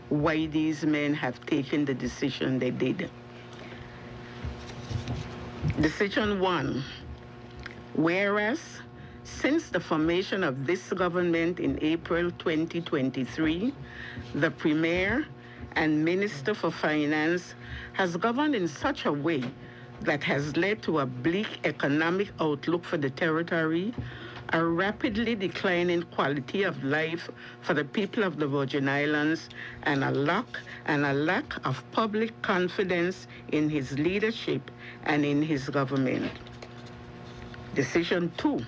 why these men have taken the decision they did. Decision 1. Whereas, since the formation of this government in April 2023, the Premier and Minister for Finance has governed in such a way that has led to a bleak economic outlook for the territory, a rapidly declining quality of life for the people of the Virgin Islands, and a lack of public confidence in his leadership and in his government. Decision 2.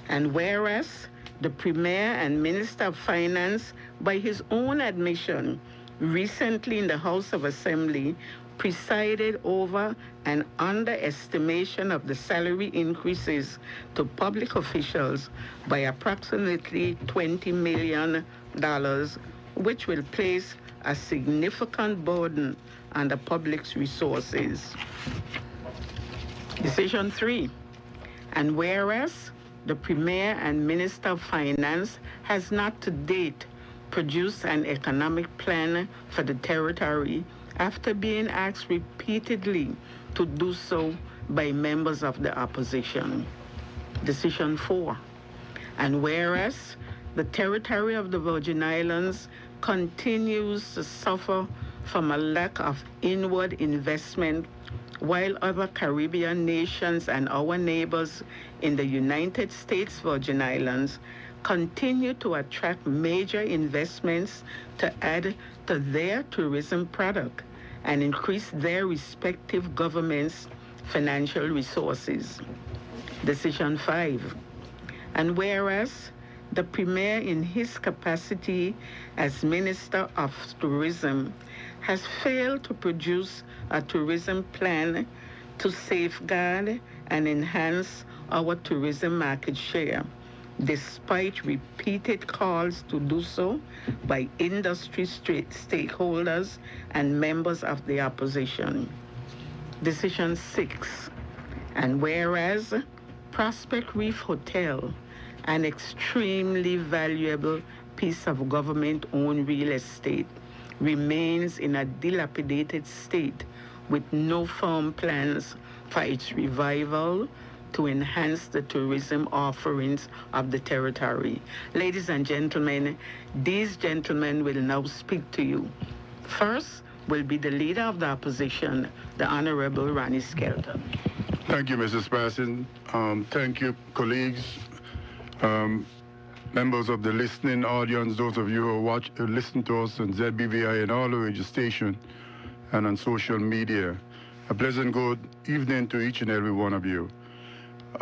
And whereas the Premier and Minister of Finance, by his own admission, recently in the House of Assembly, presided over an underestimation of the salary increases to public officials by approximately $20 million, which will place a significant burden on the public's resources. Decision 3. And whereas the Premier and Minister of Finance has not to date produced an economic plan for the territory after being asked repeatedly to do so by members of the opposition. Decision 4. And whereas the territory of the Virgin Islands continues to suffer from a lack of inward investment, while other Caribbean nations and our neighbors in the United States Virgin Islands continue to attract major investments to add to their tourism product and increase their respective governments' financial resources. Decision 5. And whereas the Premier, in his capacity as Minister of Tourism, has failed to produce a tourism plan to safeguard and enhance our tourism market share, despite repeated calls to do so by industry stakeholders and members of the opposition. Decision 6. And whereas Prospect Reef Hotel, an extremely valuable piece of government-owned real estate, remains in a dilapidated state with no firm plans for its revival to enhance the tourism offerings of the territory. Ladies and gentlemen, these gentlemen will now speak to you. First will be the Leader of the Opposition, the Honorable Ronnie Skelton. Thank you, Mrs. President. Thank you, colleagues, members of the listening audience, those of you who listen to us on ZBVI and all the radio station and on social media. A pleasant good evening to each and every one of you.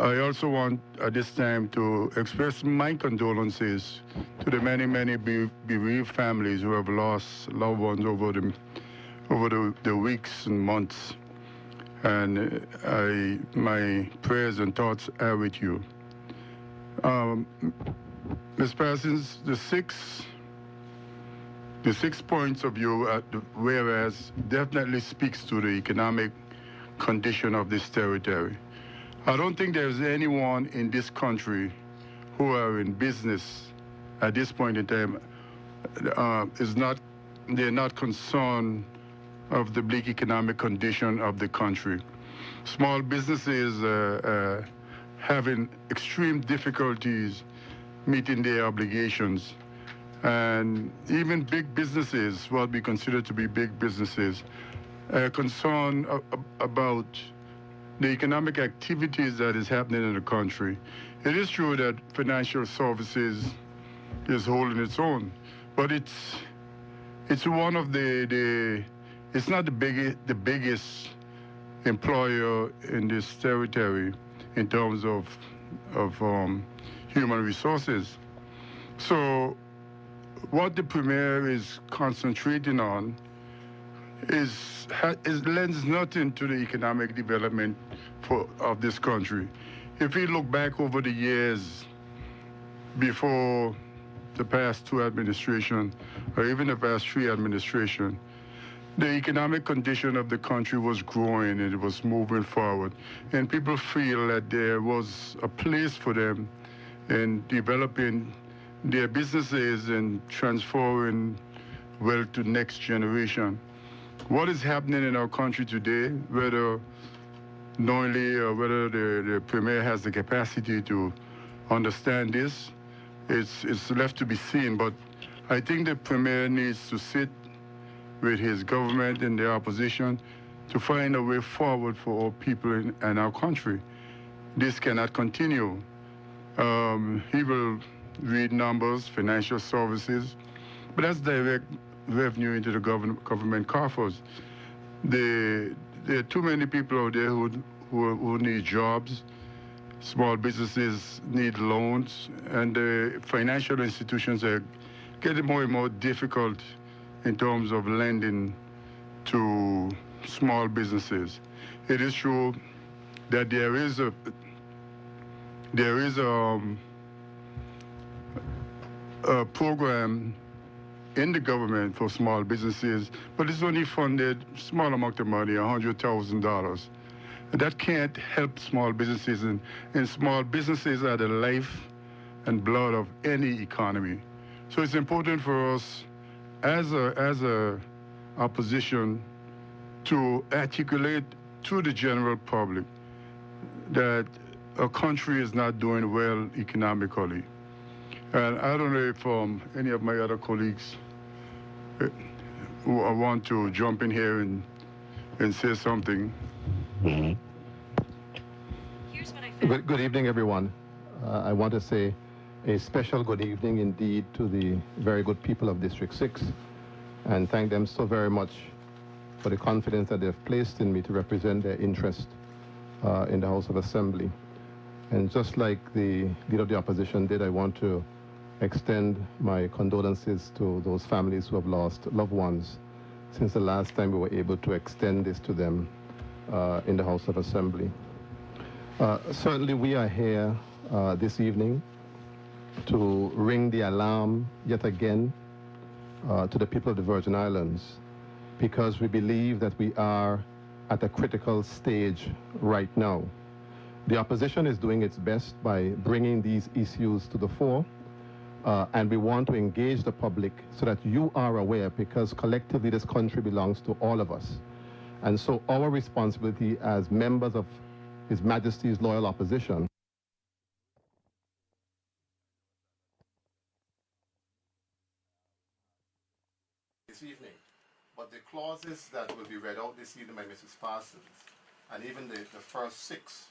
I also want at this time to express my condolences to the many, many bereaved families who have lost loved ones over the weeks and months. And my prayers and thoughts are with you. Ms. Parsons, the six points of view at the whereas definitely speaks to the economic condition of this territory. I don't think there's anyone in this country who are in business at this point in time they're not concerned of the bleak economic condition of the country. Small businesses having extreme difficulties meeting their obligations. And even big businesses, what we consider to be big businesses, are concerned about the economic activities that is happening in the country. It is true that financial services is holding its own, but it's one of it's not the biggest employer in this territory in terms of human resources. So what the Premier is concentrating on is lends nothing to the economic development of this country. If we look back over the years before the past two administrations, or even the past three administrations, the economic condition of the country was growing and it was moving forward. And people feel that there was a place for them in developing their businesses and transferring wealth to next generation. What is happening in our country today, whether knowingly or whether the Premier has the capacity to understand this, it's left to be seen. But I think the Premier needs to sit with his government and the opposition to find a way forward for our people and our country. This cannot continue. He will read numbers, financial services, but that's direct revenue into the government coffers. There are too many people out there who need jobs. Small businesses need loans, and the financial institutions are getting more and more difficult in terms of lending to small businesses. It is true that there is a program in the government for small businesses, but it's only funded small amount of money, $100,000. That can't help small businesses, and small businesses are the life and blood of any economy. So it's important for us as a opposition to articulate to the general public that our country is not doing well economically. And I don't know if any of my other colleagues who want to jump in here and say something. Mm-hmm. Good evening, everyone. I want to say a special good evening indeed to the very good people of District 6 and thank them so very much for the confidence that they've placed in me to represent their interest in the House of Assembly. And just like the leader of the opposition did, I want to extend my condolences to those families who have lost loved ones since the last time we were able to extend this to them in the House of Assembly. Certainly we are here this evening to ring the alarm yet again to the people of the Virgin Islands, because we believe that we are at a critical stage right now. The opposition is doing its best by bringing these issues to the fore, and we want to engage the public so that you are aware, because collectively this country belongs to all of us. And so our responsibility as members of His Majesty's loyal opposition this evening. But the clauses that will be read out this evening by Mrs. Parsons, and even the first 6,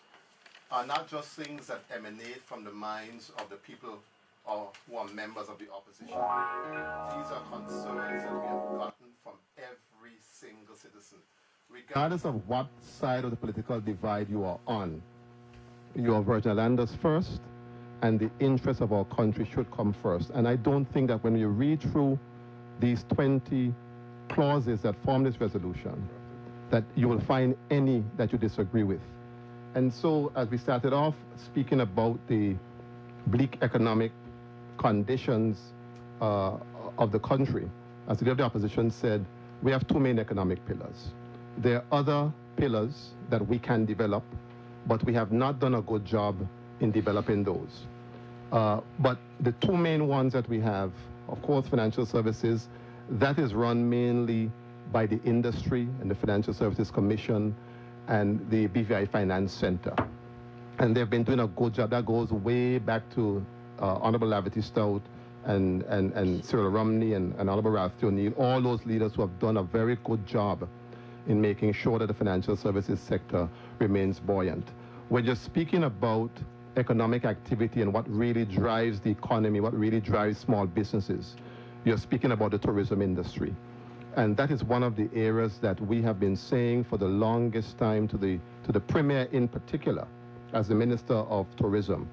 are not just things that emanate from the minds of the people who are members of the opposition. These are concerns that we have gotten from every single citizen, regardless of what side of the political divide you are on. You are Virgin Islanders first, and the interests of our country should come first. And I don't think that when you read through these 20 clauses that form this resolution, that you will find any that you disagree with. And so, as we started off speaking about the bleak economic conditions of the country, as the leader of the opposition said, we have 2 main economic pillars. There are other pillars that we can develop, but we have not done a good job in developing those. But the 2 main ones that we have, of course, financial services, that is run mainly by the industry and the Financial Services Commission and the BVI Finance Center. And they've been doing a good job. That goes way back to Honorable Lavity Stout and Cyril Romney and Honorable Ralph O'Neill, all those leaders who have done a very good job in making sure that the financial services sector remains buoyant. When you're speaking about economic activity and what really drives the economy, what really drives small businesses, you're speaking about the tourism industry. And that is one of the areas that we have been saying for the longest time to the Premier in particular, as the Minister of Tourism,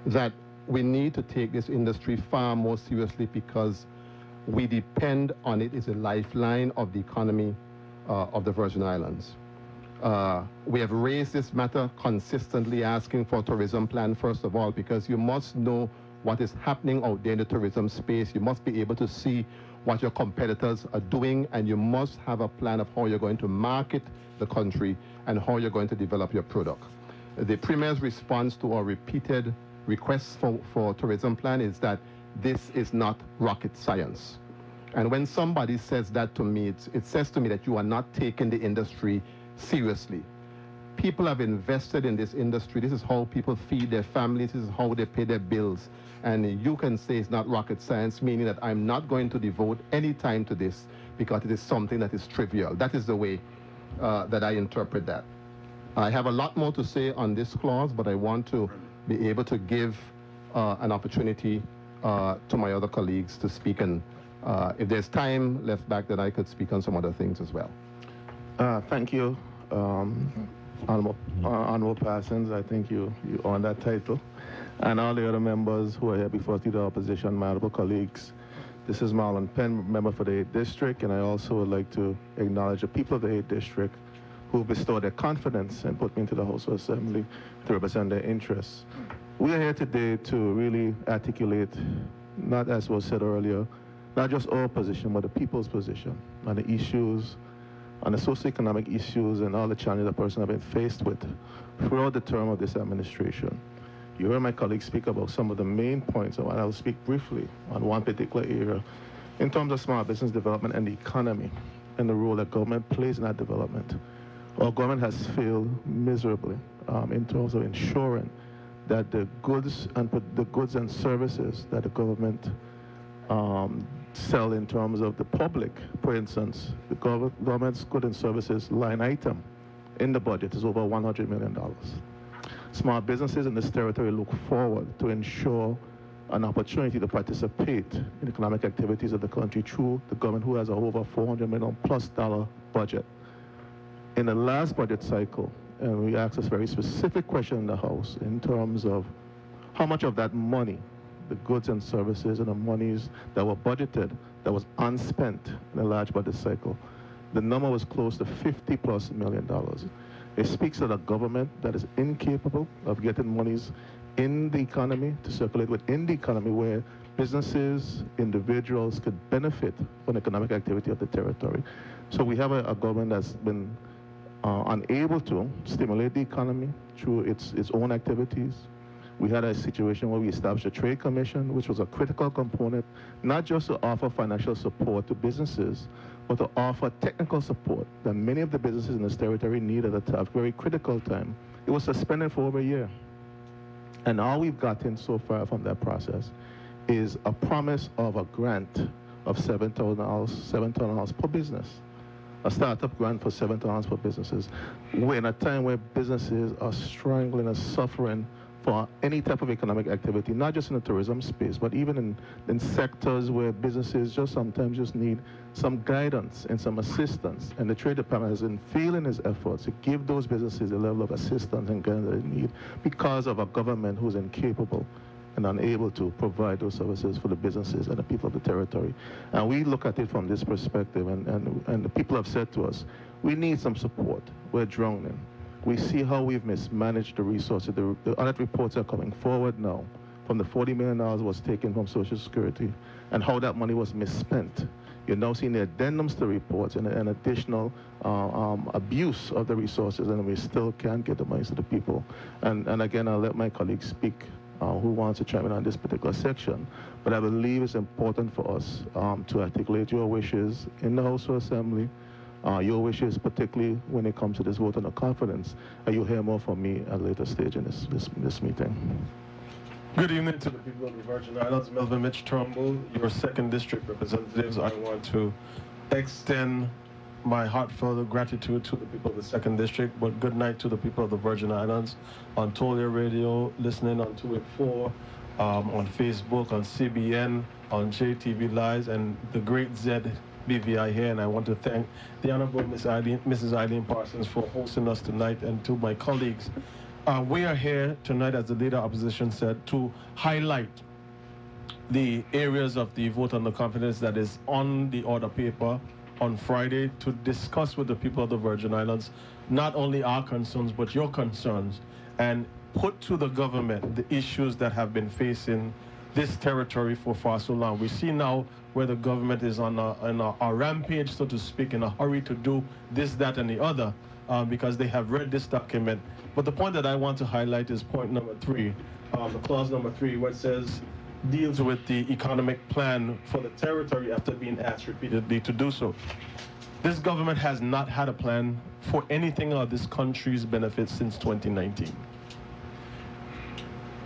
that we need to take this industry far more seriously, because we depend on it. It's a lifeline of the economy of the Virgin Islands. We have raised this matter consistently, asking for a tourism plan, first of all, because you must know what is happening out there in the tourism space. You must be able to see what your competitors are doing, and you must have a plan of how you're going to market the country and how you're going to develop your product. The Premier's response to our repeated requests for tourism plan is that this is not rocket science. And when somebody says that to me, it says to me that you are not taking the industry seriously. People have invested in this industry. This is how people feed their families. This is how they pay their bills. And you can say it's not rocket science, meaning that I'm not going to devote any time to this because it is something that is trivial. That is the way that I interpret that. I have a lot more to say on this clause, but I want to be able to give an opportunity to my other colleagues to speak. And if there's time left back, then I could speak on some other things as well. Thank you, Honorable Parsons. I think you earned that title. And all the other members who are here before the opposition, my honorable colleagues. This is Marlon Penn, member for the 8th District, and I also would like to acknowledge the people of the 8th District who bestowed their confidence and put me into the House of Assembly to represent their interests. We are here today to really articulate, not as was said earlier, not just our position, but the people's position on the issues, on the socioeconomic issues and all the challenges the person has been faced with throughout the term of this administration. You heard my colleagues speak about some of the main points, and I'll speak briefly on one particular area in terms of small business development and the economy and the role that government plays in that development. Our government has failed miserably in terms of ensuring that the goods and services that the government sell in terms of the public, for instance, the government's goods and services line item in the budget is over $100 million. Small businesses in this territory look forward to ensure an opportunity to participate in economic activities of the country through the government, who has a over $400 million plus budget. In the last budget cycle, and we asked this very specific question in the House in terms of how much of that money, the goods and services and the monies that were budgeted, that was unspent in the large budget cycle, the number was close to $50+ million. It speaks of a government that is incapable of getting monies in the economy, to circulate within the economy, where businesses, individuals could benefit from economic activity of the territory. So we have a government that's been unable to stimulate the economy through its own activities. We had a situation where we established a trade commission, which was a critical component, not just to offer financial support to businesses, but to offer technical support that many of the businesses in this territory needed at a very critical time. It was suspended for over a year. And all we've gotten so far from that process is a promise of a grant of $7,000 per business. A startup grant for $7,000 for businesses. We're in a time where businesses are struggling and suffering for any type of economic activity, not just in the tourism space, but even in sectors where businesses sometimes just need some guidance and some assistance. And the Trade Department has been failing its efforts to give those businesses the level of assistance and guidance that they need because of a government who's incapable and unable to provide those services for the businesses and the people of the territory. And we look at it from this perspective, and the people have said to us, we need some support. We're drowning. We see how we've mismanaged the resources. The audit reports are coming forward now from the $40 million was taken from Social Security and how that money was misspent. You're now seeing the addendums to reports and an additional abuse of the resources, and we still can't get the money to the people. And again, I'll let my colleagues speak who wants to chime in on this particular section. But I believe it's important for us to articulate your wishes in the House of Assembly, your wishes particularly when it comes to this vote on no confidence, and you'll hear more from me at a later stage in this meeting. Good evening to the people of the Virgin Islands. Melvin Mitch Trumbull, your 2nd District representatives. I want to extend my heartfelt gratitude to the people of the 2nd District, but good night to the people of the Virgin Islands on Tolia Radio, listening on 284, on Facebook, on CBN, on JTV Lives, and the great ZBVI here. And I want to thank the Honorable Mrs. Eileen Parsons for hosting us tonight, and to my colleagues. We are here tonight, as the leader of opposition said, to highlight the areas of the vote on the confidence that is on the order paper on Friday, to discuss with the people of the Virgin Islands not only our concerns but your concerns, and put to the government the issues that have been facing this territory for far so long. We see now where the government is on a rampage, so to speak, in a hurry to do this, that, and the other, because they have read this document. But the point that I want to highlight is point number 3, the clause number 3, where it says deals with the economic plan for the territory after being asked repeatedly to do so. This government has not had a plan for anything of this country's benefits since 2019.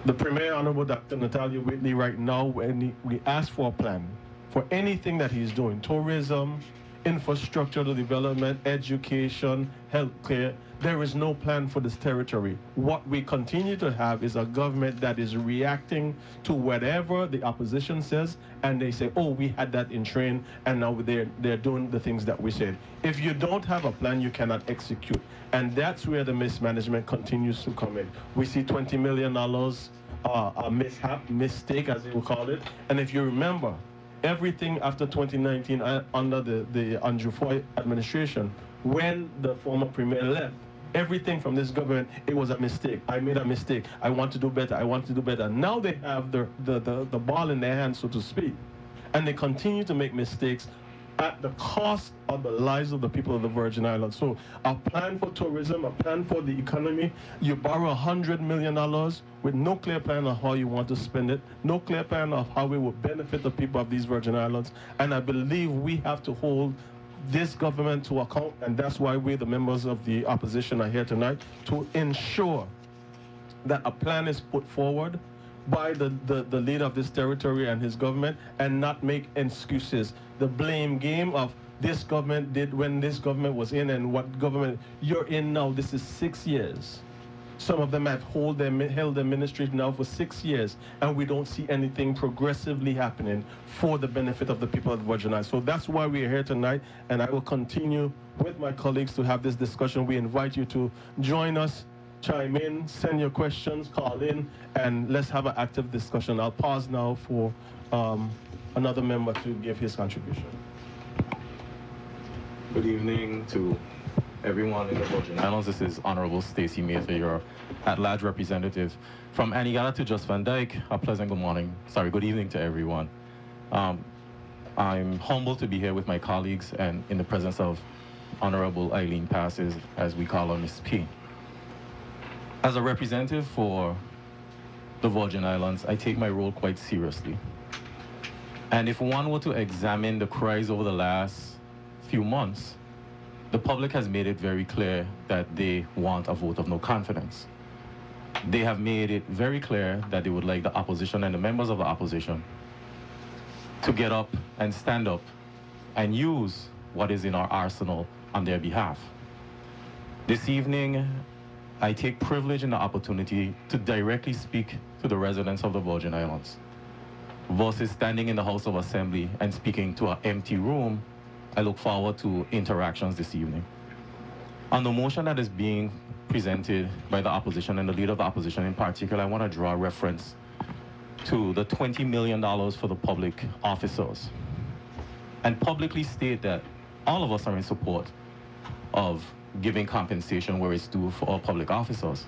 The Premier, Honorable Dr. Natalia Whitley, right now, when we ask for a plan for anything that he's doing, tourism, infrastructural development, education, healthcare, there is no plan for this territory. What we continue to have is a government that is reacting to whatever the opposition says, and they say, oh, we had that in train, and now they're doing the things that we said. If you don't have a plan, you cannot execute. And that's where the mismanagement continues to come in. We see $20 million, a mishap, mistake, as they will call it. And if you remember, everything after 2019 under the Andrew Foy administration, when the former premier left, everything from this government, it was a mistake. I made a mistake. I want to do better. I want to do better. Now they have the ball in their hands, so to speak, and they continue to make mistakes at the cost of the lives of the people of the Virgin Islands. So a plan for tourism, a plan for the economy, you borrow $100 million with no clear plan of how you want to spend it, no clear plan of how it will benefit the people of these Virgin Islands. And I believe we have to hold this government to account, and that's why we, the members of the opposition, are here tonight to ensure that a plan is put forward by the leader of this territory and his government, and not make excuses. The blame game of this government did when this government was in, and what government you're in now. This is 6 years. Some of them have held their ministry now for 6 years, and we don't see anything progressively happening for the benefit of the people of the Virgin Islands. So that's why we are here tonight, and I will continue with my colleagues to have this discussion. We invite you to join us, chime in, send your questions, call in, and let's have an active discussion. I'll pause now for another member to give his contribution. Good evening to everyone in the Virgin Islands. This is Honorable Stacey Mather, your at-large representative. From Antigua to Just Van Dyke, a pleasant good evening to everyone. I'm humbled to be here with my colleagues and in the presence of Honorable Eileen Passes, as we call her, Miss P. As a representative for the Virgin Islands, I take my role quite seriously. And if one were to examine the cries over the last few months, the public has made it very clear that they want a vote of no confidence. They have made it very clear that they would like the opposition and the members of the opposition to get up and stand up and use what is in our arsenal on their behalf. This evening, I take privilege in the opportunity to directly speak to the residents of the Virgin Islands, versus standing in the House of Assembly and speaking to an empty room. I look forward to interactions this evening. On the motion that is being presented by the opposition and the leader of the opposition in particular, I want to draw reference to the $20 million for the public officers and publicly state that all of us are in support of giving compensation where it's due for all public officers.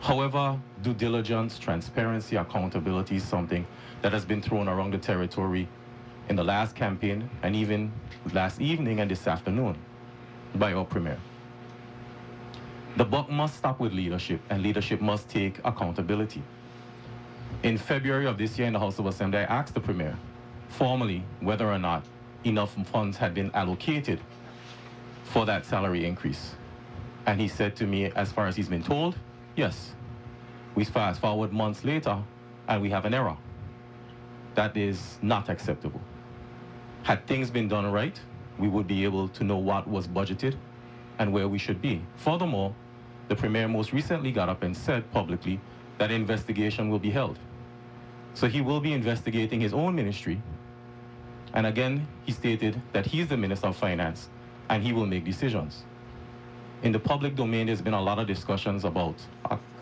However, due diligence, transparency, accountability is something that has been thrown around the territory in the last campaign and even last evening and this afternoon by our Premier. The buck must stop with leadership, and leadership must take accountability. In February of this year in the House of Assembly, I asked the Premier formally whether or not enough funds had been allocated for that salary increase. And he said to me, as far as he's been told, yes. We fast forward months later and we have an error. That is not acceptable. Had things been done right, we would be able to know what was budgeted and where we should be. Furthermore, the Premier most recently got up and said publicly that an investigation will be held. So he will be investigating his own ministry. And again, he stated that he's the Minister of Finance and he will make decisions. In the public domain, there's been a lot of discussions about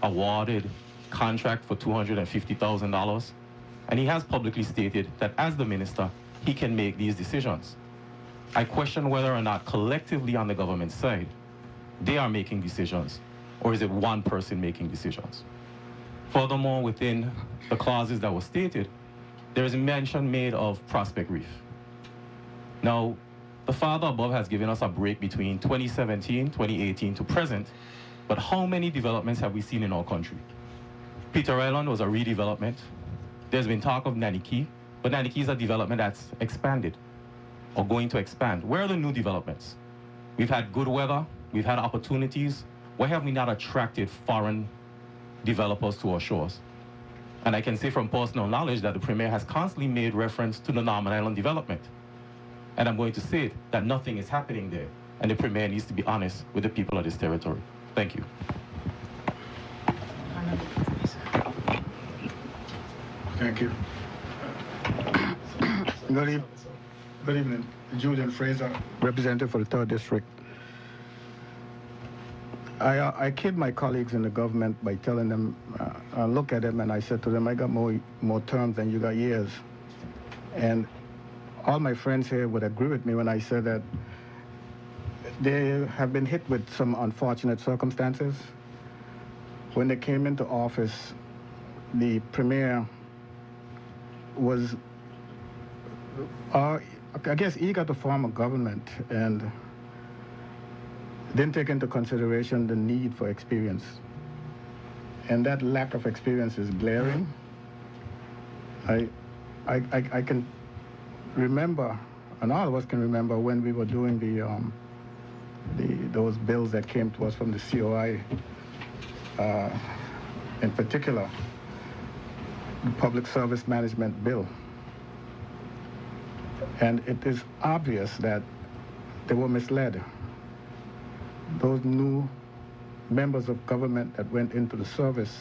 awarded contract for $250,000. And he has publicly stated that as the minister, he can make these decisions. I question whether or not collectively on the government side, they are making decisions, or is it one person making decisions? Furthermore, within the clauses that were stated, there is a mention made of Prospect Reef. Now, the father above has given us a break between 2017, 2018 to present, but how many developments have we seen in our country? Peter Island was a redevelopment. There's been talk of Naniki, but Naniki is a development that's expanded or going to expand. Where are the new developments? We've had good weather, we've had opportunities. Why have we not attracted foreign developers to our shores? And I can say from personal knowledge that the Premier has constantly made reference to the Northern Island development. And I'm going to say it, that nothing is happening there. And the Premier needs to be honest with the people of this territory. Thank you. Thank you. Good evening. Julian Fraser, representative for the 3rd District. I kid my colleagues in the government by telling them, I look at them and I said to them, I got more terms than you got years. And all my friends here would agree with me when I said that they have been hit with some unfortunate circumstances. When they came into office, the Premier was, I guess, eager to form a government and didn't take into consideration the need for experience. And that lack of experience is glaring. I can remember, and all of us can remember, when we were doing those bills that came to us from the COI, in particular, the Public Service Management Bill. And it is obvious that they were misled. Those new members of government that went into the service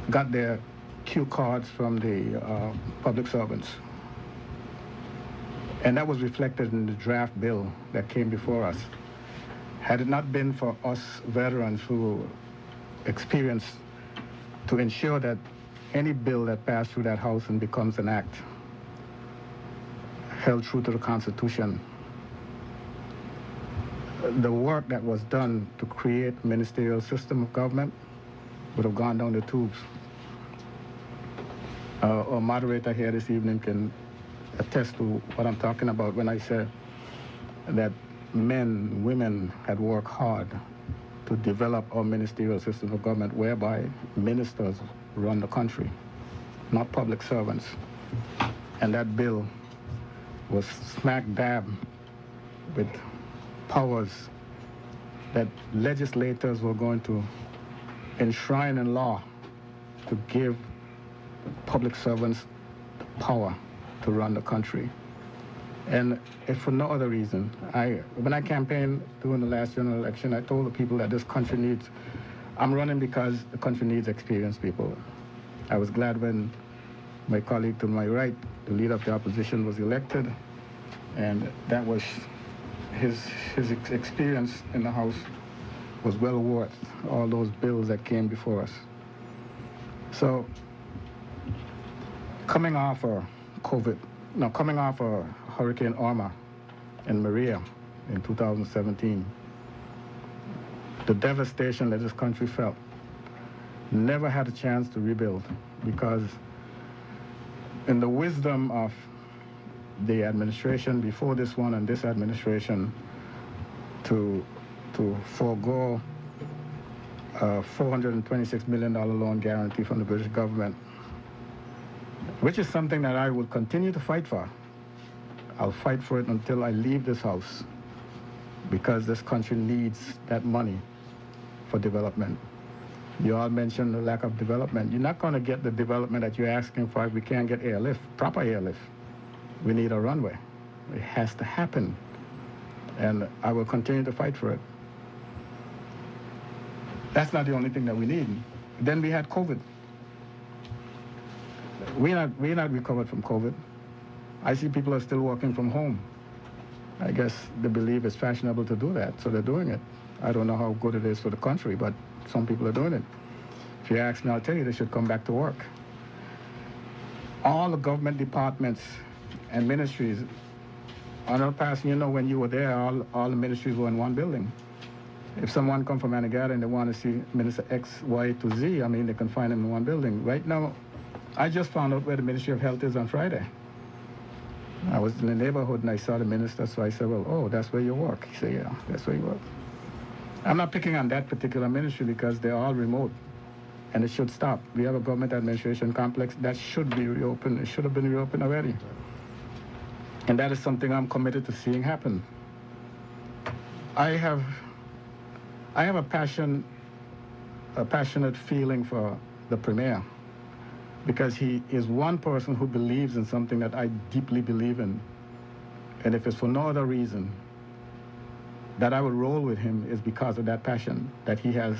got their cue cards from the public servants. And that was reflected in the draft bill that came before us. Had it not been for us veterans who experienced to ensure that any bill that passed through that House and becomes an act held true to the Constitution, the work that was done to create a ministerial system of government would have gone down the tubes. Our moderator here this evening can attest to what I'm talking about when I say that men, women had worked hard to develop our ministerial system of government whereby ministers run the country, not public servants. And that bill was smack dab with powers that legislators were going to enshrine in law to give public servants the power to run the country. And if for no other reason, when I campaigned during the last general election, I told the people that this country needs, I'm running because the country needs experienced people. I was glad when my colleague to my right, the leader of the opposition, was elected, and that was his experience in the House was well worth all those bills that came before us. So, coming off Hurricane Irma and Maria in 2017, the devastation that this country felt, never had a chance to rebuild, because in the wisdom of the administration before this one and this administration to forego a $426 million loan guarantee from the British government, which is something that I will continue to fight for. I'll fight for it until I leave this House, because this country needs that money for development. You all mentioned the lack of development. You're not going to get the development that you're asking for if we can't get airlift, proper airlift. We need a runway. It has to happen. And I will continue to fight for it. That's not the only thing that we need. Then we had COVID. We're not recovered from COVID. I see people are still working from home. I guess they believe it's fashionable to do that, so they're doing it. I don't know how good it is for the country, but some people are doing it. If you ask me, I'll tell you they should come back to work. All the government departments and ministries, on our past, you know, when you were there, all the ministries were in one building. If someone come from Anegada and they want to see Minister X, Y to Z, I mean, they can find them in one building. Right now, I just found out where the Ministry of Health is on Friday. I was in the neighborhood and I saw the minister, so I said, well, oh, that's where you work. He said, yeah, that's where you work. I'm not picking on that particular ministry because they're all remote. and it should stop. We have a government administration complex that should be reopened. It should have been reopened already. And that is something I'm committed to seeing happen. I have a passionate feeling for the Premier, because he is one person who believes in something that I deeply believe in. And if it's for no other reason that I will roll with him, is because of that passion that he has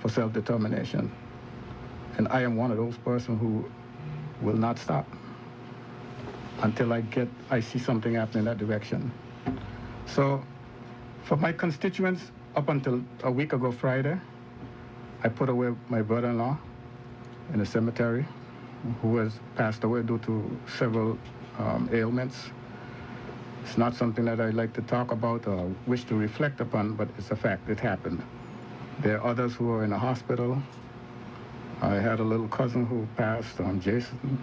for self-determination. And I am one of those persons who will not stop until I see something happen in that direction. So for my constituents, up until a week ago Friday, I put away my brother-in-law in a cemetery who has passed away due to several ailments. It's not something that I like to talk about or wish to reflect upon, but it's a fact. It happened. There are others who are in the hospital. I had a little cousin who passed, Jason,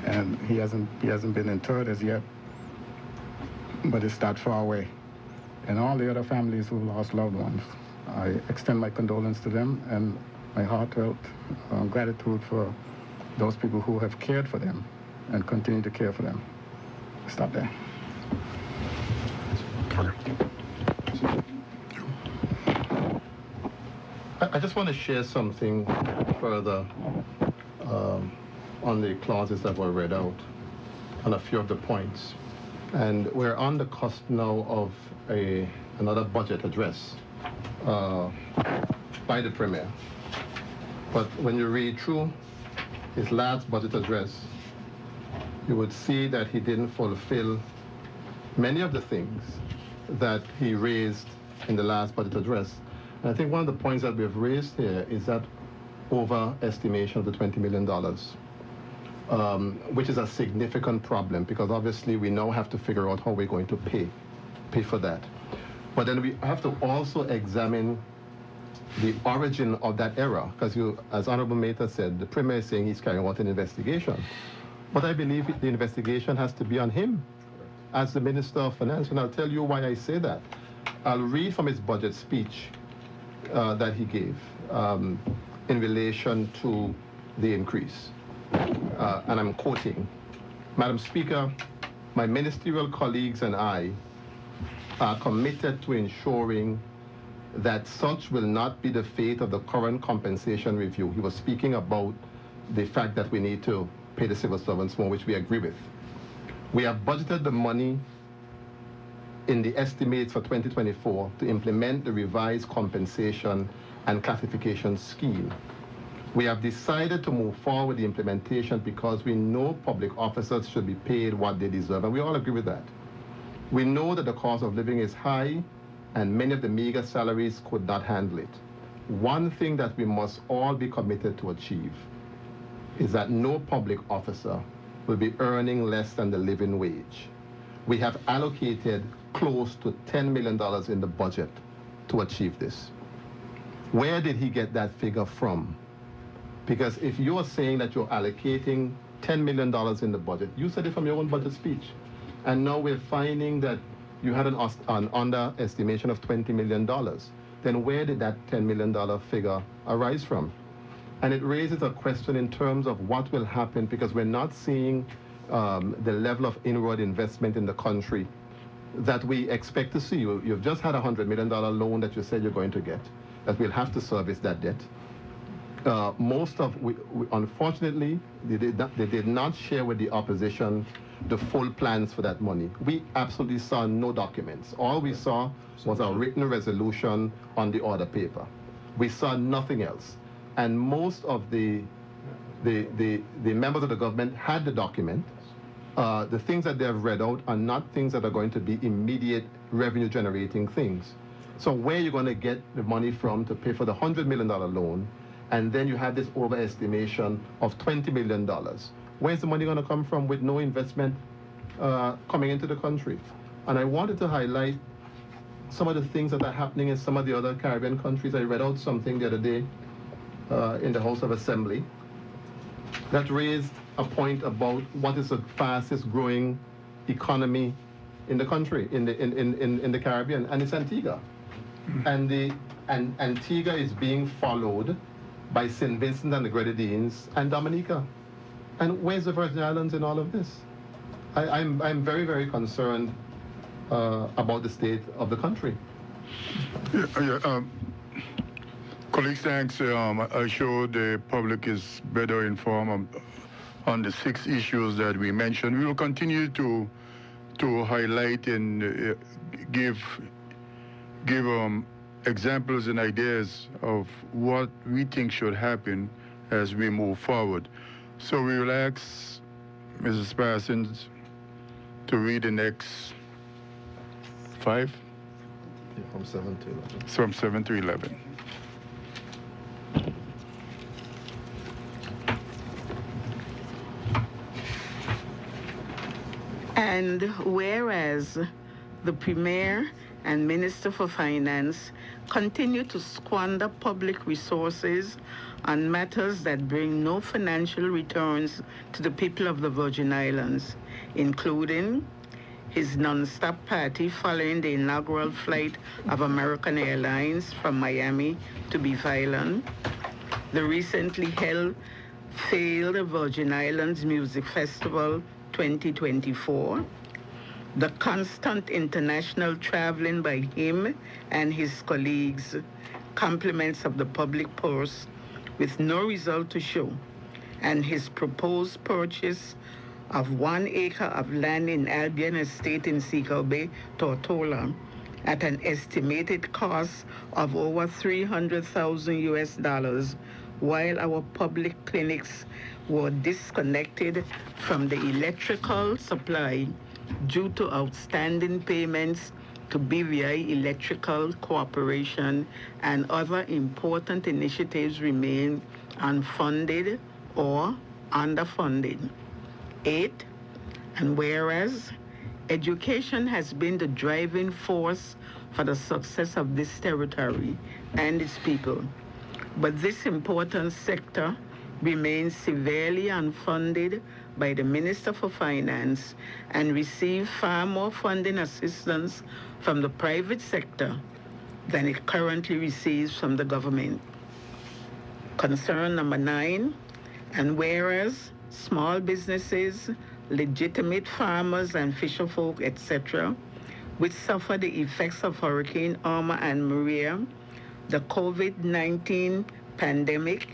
and he hasn't been interred as yet, but it's not far away. And all the other families who lost loved ones, I extend my condolence to them and my heartfelt gratitude for those people who have cared for them and continue to care for them. Stop there. I just want to share something further on the clauses that were read out, on a few of the points. And we're on the cusp now of another budget address by the Premier. But when you read through his last budget address, you would see that he didn't fulfill many of the things that he raised in the last budget address. And I think one of the points that we've raised here is that overestimation of the $20 million, which is a significant problem, because obviously we now have to figure out how we're going to pay for that. But then we have to also examine the origin of that error, because as Honorable Mata said, the Premier is saying he's carrying out an investigation. But I believe the investigation has to be on him as the Minister of Finance, and I'll tell you why I say that. I'll read from his budget speech that he gave in relation to the increase. And I'm quoting, "Madam Speaker, my ministerial colleagues and I are committed to ensuring that such will not be the fate of the current compensation review." He was speaking about the fact that we need to pay the civil servants more, which we agree with. "We have budgeted the money in the estimates for 2024 to implement the revised compensation and classification scheme. We have decided to move forward with the implementation because we know public officers should be paid what they deserve," and we all agree with that. "We know that the cost of living is high and many of the meager salaries could not handle it. One thing that we must all be committed to achieve is that no public officer will be earning less than the living wage. We have allocated close to $10 million in the budget to achieve this." Where did he get that figure from? Because if you're saying that you're allocating $10 million in the budget, you said it from your own budget speech, and now we're finding that you had an underestimation of $20 million, then where did that $10 million figure arise from? And it raises a question in terms of what will happen, because we're not seeing the level of inward investment in the country that we expect to see. You've just had a $100 million loan that you said you're going to get, that we'll have to service that debt. Unfortunately, they did not share with the opposition the full plans for that money. We absolutely saw no documents. All we saw was a written resolution on the order paper. We saw nothing else. And most of the members of the government had the document. The things that they have read out are not things that are going to be immediate revenue generating things. So where are you going to get the money from to pay for the $100 million loan, and then you have this overestimation of $20 million? Where's the money going to come from with no investment coming into the country? And I wanted to highlight some of the things that are happening in some of the other Caribbean countries. I read out something the other day in the House of Assembly that raised a point about what is the fastest growing economy in the country, in the Caribbean, and it's Antigua. And Antigua is being followed by St. Vincent and the Grenadines and Dominica. And where's the Virgin Islands in all of this? I'm very, very concerned about the state of the country. Colleagues, thanks. I sure the public is better informed on the 6 issues that we mentioned. We will continue to highlight and give examples and ideas of what we think should happen as we move forward. So we will ask Mrs. Parsons to read the next 5? Yeah, from 7 to 11. From 7 to 11. And whereas the Premier and Minister for Finance continue to squander public resources on matters that bring no financial returns to the people of the Virgin Islands, including his non-stop party following the inaugural flight of American Airlines from Miami to Beef Island, the recently held failed Virgin Islands Music Festival 2024, the constant international traveling by him and his colleagues, compliments of the public purse with no result to show, and his proposed purchase of 1 acre of land in Albion Estate in Seagull Bay, Tortola, at an estimated cost of over $300,000, while our public clinics were disconnected from the electrical supply due to outstanding payments to BVI Electrical Corporation, and other important initiatives remain unfunded or underfunded. 8, and whereas education has been the driving force for the success of this territory and its people, but this important sector remains severely unfunded by the Minister for Finance and receives far more funding assistance from the private sector than it currently receives from the government. Concern number 9, and whereas small businesses, legitimate farmers and fisherfolk, etc., which suffer the effects of Hurricane Irma and Maria, the COVID-19 pandemic,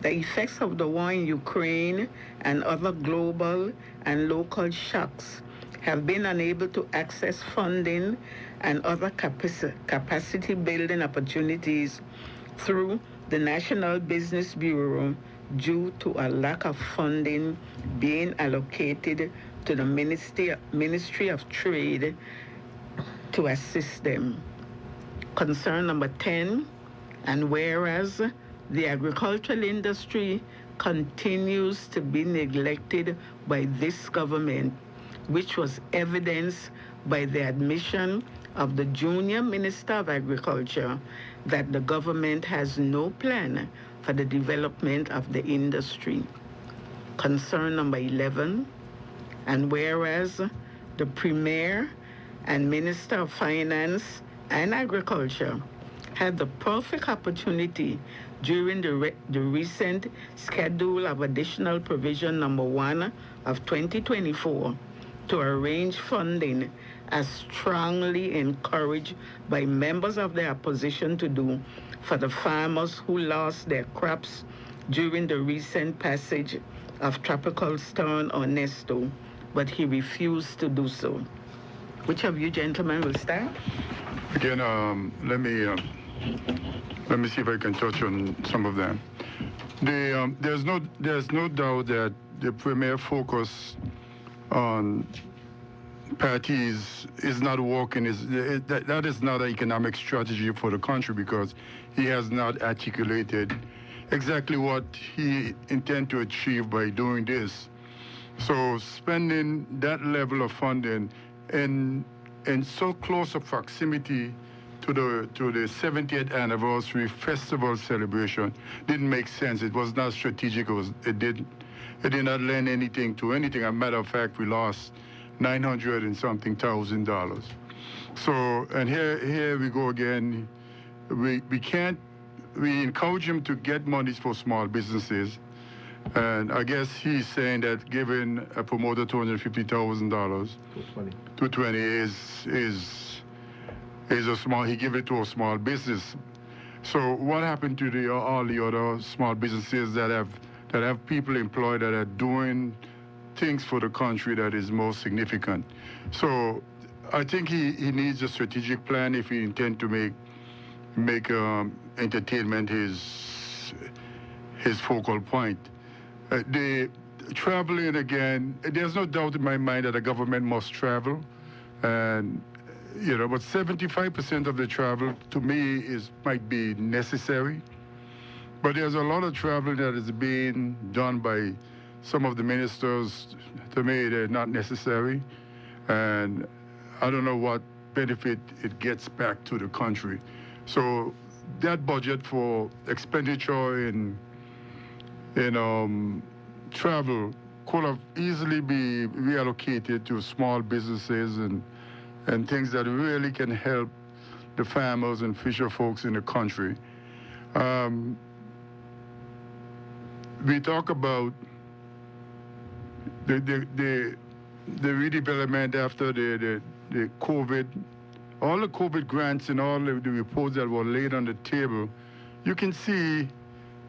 the effects of the war in Ukraine, and other global and local shocks, have been unable to access funding and other capacity building opportunities through the National Business Bureau due to a lack of funding being allocated to the Ministry of Trade to assist them. Concern number 10, and whereas the agricultural industry continues to be neglected by this government, which was evidenced by the admission of the junior Minister of Agriculture that the government has no plan for the development of the industry. Concern number 11, and whereas the Premier and Minister of Finance and Agriculture had the perfect opportunity during the recent schedule of additional provision number 1 of 2024 to arrange funding as strongly encouraged by members of the opposition to do for the farmers who lost their crops during the recent passage of Tropical Storm Ernesto, but he refused to do so. Which of you gentlemen will start? Again, let me see if I can touch on some of them. There's no doubt that the Premier focus on parties is not working. That is not an economic strategy for the country, because he has not articulated exactly what he intends to achieve by doing this. So spending that level of funding in so close a proximity to the 70th anniversary festival celebration didn't make sense. It was not strategic. It did not lend anything to anything. As a matter of fact, we lost $900 and something thousand. So, and here we go again. We can't we encourage him to get monies for small businesses. And I guess he's saying that giving a promoter $250,000 to 20 is a small. He give it to a small business. So what happened to all the other small businesses that have people employed that are doing things for the country that is most significant? So I think he needs a strategic plan if he intend to make entertainment his focal point. The traveling again, there's no doubt in my mind that the government must travel, and but 75% of the travel to me might be necessary. But there's a lot of traveling that is being done by some of the ministers. To me, they're not necessary, and I don't know what benefit it gets back to the country. So that budget for expenditure in travel could have easily be reallocated to small businesses and things that really can help the farmers and fisher folks in the country. We talk about the redevelopment after the COVID, all the COVID grants and all the reports that were laid on the table. You can see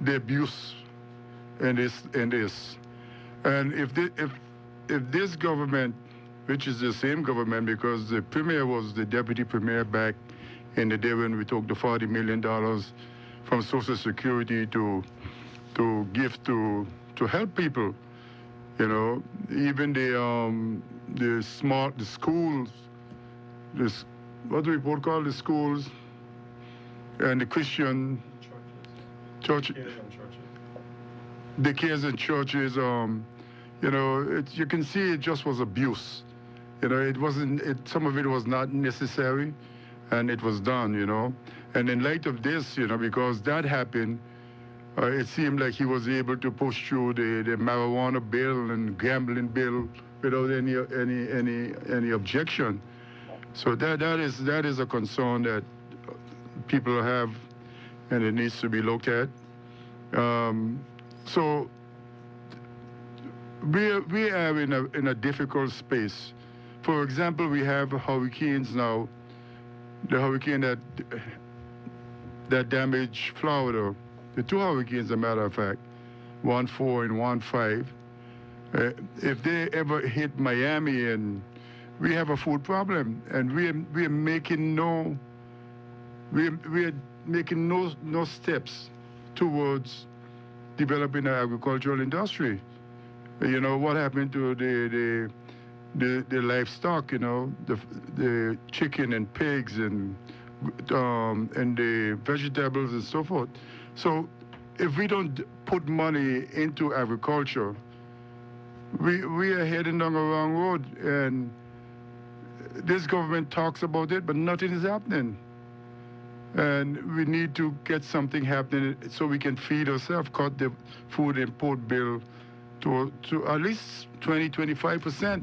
the abuse in this. And if this government, which is the same government, because the premier was the deputy premier back in the day when we took the $40 million from Social Security to give to help people, even the schools, what do we call the schools, and the Christian churches. The kids in churches, you can see it just was abuse. It wasn't. Some of it was not necessary, and it was done. And in light of this, because that happened, it seemed like he was able to push through the marijuana bill and gambling bill without any objection. So that is a concern that people have, and it needs to be looked at. So we are in a difficult space. For example, we have hurricanes now. The hurricane that damaged Florida, the two hurricanes, as a matter of fact, 1.4 and 1.5. If they ever hit Miami, and we have a food problem, and we're making no steps towards developing an agricultural industry. What happened to the livestock? The chicken and pigs and the vegetables and so forth. So if we don't put money into agriculture, we are heading down the wrong road. And this government talks about it, but nothing is happening. And we need to get something happening so we can feed ourselves, cut the food import bill to at least 20-25%.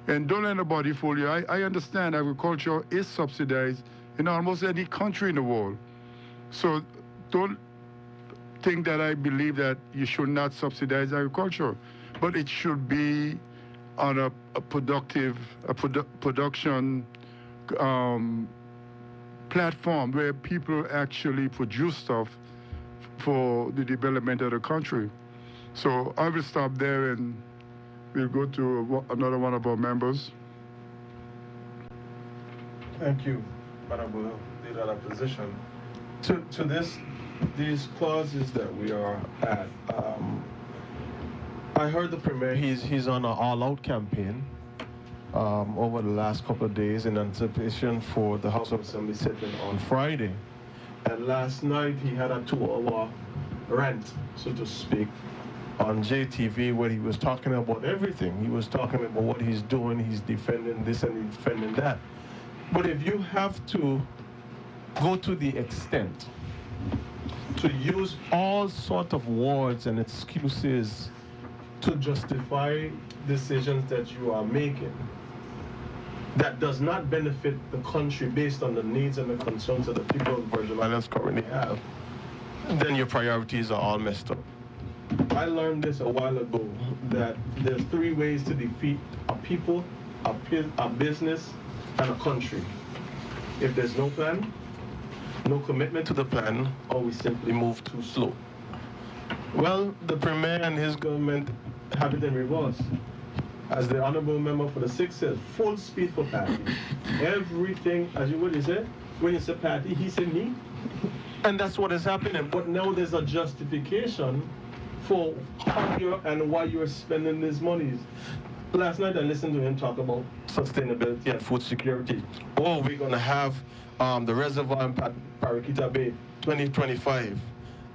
And don't let anybody fool you. I understand agriculture is subsidized in almost any country in the world. So don't think that I believe that you should not subsidize agriculture, but it should be on a production platform where people actually produce stuff for the development of the country. So I will stop there and we'll go to another one of our members. Thank you, Honorable Leader of Opposition. To these clauses that we are at, I heard the Premier, he's on an all-out campaign over the last couple of days in anticipation for the House of Assembly sitting on Friday. And last night he had a 2-hour rant, so to speak, on JTV where he was talking about everything. He was talking about what he's doing, he's defending this and he's defending that. But if you have to go to the extent to use all sorts of words and excuses to justify decisions that you are making that does not benefit the country based on the needs and the concerns that the people of Virgin Islands currently have, then your priorities are all messed up. I learned this a while ago, that there's 3 ways to defeat a people, a business, and a country. If there's no plan, no commitment to the plan, or we simply move too slow. Well, the Premier and his government have it in reverse. As the Honorable Member for the 6th says, full speed for party. Everything, as you would say, when you say party, he said me. And that's what is happening. But now there's a justification for how you're and why you're spending these monies. Last night I listened to him talk about sustainability and food security. Oh, we're going to have the reservoir in Paraquita Bay 2025.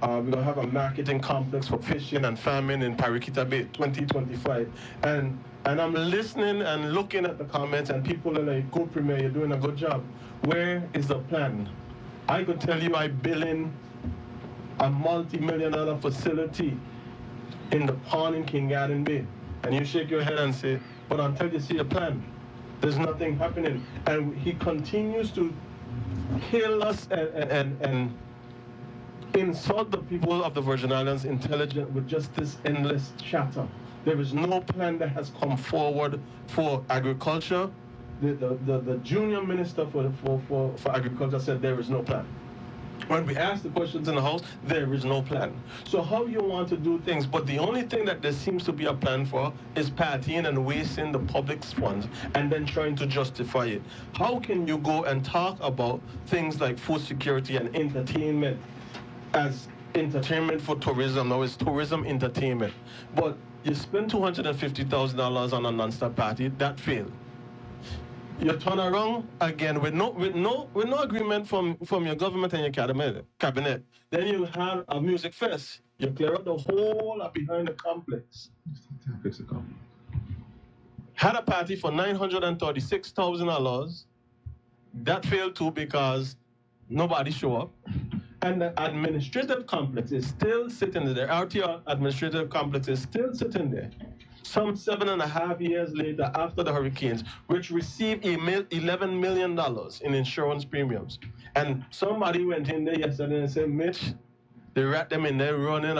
We're going to have a marketing complex for fishing and farming in Paraquita Bay 2025. And I'm listening and looking at the comments, and people are like, go Premier, you're doing a good job. Where is the plan? I could tell you I built in a multi-million-dollar facility in the pond in King Garden Bay. And you shake your head and say, but until you see a plan, there's nothing happening. And he continues to kill us and insult the people of the Virgin Islands intelligent with just this endless chatter. There is no plan that has come forward for agriculture. The junior minister for agriculture said there is no plan. When we ask the questions in the House, there is no plan. So how you want to do things, but the only thing that there seems to be a plan for is partying and wasting the public's funds and then trying to justify it. How can you go and talk about things like food security and entertainment as entertainment for tourism? Now it's tourism entertainment. But you spend $250,000 on a non-stop party, that failed. You turn around again with no agreement from your government and your cabinet. Then you have a music fest. You clear up the whole up behind the complex. Had a party for $936,000. That failed too because nobody showed up. And the administrative complex is still sitting there. The RTR administrative complex is still sitting there. Some 7.5 years later, after the hurricanes, which received $11 million in insurance premiums. And somebody went in there yesterday and said, Mitch, they rat them in there running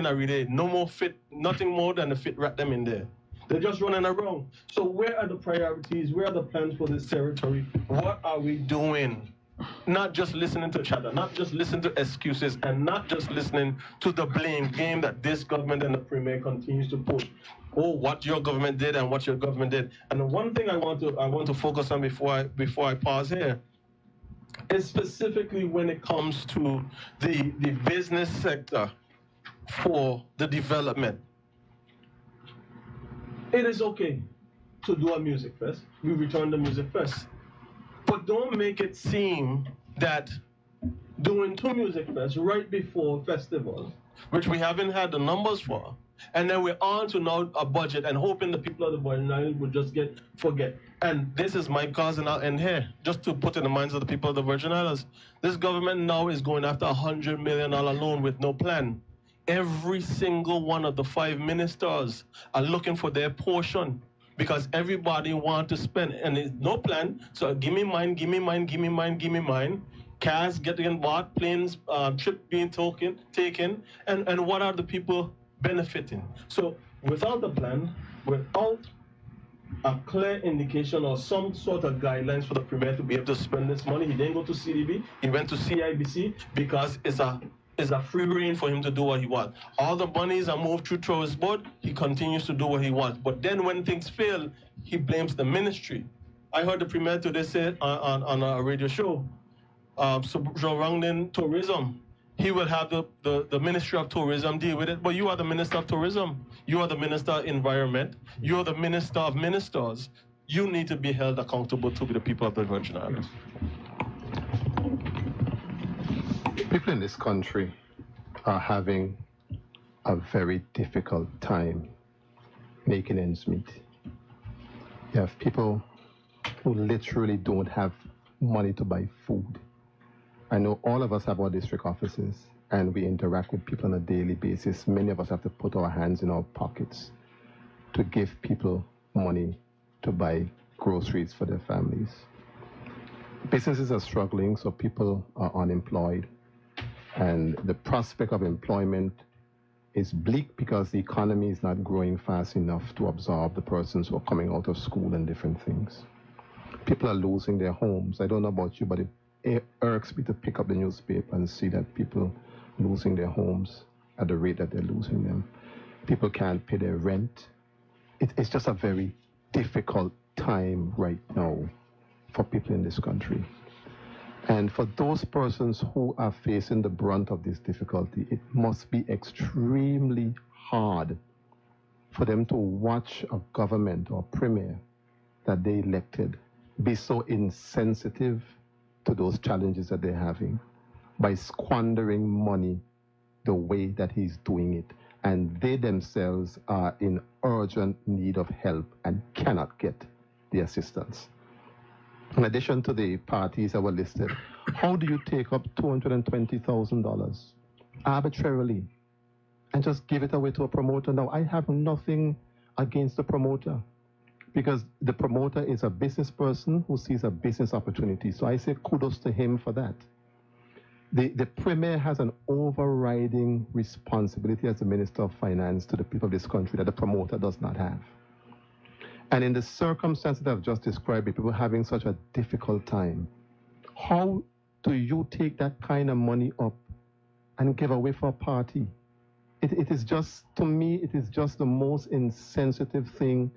every day. No more fit, nothing more than the fit rat them in there. They're just running around. So where are the priorities? Where are the plans for this territory? What are we doing? Not just listening to chatter, not just listening to excuses, and not just listening to the blame game that this government and the Premier continues to push. Oh, what your government did and what your government did. And the one thing I want to focus on before I pause here is specifically when it comes to the business sector for the development. It is okay to do a music fest. We return the music fest. But don't make it seem that doing 2 music fests right before festivals, which we haven't had the numbers for, and then we're on to now a budget and hoping the people of the Virgin Islands would just forget. And this is my cause, and I'll end here, just to put in the minds of the people of the Virgin Islands. This government now is going after a $100 million loan with no plan. Every single one of the 5 ministers are looking for their portion, because everybody wants to spend, and there's no plan. So give me mine, give me mine, give me mine, give me mine. Cars getting bought, planes, trip being taken, and what are the people benefiting? So without the plan, without a clear indication or some sort of guidelines for the Premier to be able to spend this money, he didn't go to CDB, he went to CIBC because it's a free rein for him to do what he wants. All the monies are moved through his board, he continues to do what he wants. But then when things fail, he blames the ministry. I heard the Premier today say on a radio show, surrounding tourism, he will have the Ministry of Tourism deal with it. But you are the Minister of Tourism. You are the Minister of Environment. You are the Minister of Ministers. You need to be held accountable to the people of the Virgin Islands. People in this country are having a very difficult time making ends meet. You have people who literally don't have money to buy food. I know all of us have our district offices and we interact with people on a daily basis. Many of us have to put our hands in our pockets to give people money to buy groceries for their families. Businesses are struggling, so people are unemployed. And the prospect of employment is bleak because the economy is not growing fast enough to absorb the persons who are coming out of school and different things. People are losing their homes. I don't know about you, but it irks me to pick up the newspaper and see that people losing their homes at the rate that they're losing them. People can't pay their rent. It's just a very difficult time right now for people in this country. And for those persons who are facing the brunt of this difficulty, it must be extremely hard for them to watch a government or premier that they elected be so insensitive to those challenges that they're having by squandering money the way that he's doing it. And they themselves are in urgent need of help and cannot get the assistance. In addition to the parties that were listed, how do you take up $220,000 arbitrarily and just give it away to a promoter? Now, I have nothing against the promoter because the promoter is a business person who sees a business opportunity. So I say kudos to him for that. The premier has an overriding responsibility as the Minister of Finance to the people of this country that the promoter does not have. And in the circumstances that I've just described, people having such a difficult time, how do you take that kind of money up and give away for a party? It is just, to me, it is just the most insensitive thing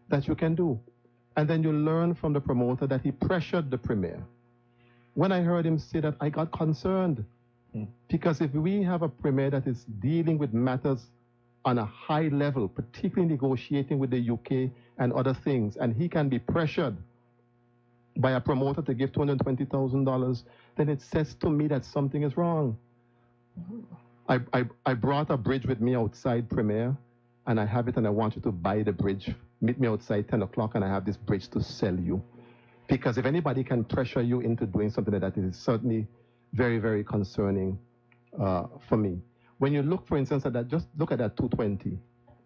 that you can do. And then you learn from the promoter that he pressured the premier. When I heard him say that, I got concerned. Because if we have a premier that is dealing with matters on a high level, particularly negotiating with the UK and other things, and he can be pressured by a promoter to give $220,000, then it says to me that something is wrong. I brought a bridge with me outside Premier, and I have it, and I want you to buy the bridge. Meet me outside 10 o'clock, and I have this bridge to sell you. Because if anybody can pressure you into doing something like that, it is certainly very, very concerning for me. When you look, for instance, at that, just look at that 220.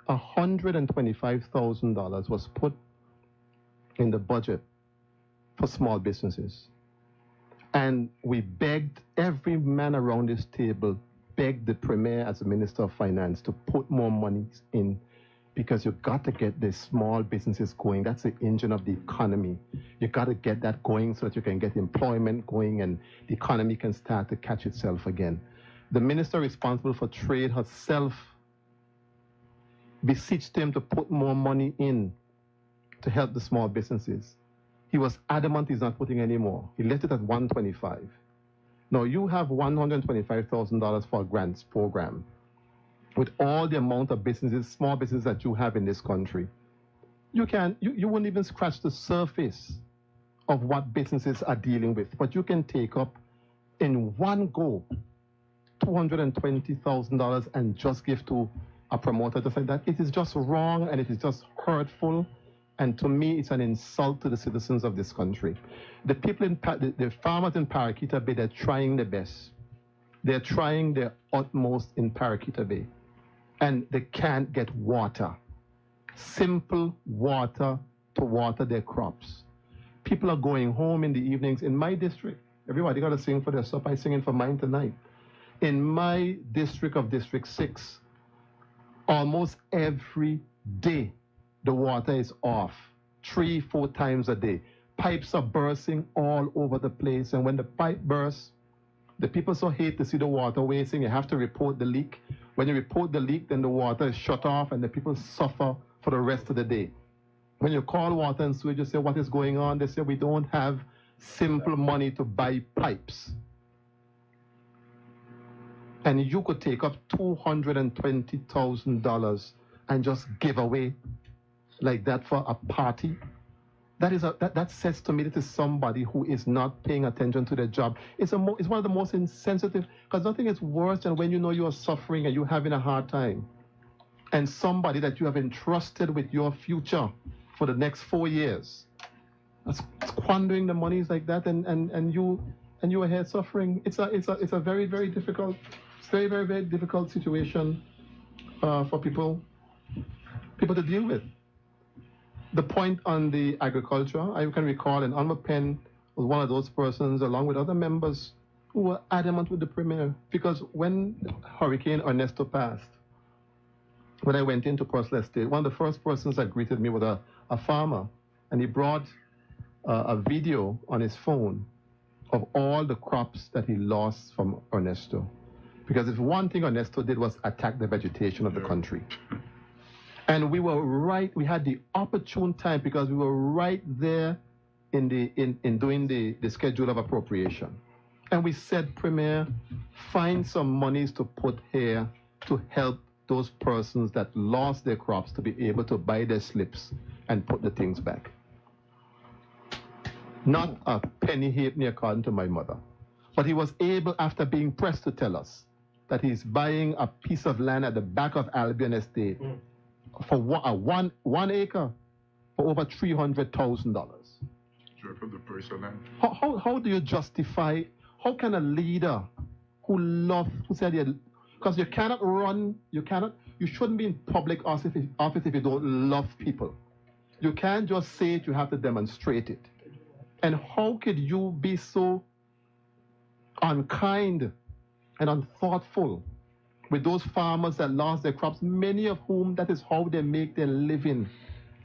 $125,000 was put in the budget for small businesses. And we begged, every man around this table begged the Premier as the Minister of Finance to put more money in because you've got to get the small businesses going. That's the engine of the economy. You've got to get that going so that you can get employment going and the economy can start to catch itself again. The minister responsible for trade herself beseeched him to put more money in to help the small businesses. He was adamant he's not putting any more. He left it at $125,000. Now you have $125,000 for a grants program with all the amount of businesses, small businesses that you have in this country. You wouldn't even scratch the surface of what businesses are dealing with, but you can take up in one go $220,000 and just give to a promoter just like that. It is just wrong and it is just hurtful. And to me, it's an insult to the citizens of this country. The people the farmers in Paraquita Bay, they're trying their best. They're trying their utmost in Paraquita Bay. And they can't get water. Simple water to water their crops. People are going home in the evenings. In my district, everybody got to sing for their supper. I'm singing for mine tonight. In my district of District 6, almost every day, the water is off 3-4 times a day. Pipes are bursting all over the place. And when the pipe bursts, the people so hate to see the water wasting. You have to report the leak. When you report the leak, then the water is shut off and the people suffer for the rest of the day. When you call water and sewage, you say, what is going on? They say, we don't have simple money to buy pipes. And you could take up $220,000 and just give away like that for a party. That says to me that is somebody who is not paying attention to their job. It's one of the most insensitive, because nothing is worse than when you know you are suffering and you're having a hard time. And somebody that you have entrusted with your future for the next 4 years, squandering the monies like that, and you are here suffering. It's a very, very difficult, very, very, very difficult situation for people to deal with. The point on the agriculture, I can recall, and Alma Penn was one of those persons, along with other members who were adamant with the Premier. Because when Hurricane Ernesto passed, when I went into Personal Estate, one of the first persons that greeted me was a farmer, and he brought a video on his phone of all the crops that he lost from Ernesto. Because if one thing Ernesto did was attack the vegetation of the country. And we were right, we had the opportune time because we were right there in doing the schedule of appropriation. And we said, Premier, find some monies to put here to help those persons that lost their crops to be able to buy their slips and put the things back. Not a penny halfpenny according to my mother. But he was able, after being pressed, to tell us that he's buying a piece of land at the back of Albion Estate for one acre for over $300,000. Sure, for the price of land. How do you justify, how can a leader who said, because you cannot run, you shouldn't be in public office if you don't love people. You can't just say it, you have to demonstrate it. And how could you be so unkind and unthoughtful with those farmers that lost their crops, many of whom that is how they make their living?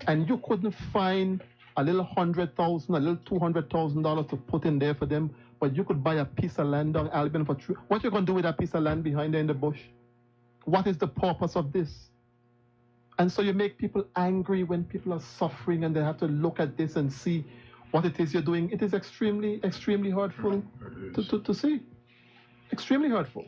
And you couldn't find a little $100,000, a little $200,000 to put in there for them, but you could buy a piece of land on Albion for $3. What you going to do with that piece of land behind there in the bush? What is the purpose of this? And so you make people angry when people are suffering and they have to look at this and see what it is you're doing. It is extremely, extremely hurtful to see. Extremely hurtful.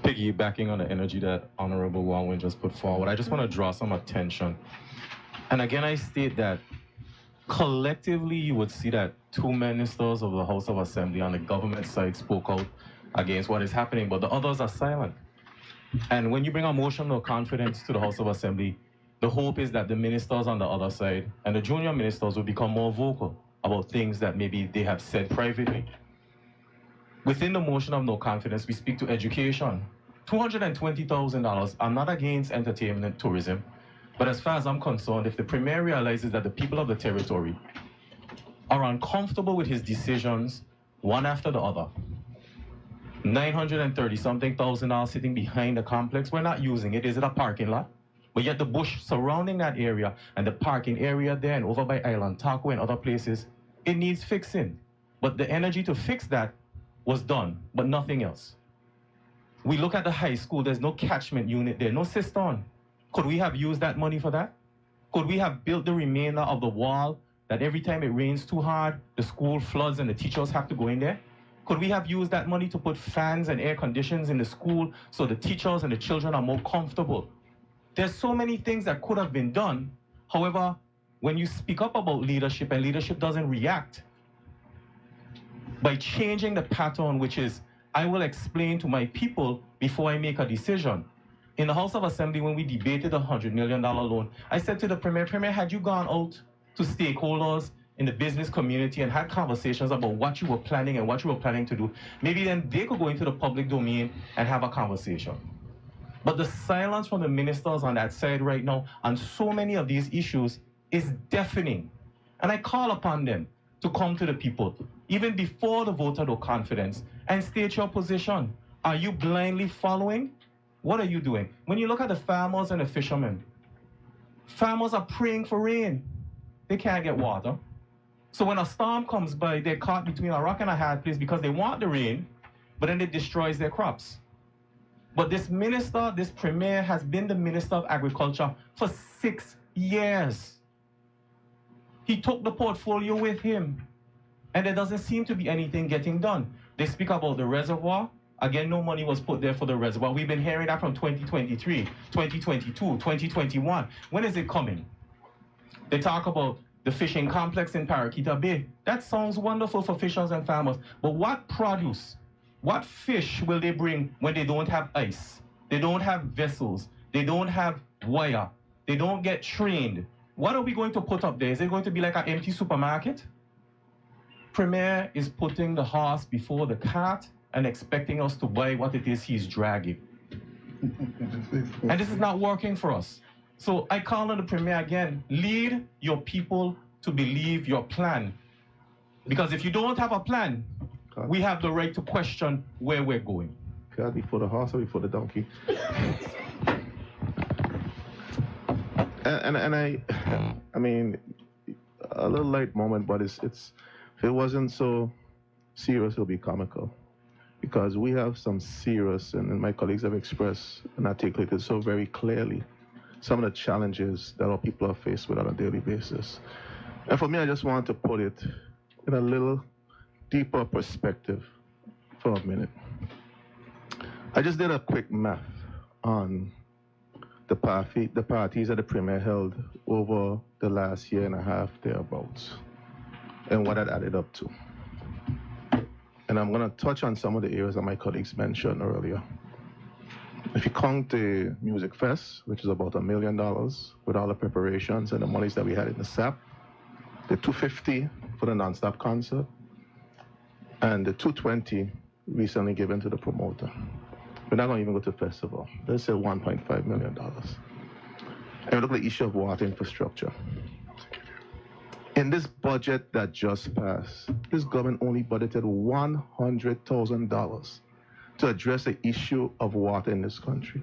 Piggybacking on the energy that Honorable Walwyn just put forward, I just want to draw some attention. And again, I state that collectively you would see that two ministers of the House of Assembly on the government side spoke out against what is happening, but the others are silent. And when you bring a motion of confidence to the House of Assembly, the hope is that the ministers on the other side and the junior ministers will become more vocal about things that maybe they have said privately. Within the motion of no confidence, we speak to education. $220,000, I'm not against entertainment and tourism, but as far as I'm concerned, if the Premier realizes that the people of the territory are uncomfortable with his decisions, one after the other, $930-something thousand sitting behind the complex, we're not using it. Is it a parking lot? But yet the bush surrounding that area and the parking area there and over by Island Taco and other places, it needs fixing. But the energy to fix that was done, but nothing else. We look at the high school, there's no catchment unit there, no cistern. Could we have used that money for that? Could we have built the remainder of the wall that every time it rains too hard, the school floods and the teachers have to go in there? Could we have used that money to put fans and air conditions in the school so the teachers and the children are more comfortable? There's so many things that could have been done. However, when you speak up about leadership and leadership doesn't react, by changing the pattern, which is, I will explain to my people before I make a decision. In the House of Assembly, when we debated a $100 million loan, I said to the Premier, had you gone out to stakeholders in the business community and had conversations about what you were planning and what you were planning to do, maybe then they could go into the public domain and have a conversation. But the silence from the ministers on that side right now on so many of these issues is deafening. And I call upon them to come to the people, even before the vote of no confidence, and state your position. Are you blindly following? What are you doing? When you look at the farmers and the fishermen, farmers are praying for rain. They can't get water. So when a storm comes by, they're caught between a rock and a hard place because they want the rain, but then it destroys their crops. But this minister, this Premier, has been the Minister of Agriculture for 6 years. He took the portfolio with him, and there doesn't seem to be anything getting done. They speak about the reservoir. Again, no money was put there for the reservoir. We've been hearing that from 2023, 2022, 2021. When is it coming? They talk about the fishing complex in Paraquita Bay. That sounds wonderful for fishers and farmers. But what produce, what fish will they bring when they don't have ice? They don't have vessels. They don't have wire. They don't get trained. What are we going to put up there? Is it going to be like an empty supermarket? Premier is putting the horse before the cart and expecting us to buy what it is he's dragging. And this is not working for us. So I call on the Premier again, lead your people to believe your plan. Because if you don't have a plan, we have the right to question where we're going. God before the horse or before the donkey? and I mean, a little light moment, but it's if it wasn't so serious, it'll be comical. Because we have some serious, and my colleagues have expressed and articulated so very clearly some of the challenges that our people are faced with on a daily basis. And for me, I just want to put it in a little deeper perspective for a minute. I just did a quick math on the parties that the Premier held over the last year and a half, thereabouts, and what that added up to. And I'm going to touch on some of the areas that my colleagues mentioned earlier. If you count the Music Fest, which is about $1 million with all the preparations and the monies that we had in the SAP, the $250 for the non-stop concert, and the $220 recently given to the promoter. We're not going to even go to the festival. Let's say $1.5 million. And we look at the issue of water infrastructure. In this budget that just passed, this government only budgeted $100,000 to address the issue of water in this country,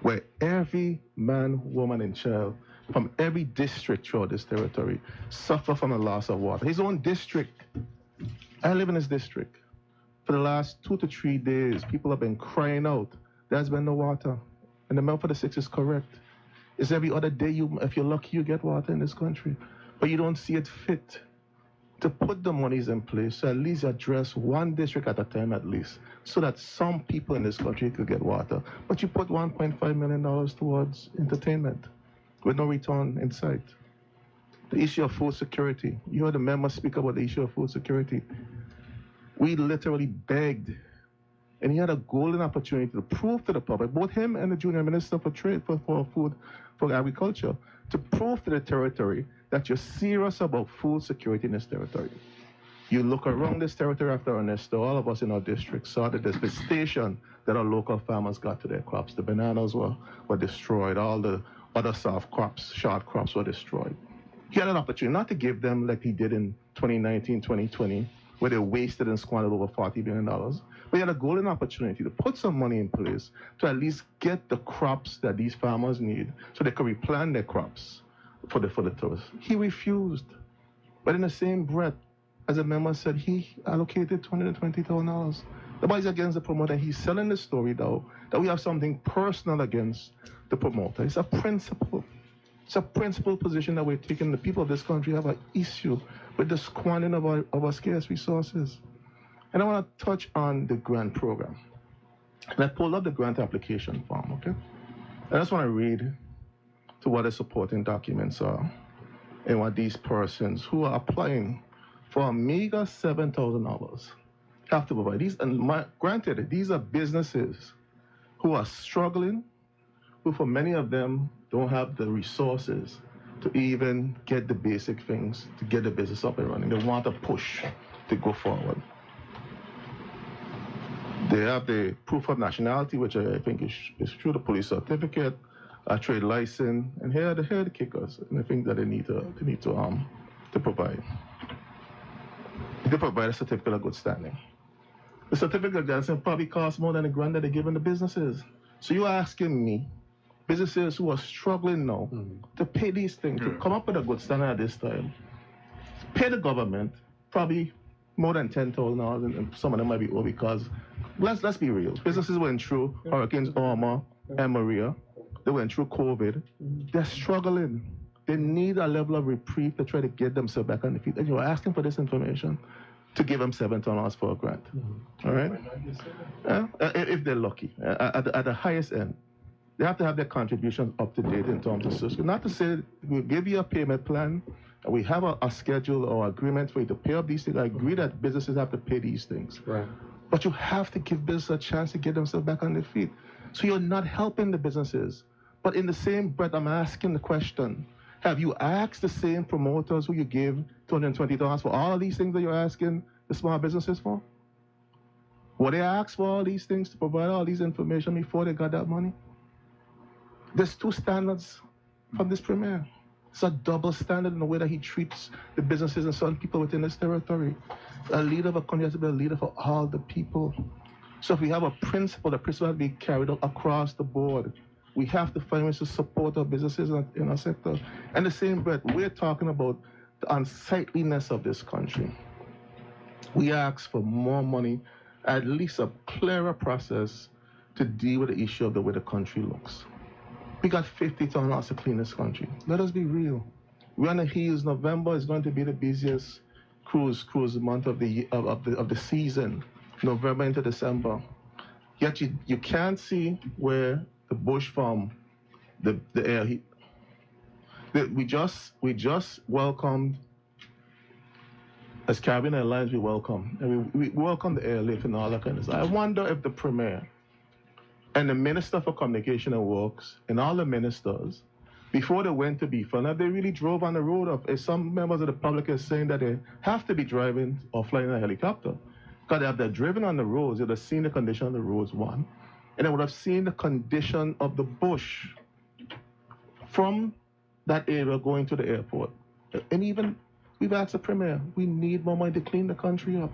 where every man, woman, and child from every district throughout this territory suffer from the loss of water. His own district. I live in his district. For the last 2 to 3 days, people have been crying out, there's been no water. And the amount for the 6 is correct. It's every other day, if you're lucky, you get water in this country. But you don't see it fit to put the monies in place to at least address one district at a time at least, so that some people in this country could get water. But you put $1.5 million towards entertainment with no return in sight. The issue of food security. You heard the member speak about the issue of food security. We literally begged, and he had a golden opportunity to prove to the public, both him and the junior minister for trade, for food, for agriculture, to prove to the territory that you're serious about food security in this territory. You look around this territory after Ernesto, all of us in our district saw the devastation that our local farmers got to their crops. The bananas were destroyed, all the other soft crops, short crops were destroyed. He had an opportunity not to give them like he did in 2019, 2020, where they wasted and squandered over $40 billion. But he had a golden opportunity to put some money in place to at least get the crops that these farmers need so they could replant their crops for the tourists. He refused. But in the same breath, as a member said, he allocated $220,000. Nobody's against the promoter. He's selling the story, though, that we have something personal against the promoter. It's a principle. It's a principal position that we're taking. The people of this country have an issue with the squandering of our scarce resources. And I want to touch on the grant program. And I pulled up the grant application form, okay? I just want to read to what the supporting documents are and what these persons who are applying for a meager $7,000 have to provide. Granted, these are businesses who are struggling, who for many of them don't have the resources to even get the basic things to get the business up and running. They want a push to go forward. They have the proof of nationality, which I think is through the police certificate, a trade license, and here are the kickers, and I think that they need to provide. They provide a certificate of good standing. The certificate of good standing probably costs more than the grant that they're giving the businesses. So you're asking me, businesses who are struggling now to pay these things, to come up with a good standard at this time, pay the government probably more than $10,000, and some of them might be over because, let's be real, businesses went through Hurricanes Irma and Maria, they went through COVID, they're struggling. They need a level of reprieve to try to get themselves back on the feet. And you're asking for this information to give them $7,000 for a grant. All right? If they're lucky, at the highest end. They have to have their contributions up to date in terms of social. Not to say we'll give you a payment plan, and we have a schedule or agreement for you to pay up these things. I agree that businesses have to pay these things. Right. But you have to give business a chance to get themselves back on their feet. So you're not helping the businesses. But in the same breath, I'm asking the question, have you asked the same promoters who you gave $220 for all of these things that you're asking the small businesses for? Were they asked for all these things to provide all these information before they got that money? There's two standards from this premier. It's a double standard in the way that he treats the businesses and certain people within his territory. A leader of a country has to be a leader for all the people. So if we have a principle, the principle has to be carried out across the board. We have to find ways to support our businesses in our sector. And the same breath, we're talking about the unsightliness of this country. We ask for more money, at least a clearer process to deal with the issue of the way the country looks. We got 50 tons to clean this country. Let us be real. We're on the heels. November is going to be the busiest cruise month of the season. November into December. Yet you can't see where the bush from the air heat. We just welcomed, as Caribbean Airlines, we welcome. And we welcome the airlift and all that kind of stuff. I wonder if the Premier and the Minister for Communication and Works and all the ministers, before they went to BFUN, if they really drove on the road, if some members of the public are saying that they have to be driving or flying a helicopter, because if they're driven on the roads, they would have seen the condition of the roads, one, and they would have seen the condition of the bush from that area going to the airport. And even, we've asked the Premier, we need more money to clean the country up.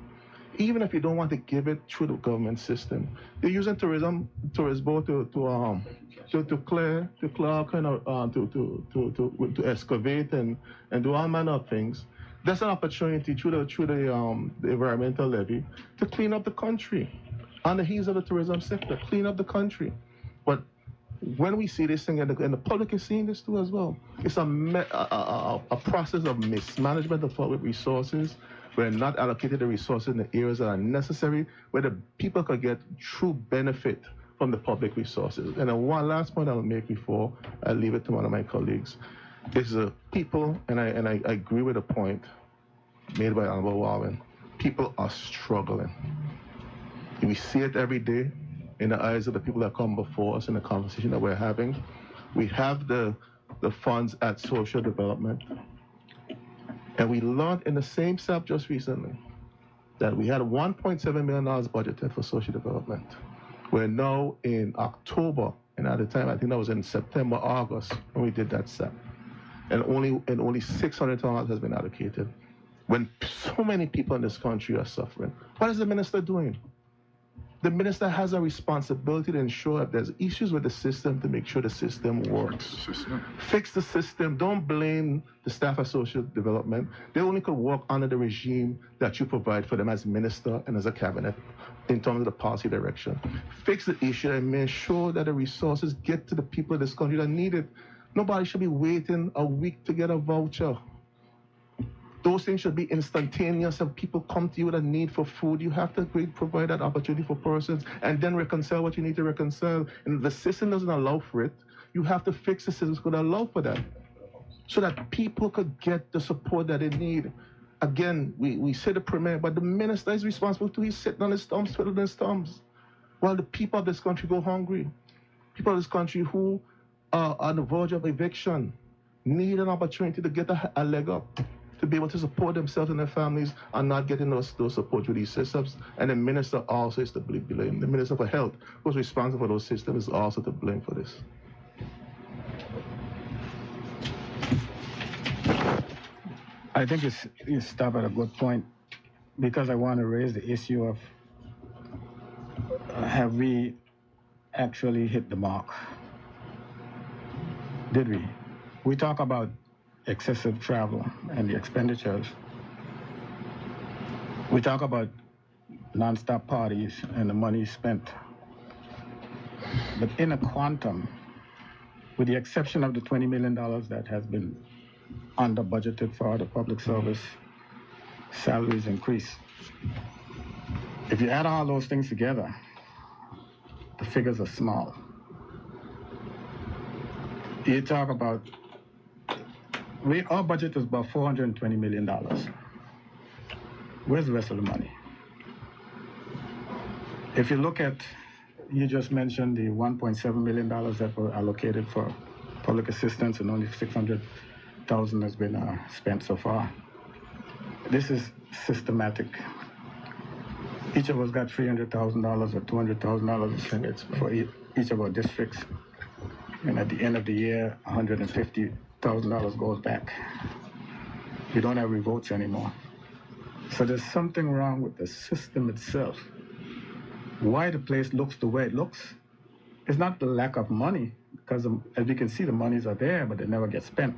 Even if you don't want to give it through the government system. They're using tourist boat to clear kind of, to excavate and do all manner of things. That's an opportunity through the environmental levy to clean up the country on the heels of the tourism sector, clean up the country. But when we see this thing, and the public is seeing this too as well, it's a process of mismanagement of public resources. We're not allocated the resources in the areas that are necessary, where the people could get true benefit from the public resources. And then one last point I'll make before I leave it to one of my colleagues is people, and I agree with the point made by Honorable Warren, people are struggling. We see it every day in the eyes of the people that come before us in the conversation that we're having. We have the funds at social development. And we learned in the same SAP just recently that we had $1.7 million budgeted for social development. We're now in October, and at the time, I think that was in September, August, when we did that SAP. And only $600 has been allocated. When so many people in this country are suffering, what is the minister doing? The minister has a responsibility to ensure if there's issues with the system, to make sure the system works. Fix the system. Don't blame the staff of social development. They only could work under the regime that you provide for them as minister and as a cabinet in terms of the policy direction. Fix the issue and make sure that the resources get to the people of this country that need it. Nobody should be waiting a week to get a voucher. Those things should be instantaneous. If people come to you with a need for food, you have to provide that opportunity for persons and then reconcile what you need to reconcile. And if the system doesn't allow for it, you have to fix the system that allow for that so that people could get the support that they need. Again, we say the Premier, but the minister is responsible too. He's sitting on his thumbs, twiddling his thumbs, while the people of this country go hungry. People of this country who are on the verge of eviction need an opportunity to get a leg up, to be able to support themselves and their families, are not getting those support through these systems. And the minister also is to blame. The Minister for Health, who's responsible for those systems, is also to blame for this. I think you stop at a good point, because I want to raise the issue of have we actually hit the mark? Did we? We talk about excessive travel and the expenditures. We talk about non-stop parties and the money spent. But in a quantum, with the exception of the $20 million that has been under budgeted for the public service, salaries increase. If you add all those things together, the figures are small. You talk about, our budget is about $420 million. Where's the rest of the money? If you look at, you just mentioned the $1.7 million that were allocated for public assistance, and only $600,000 has been spent so far. This is systematic. Each of us got $300,000 or $200,000 for each of our districts. And at the end of the year, $150 $100,000 goes back. We don't have revotes anymore. So there's something wrong with the system itself. Why the place looks the way it looks is not the lack of money, because as you can see, the monies are there, but they never get spent.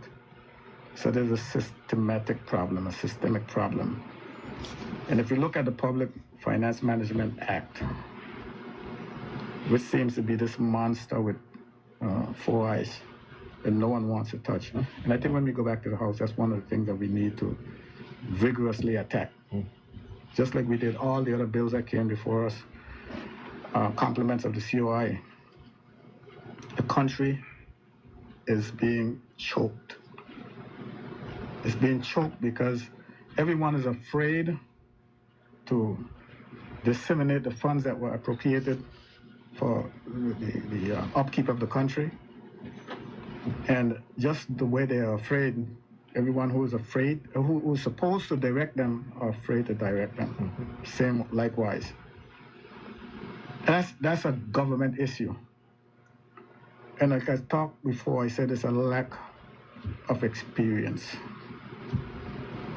So there's a systematic problem, a systemic problem. And if you look at the Public Finance Management Act, which seems to be this monster with 4 eyes that no one wants to touch. And I think when we go back to the House, that's one of the things that we need to vigorously attack. Just like we did all the other bills that came before us, compliments of the COI. The country is being choked. It's being choked because everyone is afraid to disseminate the funds that were appropriated for the upkeep of the country. And just the way they are afraid, everyone who is afraid, who is supposed to direct them, are afraid to direct them. Same likewise. That's a government issue. And like I talked before, I said it's a lack of experience.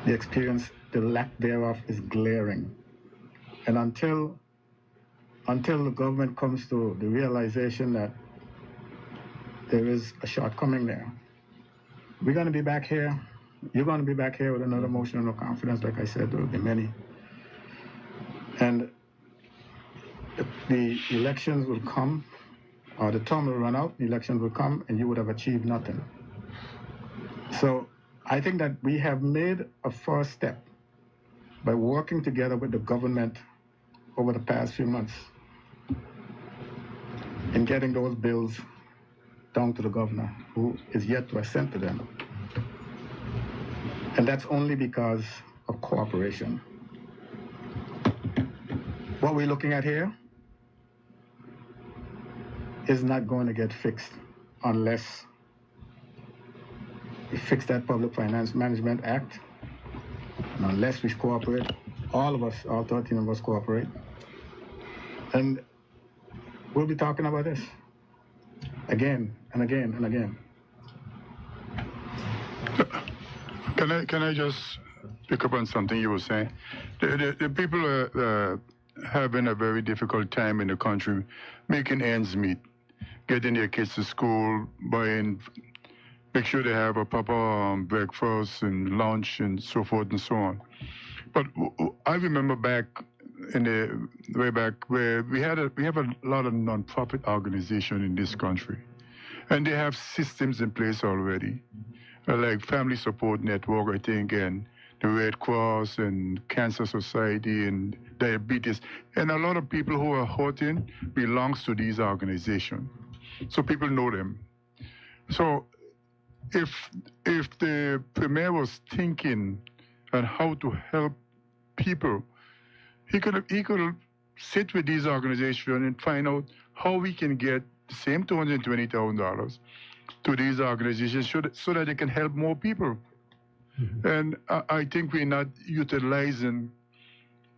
The lack thereof is glaring. And until the government comes to the realization that there is a shortcoming there, we're going to be back here. You're going to be back here with another motion of no confidence. Like I said, there will be many. And the elections will come, or the term will run out, the elections will come, and you would have achieved nothing. So I think that we have made a first step by working together with the government over the past few months in getting those bills down to the governor, who is yet to assent to them. And that's only because of cooperation. What we're looking at here is not going to get fixed unless we fix that Public Finance Management Act, and unless we cooperate, all of us, all 13 of us cooperate. And we'll be talking about this again and again and again. Can I just pick up on something you were saying? The people are having a very difficult time in the country making ends meet, getting their kids to school, make sure they have a proper breakfast and lunch and so forth and so on. But I remember way back where we have a lot of non-profit organizations in this country, and they have systems in place already, like Family Support Network, I think, and the Red Cross and Cancer Society and diabetes, and a lot of people who are hurting belongs to these organizations, so people know them. So if the premier was thinking on how to help people, he could sit with these organizations and find out how we can get the same $220,000 to these organizations so that they can help more people. Mm-hmm. And I think we're not utilizing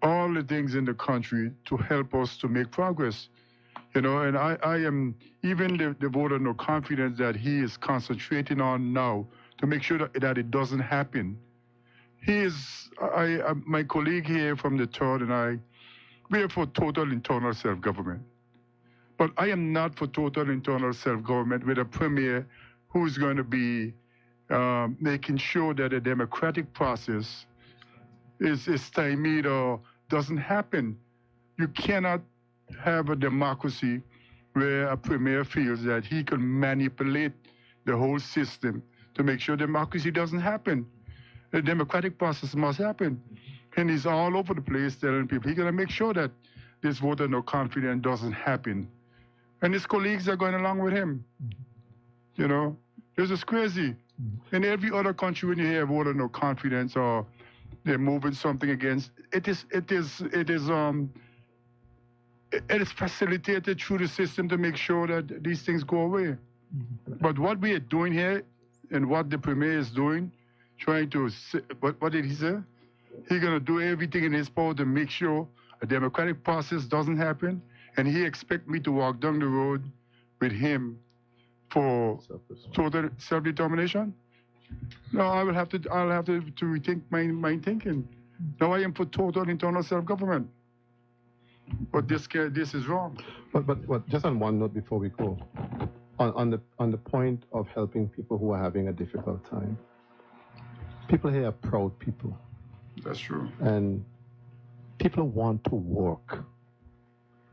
all the things in the country to help us to make progress. You know, and I am, even the vote of no confidence that he is concentrating on now to make sure that it doesn't happen. My colleague here from the third and we are for total internal self-government. But I am not for total internal self-government with a premier who is going to be making sure that a democratic process is stymied or doesn't happen. You cannot have a democracy where a premier feels that he can manipulate the whole system to make sure democracy doesn't happen. The democratic process must happen. And he's all over the place telling people he's going to make sure that this vote of no confidence doesn't happen. And his colleagues are going along with him. You know, this is crazy. In every other country, when you hear vote of no confidence or they're moving something against, it is facilitated through the system to make sure that these things go away. But what we are doing here and what the premier is doing, trying to, what did he say? He's going to do everything in his power to make sure a democratic process doesn't happen, and he expects me to walk down the road with him for total self-determination. No, I'll have to rethink my thinking. Now I am for total internal self-government. But this is wrong. But just on one note before we go, on the point of helping people who are having a difficult time, people here are proud people. That's true. And people want to work.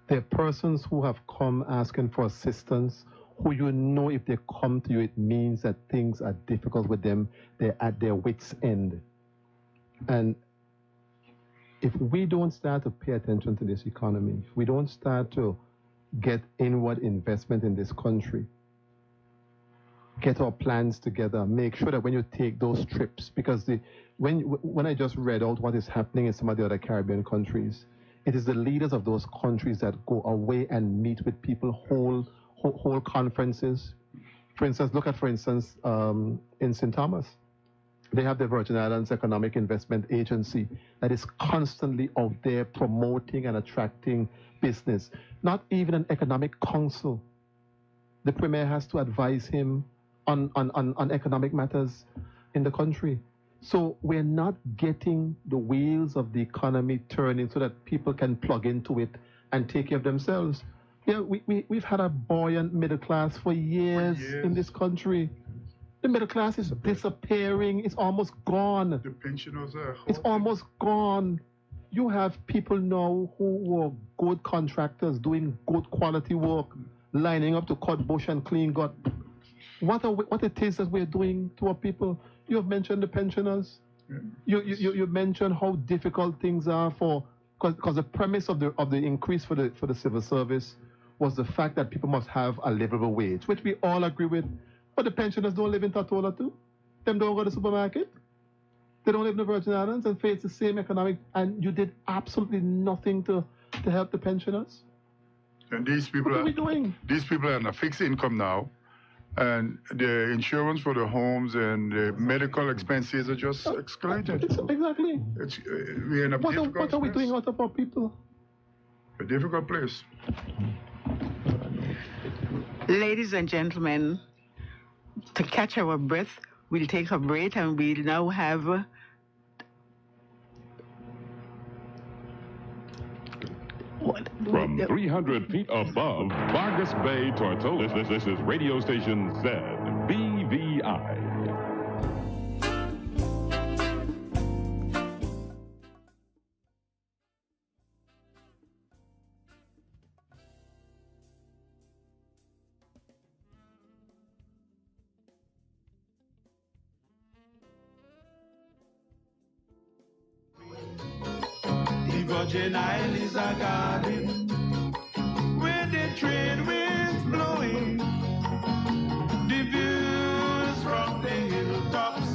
There are persons who have come asking for assistance, who you know if they come to you, it means that things are difficult with them. They're at their wits' end. And if we don't start to pay attention to this economy, if we don't start to get inward investment in this country, get our plans together, make sure that when you take those trips, because when I just read out what is happening in some of the other Caribbean countries, it is the leaders of those countries that go away and meet with people, whole conferences. For instance, look at, in St. Thomas, they have the Virgin Islands Economic Investment Agency that is constantly out there promoting and attracting business. Not even an economic council. The Premier has to advise him on economic matters in the country. So we're not getting the wheels of the economy turning so that people can plug into it and take care of themselves. Yeah, we've had a buoyant middle class for years in this country. The middle class is disappearing. It's almost gone. The pensioners are... It's almost gone. You have people now who are good contractors doing good quality work, lining up to cut bush and clean gut. What it is that we're doing to our people? You have mentioned the pensioners. Yeah. You mentioned how difficult things are because the premise of the increase for the civil service was the fact that people must have a livable wage, which we all agree with. But the pensioners don't live in Tortola too. Them don't go to the supermarket. They don't live in the Virgin Islands and face the same economic, and you did absolutely nothing to help the pensioners. And these people what are we doing? These people are on a fixed income now, and the insurance for the homes and the medical expenses are just escalated. Exactly. We're in a difficult What are we doing out of our people? A difficult place. Ladies and gentlemen, to catch our breath, we'll take a break and we'll now have from 300 feet above Vargas Bay, Tortola, this is radio station ZBVI. Virgin Isle is a garden where the trade winds blowing, the views from the hilltops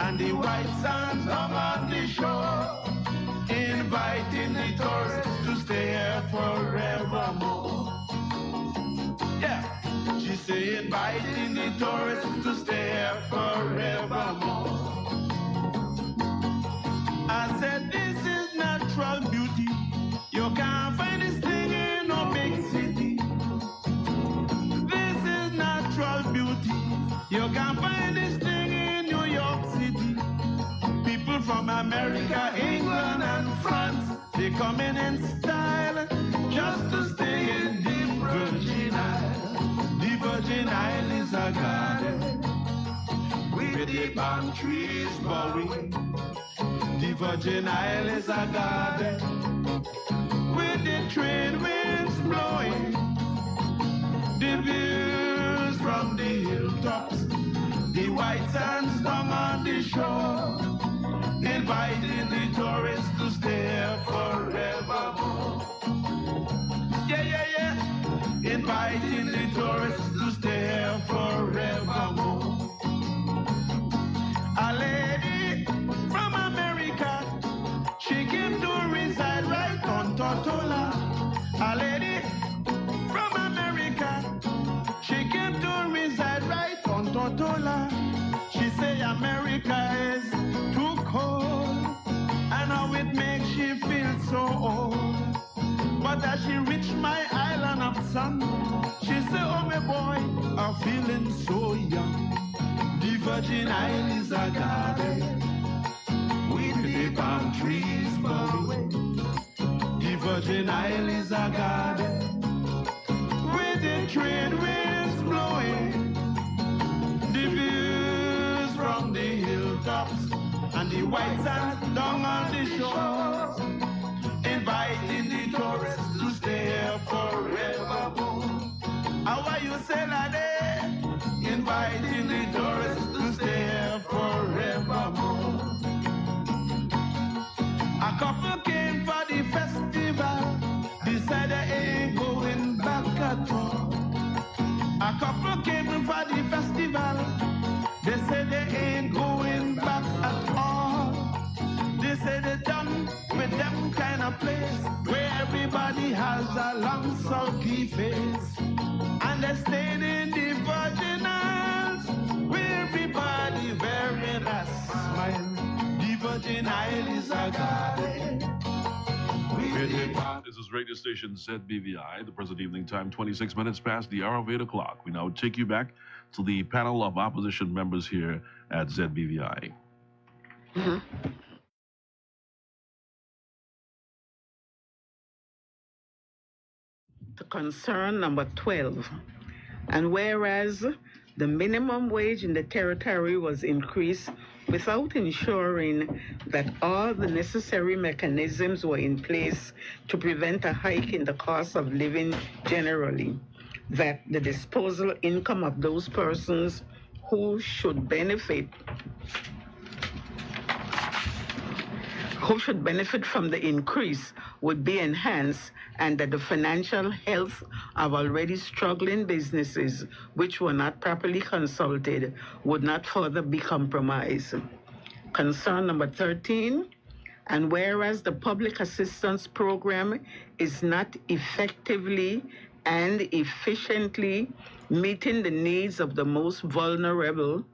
and the white sands on the shore, inviting the tourists to stay here forevermore. Yeah, she say inviting the tourists to stay here forevermore. I said this is natural beauty. You can't find this thing in no big city. This is natural beauty. You can't find this thing in New York City. People from America, England and France, they come in style just to stay in the Virgin Isle. The Virgin Isle is a garden with the palm trees bowing. The Virgin Isle is a garden with the trade winds blowing, the views from the hilltops, the white sands down on the shore, inviting the tourists to stay here forevermore. Yeah, yeah, yeah, inviting the tourists to stay here forevermore. A lady from America, she came to reside right on Tortola. A lady from America, she came to reside right on Tortola. She say America is too cold, and how it makes she feel so old. But as she reached my island of sun, she say, oh my boy, I'm feeling so young. The Virgin Isle is a garden with the palm trees blowing. The Virgin Isle is a garden with the trade winds blowing. The views from the hilltops and the white sand down on the shores, inviting the tourists to stay here forevermore. How are you say that? Inviting the tourists to stay here forevermore. A couple came for the festival, decided they ain't going back at all. A couple came for the festival, they said they ain't going back at all. They say they're done with them kind of place where everybody has a long sulky face. And they stayed in the Virgin Isles where everybody wearing a smile. The Virgin Isle is a garden. This is radio station ZBVI. The present evening time, 26 minutes past the hour of 8 o'clock. We now take you back to the panel of opposition members here at ZBVI. To concern number 12. And whereas the minimum wage in the territory was increased without ensuring that all the necessary mechanisms were in place to prevent a hike in the cost of living generally, that the disposable income of those persons who should benefit from the increase would be enhanced, and that the financial health of already struggling businesses which were not properly consulted would not further be compromised. Concern number 13, and whereas the public assistance program is not effectively and efficiently meeting the needs of the most vulnerable,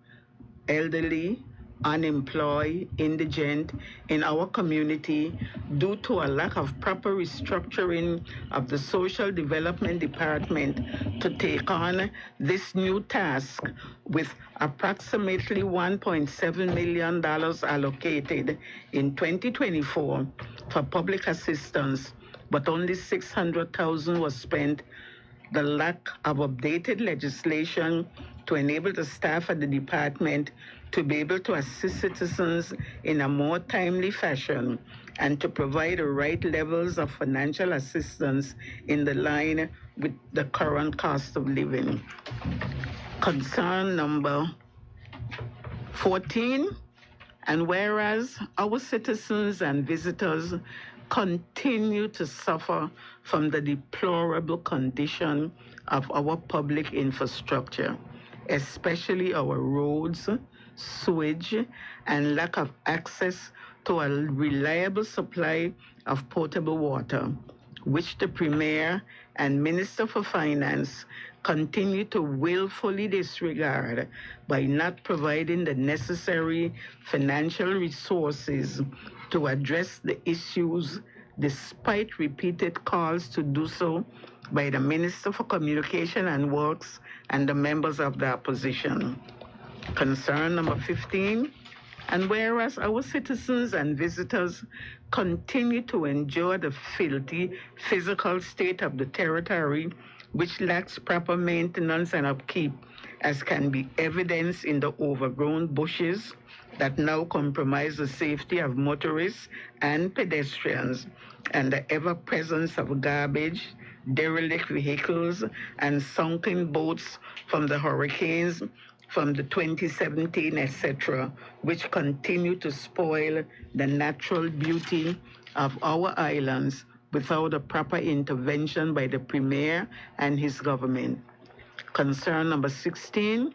elderly, unemployed, indigent in our community due to a lack of proper restructuring of the Social Development Department to take on this new task with approximately $1.7 million allocated in 2024 for public assistance, but only $600,000 was spent. The lack of updated legislation to enable the staff at the department to be able to assist citizens in a more timely fashion and to provide the right levels of financial assistance in the line with the current cost of living. Concern number 14, and whereas our citizens and visitors continue to suffer from the deplorable condition of our public infrastructure, especially our roads, sewage, and lack of access to a reliable supply of potable water, which the Premier and Minister for Finance continue to willfully disregard by not providing the necessary financial resources to address the issues despite repeated calls to do so by the Minister for Communication and Works and the members of the opposition. Concern number 15, and whereas our citizens and visitors continue to endure the filthy physical state of the territory, which lacks proper maintenance and upkeep, as can be evidenced in the overgrown bushes that now compromise the safety of motorists and pedestrians, and the ever-presence of garbage, derelict vehicles, and sunken boats from the hurricanes from the 2017, etc., which continue to spoil the natural beauty of our islands without a proper intervention by the Premier and his government. Concern number 16,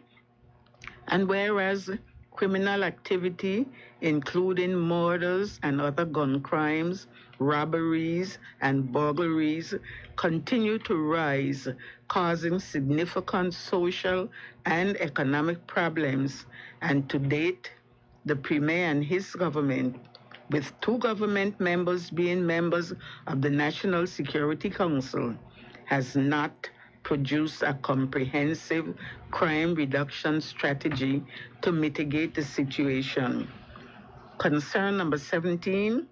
and whereas criminal activity, including murders and other gun crimes, robberies, and burglaries, continue to rise, causing significant social and economic problems. And to date, the Premier and his government, with 2 government members being members of the National Security Council, has not produce a comprehensive crime reduction strategy to mitigate the situation. Concern number 17,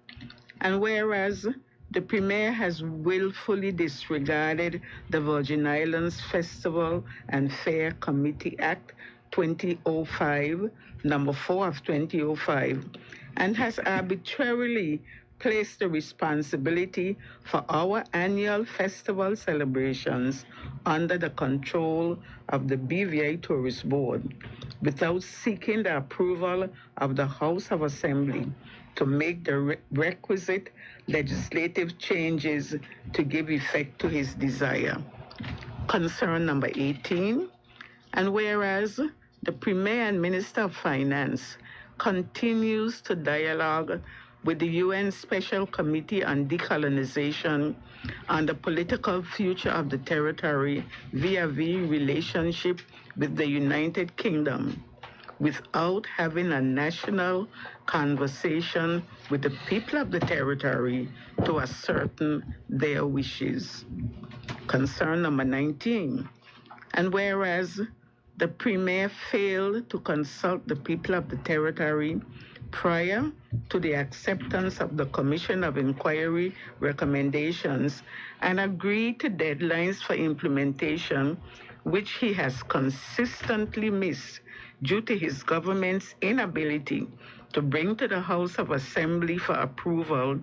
and whereas the Premier has willfully disregarded the Virgin Islands Festival and Fair Committee Act 2005, number 4 of 2005, and has arbitrarily placed the responsibility for our annual festival celebrations under the control of the BVI Tourist Board, without seeking the approval of the House of Assembly to make the requisite legislative changes to give effect to his desire. Concern number 18, and whereas the Premier and Minister of Finance continues to dialogue with the UN Special Committee on Decolonization on the political future of the territory via-via relationship with the United Kingdom, without having a national conversation with the people of the territory to ascertain their wishes. Concern number 19, and whereas the Premier failed to consult the people of the territory prior to the acceptance of the Commission of Inquiry recommendations and agreed to deadlines for implementation, which he has consistently missed due to his government's inability to bring to the House of Assembly for approval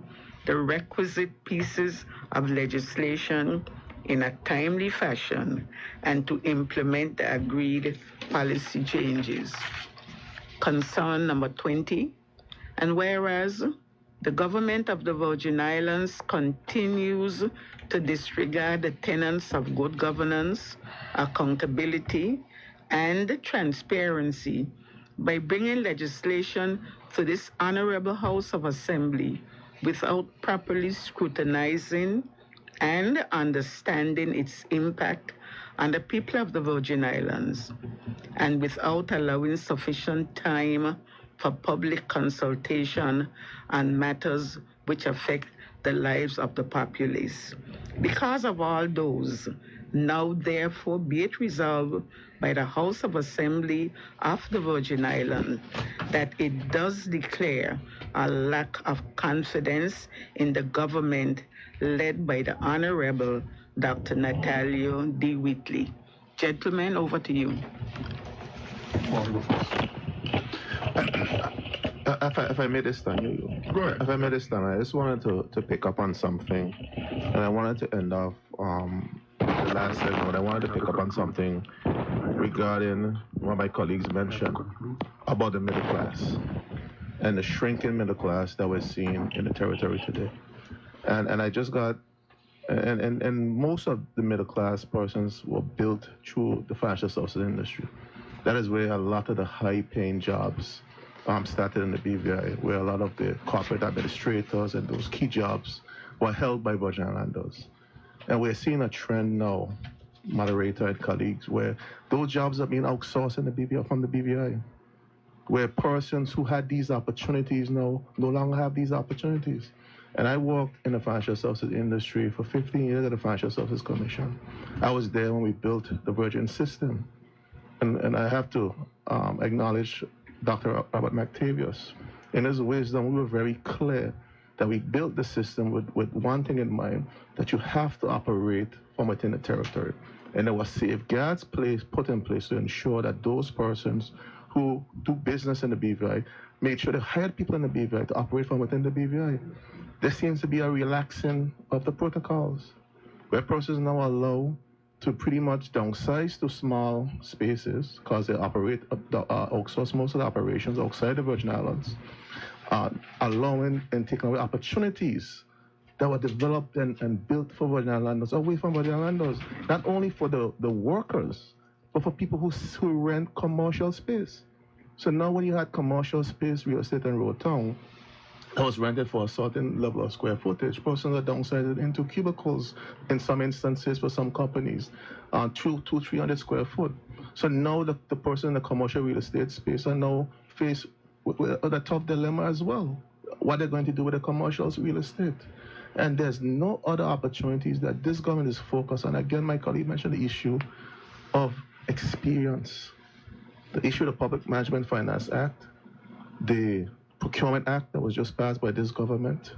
the requisite pieces of legislation in a timely fashion and to implement the agreed policy changes. Concern number 20, and whereas the government of the Virgin Islands continues to disregard the tenets of good governance, accountability, and transparency by bringing legislation to this Honorable House of Assembly without properly scrutinizing and understanding its impact on the people of the Virgin Islands, and without allowing sufficient time for public consultation on matters which affect the lives of the populace. Because of all those, now therefore be it resolved by the House of Assembly of the Virgin Islands that it does declare a lack of confidence in the government led by the Honorable Dr. Natalio D. Whitley. Gentlemen, over to you. If I may this time, Go ahead. If I may this time, I just wanted to pick up on something, and I wanted to end off the last segment. I wanted to pick up on something regarding what my colleagues mentioned about the middle class and the shrinking middle class that we're seeing in the territory today. And I just got, and most of the middle class persons were built through the financial services industry. That is where a lot of the high-paying jobs started in the BVI, where a lot of the corporate administrators and those key jobs were held by Virgin Islanders. And we're seeing a trend now, moderator and colleagues, where those jobs are being outsourced in the BVI, from the BVI, where persons who had these opportunities now no longer have these opportunities. And I worked in the financial services industry for 15 years at the Financial Services Commission. I was there when we built the Virgin system. And I have to acknowledge Dr. Robert McTavius. In his wisdom, we were very clear that we built the system with one thing in mind, that you have to operate from within the territory. And there were safeguards put in place to ensure that those persons who do business in the BVI made sure they hired people in the BVI to operate from within the BVI. There seems to be a relaxing of the protocols, where persons now are allowed to pretty much downsize to small spaces because they operate, outsource most of the operations outside the Virgin Islands, allowing and taking away opportunities that were developed and built for Virgin Islanders, away from Virgin Islanders, not only for the workers, but for people who rent commercial space. So now when you had commercial space, real estate in Road Town, that was rented for a certain level of square footage, persons are downsized into cubicles in some instances for some companies, 200-300 square foot. So now the person in the commercial real estate space are now faced with a tough dilemma as well. What they're going to do with the commercial real estate. And there's no other opportunities that this government is focused on. Again, my colleague mentioned the issue of experience. The issue of the Public Management Finance Act, the Procurement Act that was just passed by this government.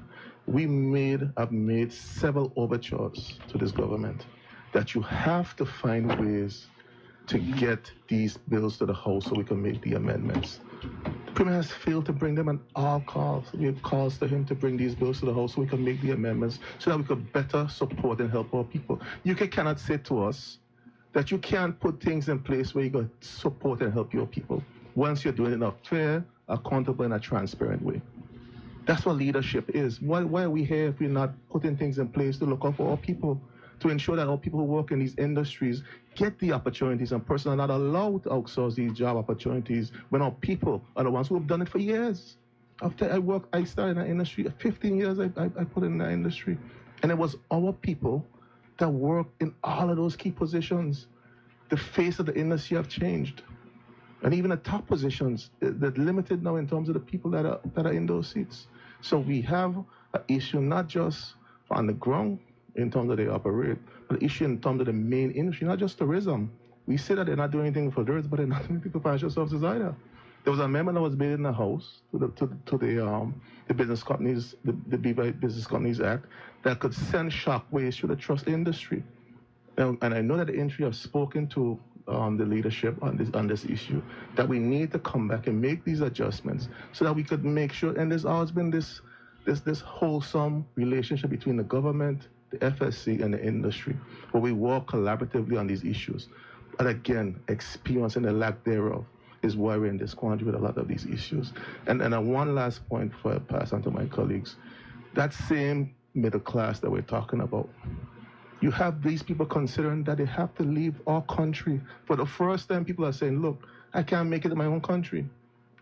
Have made several overtures to this government that you have to find ways to get these bills to the House so we can make the amendments. The Premier has failed to bring them on all calls. We have calls to him to bring these bills to the House so we can make the amendments so that we could better support and help our people. UK cannot say to us that you can't put things in place where you can support and help your people once you're doing it in a fair, accountable, and a transparent way. That's what leadership is. Why are we here if we're not putting things in place to look out for our people, to ensure that our people who work in these industries get the opportunities and persons are not allowed to outsource these job opportunities when our people are the ones who have done it for years. After I started in that industry, 15 years I put in that industry. And it was our people that worked in all of those key positions. The face of the industry have changed. And even the top positions, they're limited now in terms of the people that are in those seats. So we have an issue not just on the ground in terms of they operate, but an issue in terms of the main industry, not just tourism. We say that they're not doing anything for tourism, but they're not doing anything for financial services either. There was an amendment that was made in the House to the business companies, the BVI Business Companies Act, that could send shockwaves through the trust industry. And I know that the industry have spoken to the leadership on this issue, that we need to come back and make these adjustments so that we could make sure, and there's always been this wholesome relationship between the government, the FSC, and the industry, where we work collaboratively on these issues. But again, experience and the lack thereof is why we're in this quandary with a lot of these issues. And one last point before I pass on to my colleagues. That same middle class that we're talking about, you have these people considering that they have to leave our country. For the first time, people are saying, look, I can't make it in my own country.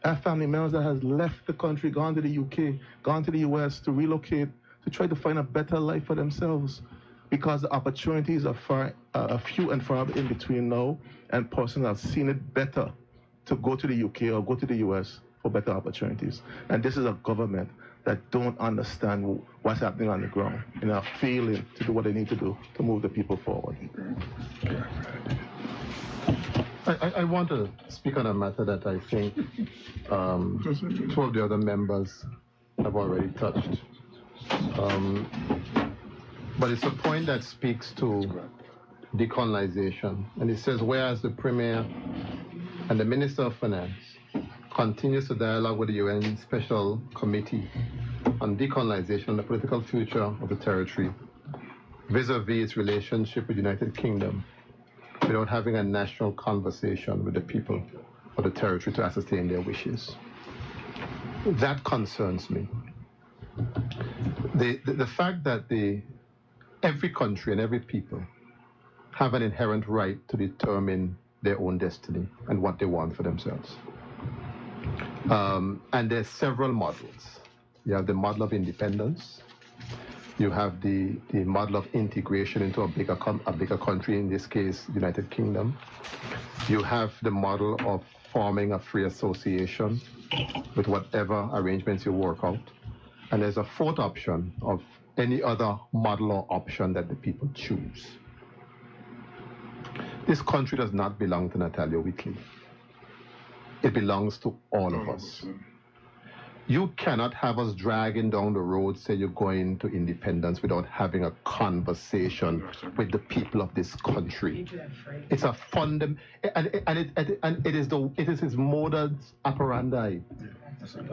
I have family members that has left the country, gone to the UK, gone to the US to relocate, to try to find a better life for themselves, because the opportunities are few and far in between now, and persons have seen it better to go to the UK or go to the US for better opportunities. And this is a government that don't understand what's happening on the ground and are failing to do what they need to do to move the people forward. I want to speak on a matter that I think two of the other members have already touched. But it's a point that speaks to decolonization. And it says, whereas the Premier and the Minister of Finance continues to dialogue with the UN Special Committee on Decolonization and the political future of the territory vis-a-vis its relationship with the United Kingdom without having a national conversation with the people of the territory to ascertain their wishes. That concerns me. The fact that every country and every people have an inherent right to determine their own destiny and what they want for themselves. And there's several models. You have the model of independence. You have the model of integration into a bigger country, in this case, the United Kingdom. You have the model of forming a free association with whatever arrangements you work out. And there's a fourth option of any other model or option that the people choose. This country does not belong to Natalia Whitley. It belongs to all of us. You cannot have us dragging down the road, say you're going to independence without having a conversation with the people of this country. It's a fundamental, and it is his modus operandi.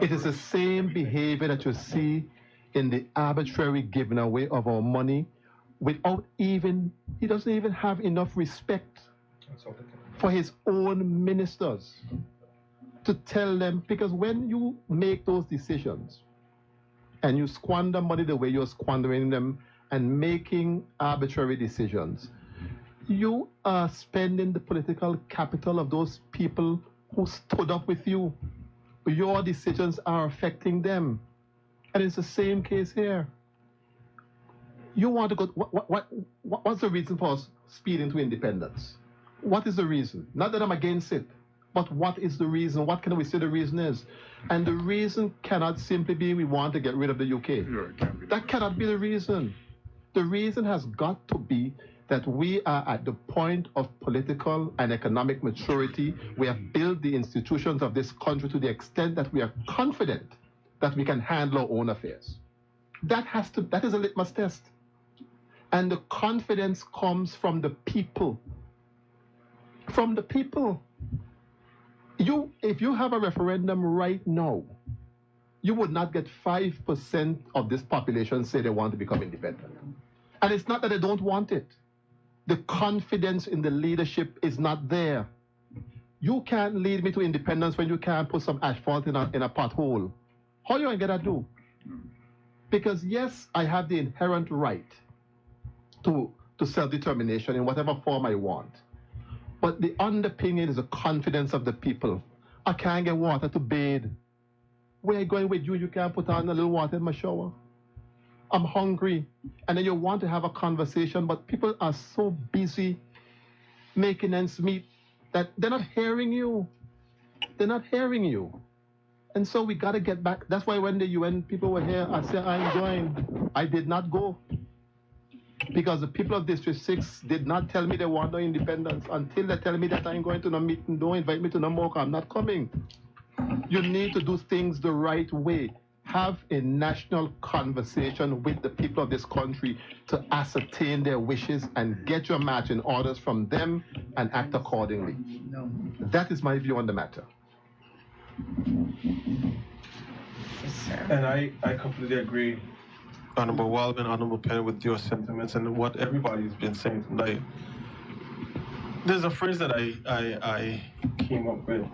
It is the same behavior that you see in the arbitrary giving away of our money without he doesn't even have enough respect for his own ministers to tell them, because when you make those decisions and you squander money the way you're squandering them and making arbitrary decisions, you are spending the political capital of those people who stood up with you. Your decisions are affecting them. And it's the same case here. You want to go, what's the reason for us speeding to independence? What is the reason? Not that I'm against it. But what is the reason? What can we say the reason is? And the reason cannot simply be we want to get rid of the UK. That cannot be the reason. The reason has got to be that we are at the point of political and economic maturity. We have built the institutions of this country to the extent that we are confident that we can handle our own affairs. That is a litmus test. And the confidence comes from the people. From the people. If you have a referendum right now, you would not get 5% of this population say they want to become independent. And it's not that they don't want it. The confidence in the leadership is not there. You can't lead me to independence when you can't put some asphalt in a pothole. How are you going to get that do? Because yes, I have the inherent right to self-determination in whatever form I want. But the underpinning is the confidence of the people. I can't get water to bathe. Where are you going with you? You can't put on a little water in my shower. I'm hungry. And then you want to have a conversation, but people are so busy making ends meet that they're not hearing you. They're not hearing you. And so we got to get back. That's why when the UN people were here, I said, I'm going. I did not go. Because the people of District 6 did not tell me they want no independence until they tell me that I'm going to no meeting. Don't invite me to no more. I'm not coming. You need to do things the right way. Have a national conversation with the people of this country to ascertain their wishes and get your marching orders from them and act accordingly. That is my view on the matter. And I completely agree, Honorable Wildman, Honorable Penn, with your sentiments and what everybody's been saying tonight. There's a phrase that I came up with.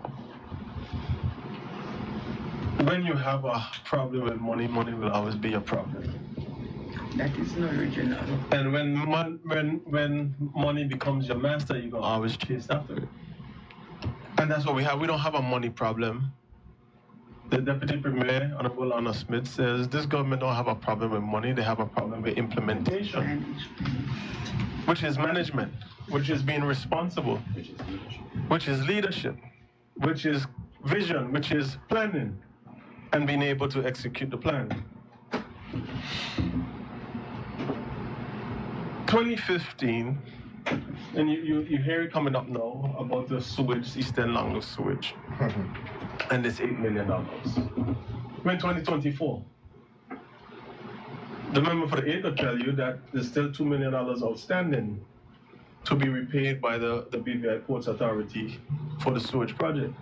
When you have a problem with money, money will always be a problem. That is not original. And when money becomes your master, you're going to always chase after it. And that's what we have. We don't have a money problem. The Deputy Premier, Honorable Anna Smith, says this government don't have a problem with money, they have a problem with implementation, which is management, which is being responsible, which is leadership, which is vision, which is planning, and being able to execute the plan. 2015, and you hear it coming up now about the sewage, Eastern Langlo sewage. And this $8 million. We're in 2024. The member for the 8 will tell you that there's still $2 million outstanding to be repaid by the BVI Ports Authority for the sewage project.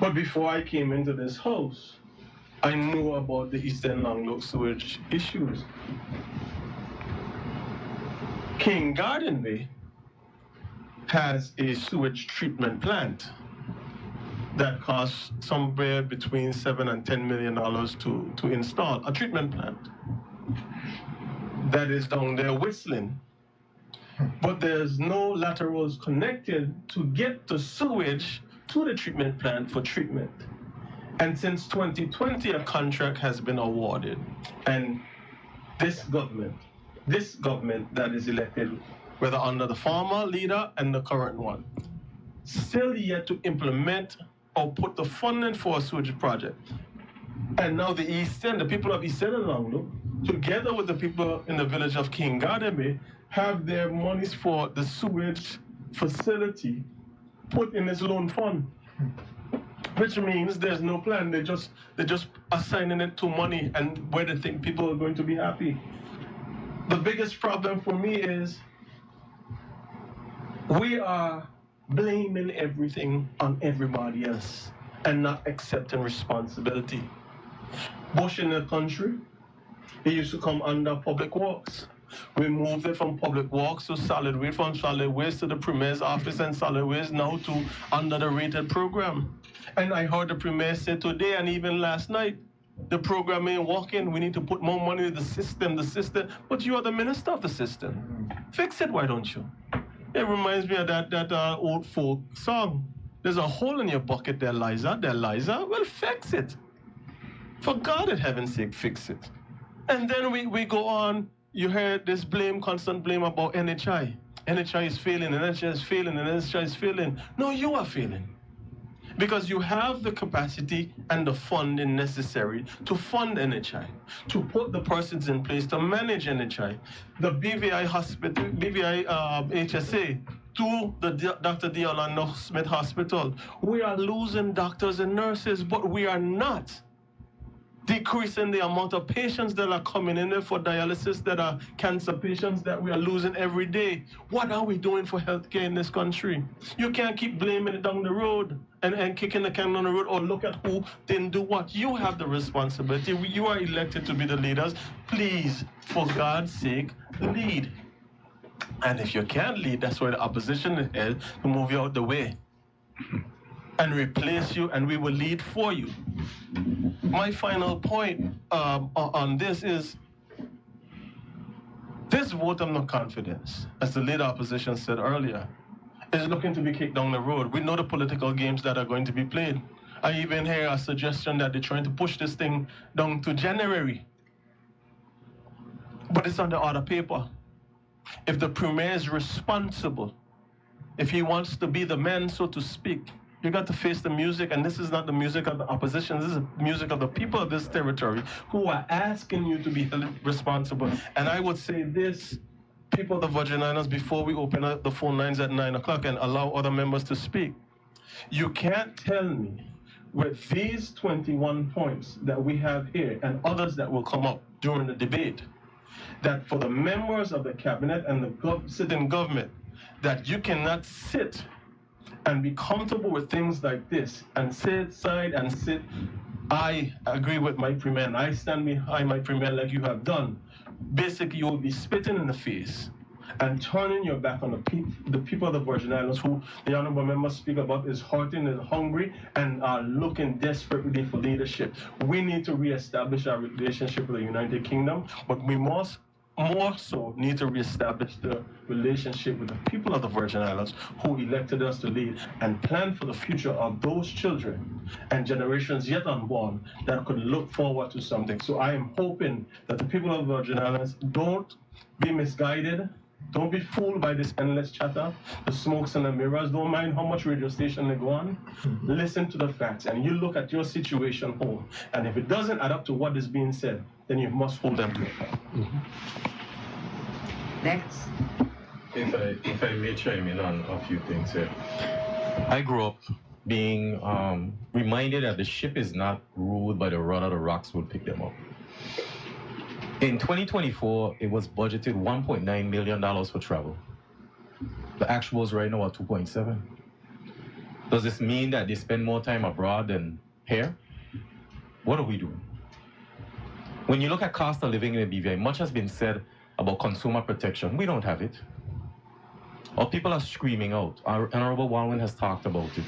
But before I came into this house, I knew about the Eastern Langlo sewage issues. King Garden Bay has a sewage treatment plant that costs somewhere between $7 and $10 million to install a treatment plant that is down there whistling. But there's no laterals connected to get the sewage to the treatment plant for treatment. And since 2020, a contract has been awarded. And this government that is elected, whether under the former leader and the current one, still yet to implement or put the funding for a sewage project. And now the people of East End and Langlo, together with the people in the village of King Garden Bay, have their monies for the sewage facility put in this loan fund, which means there's no plan. They're just assigning it to money and where they think people are going to be happy. The biggest problem for me is we are blaming everything on everybody else and not accepting responsibility. Bush in the country, it used to come under public works. We moved it from public works to solid waste, from solid waste to the Premier's office, and solid waste now to under the rated program. And I heard the Premier say today and even last night, the program ain't working. We need to put more money in the system. But you are the minister of the system. Fix it, why don't you? It reminds me of that old folk song. There's a hole in your bucket there, Liza. Well, fix it. For God in heaven's sake, fix it. And then we go on. You hear this constant blame about NHI. NHI is failing, and NHI is failing, and NHI is failing. No, you are failing. Because you have the capacity and the funding necessary to fund NHI, to put the persons in place to manage NHI. The BVI hospital, BVI HSA, to the Dr. D. Orlando Smith Hospital. We are losing doctors and nurses, but we are not decreasing the amount of patients that are coming in there for dialysis, that are cancer patients that we are losing every day. What are we doing for healthcare in this country? You can't keep blaming it down the road and kicking the can down the road, or look at who didn't do what. You have the responsibility. You are elected to be the leaders. Please, for God's sake, lead. And if you can't lead, that's where the opposition is, to move you out the way and replace you, and we will lead for you. My final point on this is, this vote of no confidence, as the leader opposition said earlier, is looking to be kicked down the road. We know the political games that are going to be played. I even hear a suggestion that they're trying to push this thing down to January. But it's on the other paper. If the premier is responsible, if he wants to be the man, so to speak, you got to face the music, and this is not the music of the opposition, this is the music of the people of this territory who are asking you to be held responsible. And I would say this, people of the Virgin Islands, before we open up the phone lines at 9 o'clock and allow other members to speak, you can't tell me with these 21 points that we have here and others that will come up during the debate, that for the members of the cabinet and the sitting government, that you cannot sit and be comfortable with things like this and sit side and sit. I agree with my premier, and I stand behind my premier like you have done. Basically, you will be spitting in the face and turning your back on the people of the Virgin Islands, who the honorable members speak about, is hurting, is hungry, and are looking desperately for leadership. We need to reestablish our relationship with the United Kingdom, but we must more so need to reestablish the relationship with the people of the Virgin Islands who elected us to lead, and plan for the future of those children and generations yet unborn that could look forward to something. So I am hoping that the people of the Virgin Islands don't be misguided. Don't be fooled by this endless chatter, the smokes and the mirrors. Don't mind how much radio station they go on. Listen to the facts, and you look at your situation home. And if it doesn't add up to what is being said, then you must hold them to account. Next. If I may chime in on a few things here. I grew up being reminded that the ship is not ruled by the rudder, the rocks will pick them up. In 2024, it was budgeted $1.9 million for travel. The actuals right now are 2.7. Does this mean that they spend more time abroad than here? What are we doing? When you look at cost of living in the BVI, much has been said about consumer protection. We don't have it. Our people are screaming out. Our Honorable Walwyn has talked about it.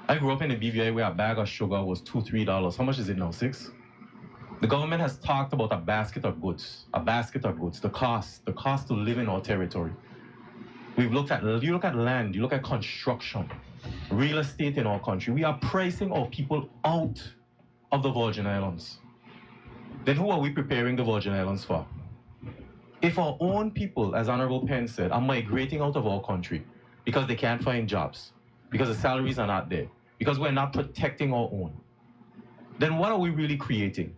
I grew up in a BVI where a bag of sugar was $2, $3. How much is it now? $6? The government has talked about a basket of goods, the cost to live in our territory. We've looked at, you look at land, you look at construction, real estate in our country. We are pricing our people out of the Virgin Islands. Then who are we preparing the Virgin Islands for? If our own people, as Honorable Penn said, are migrating out of our country because they can't find jobs, because the salaries are not there, because we're not protecting our own, then what are we really creating?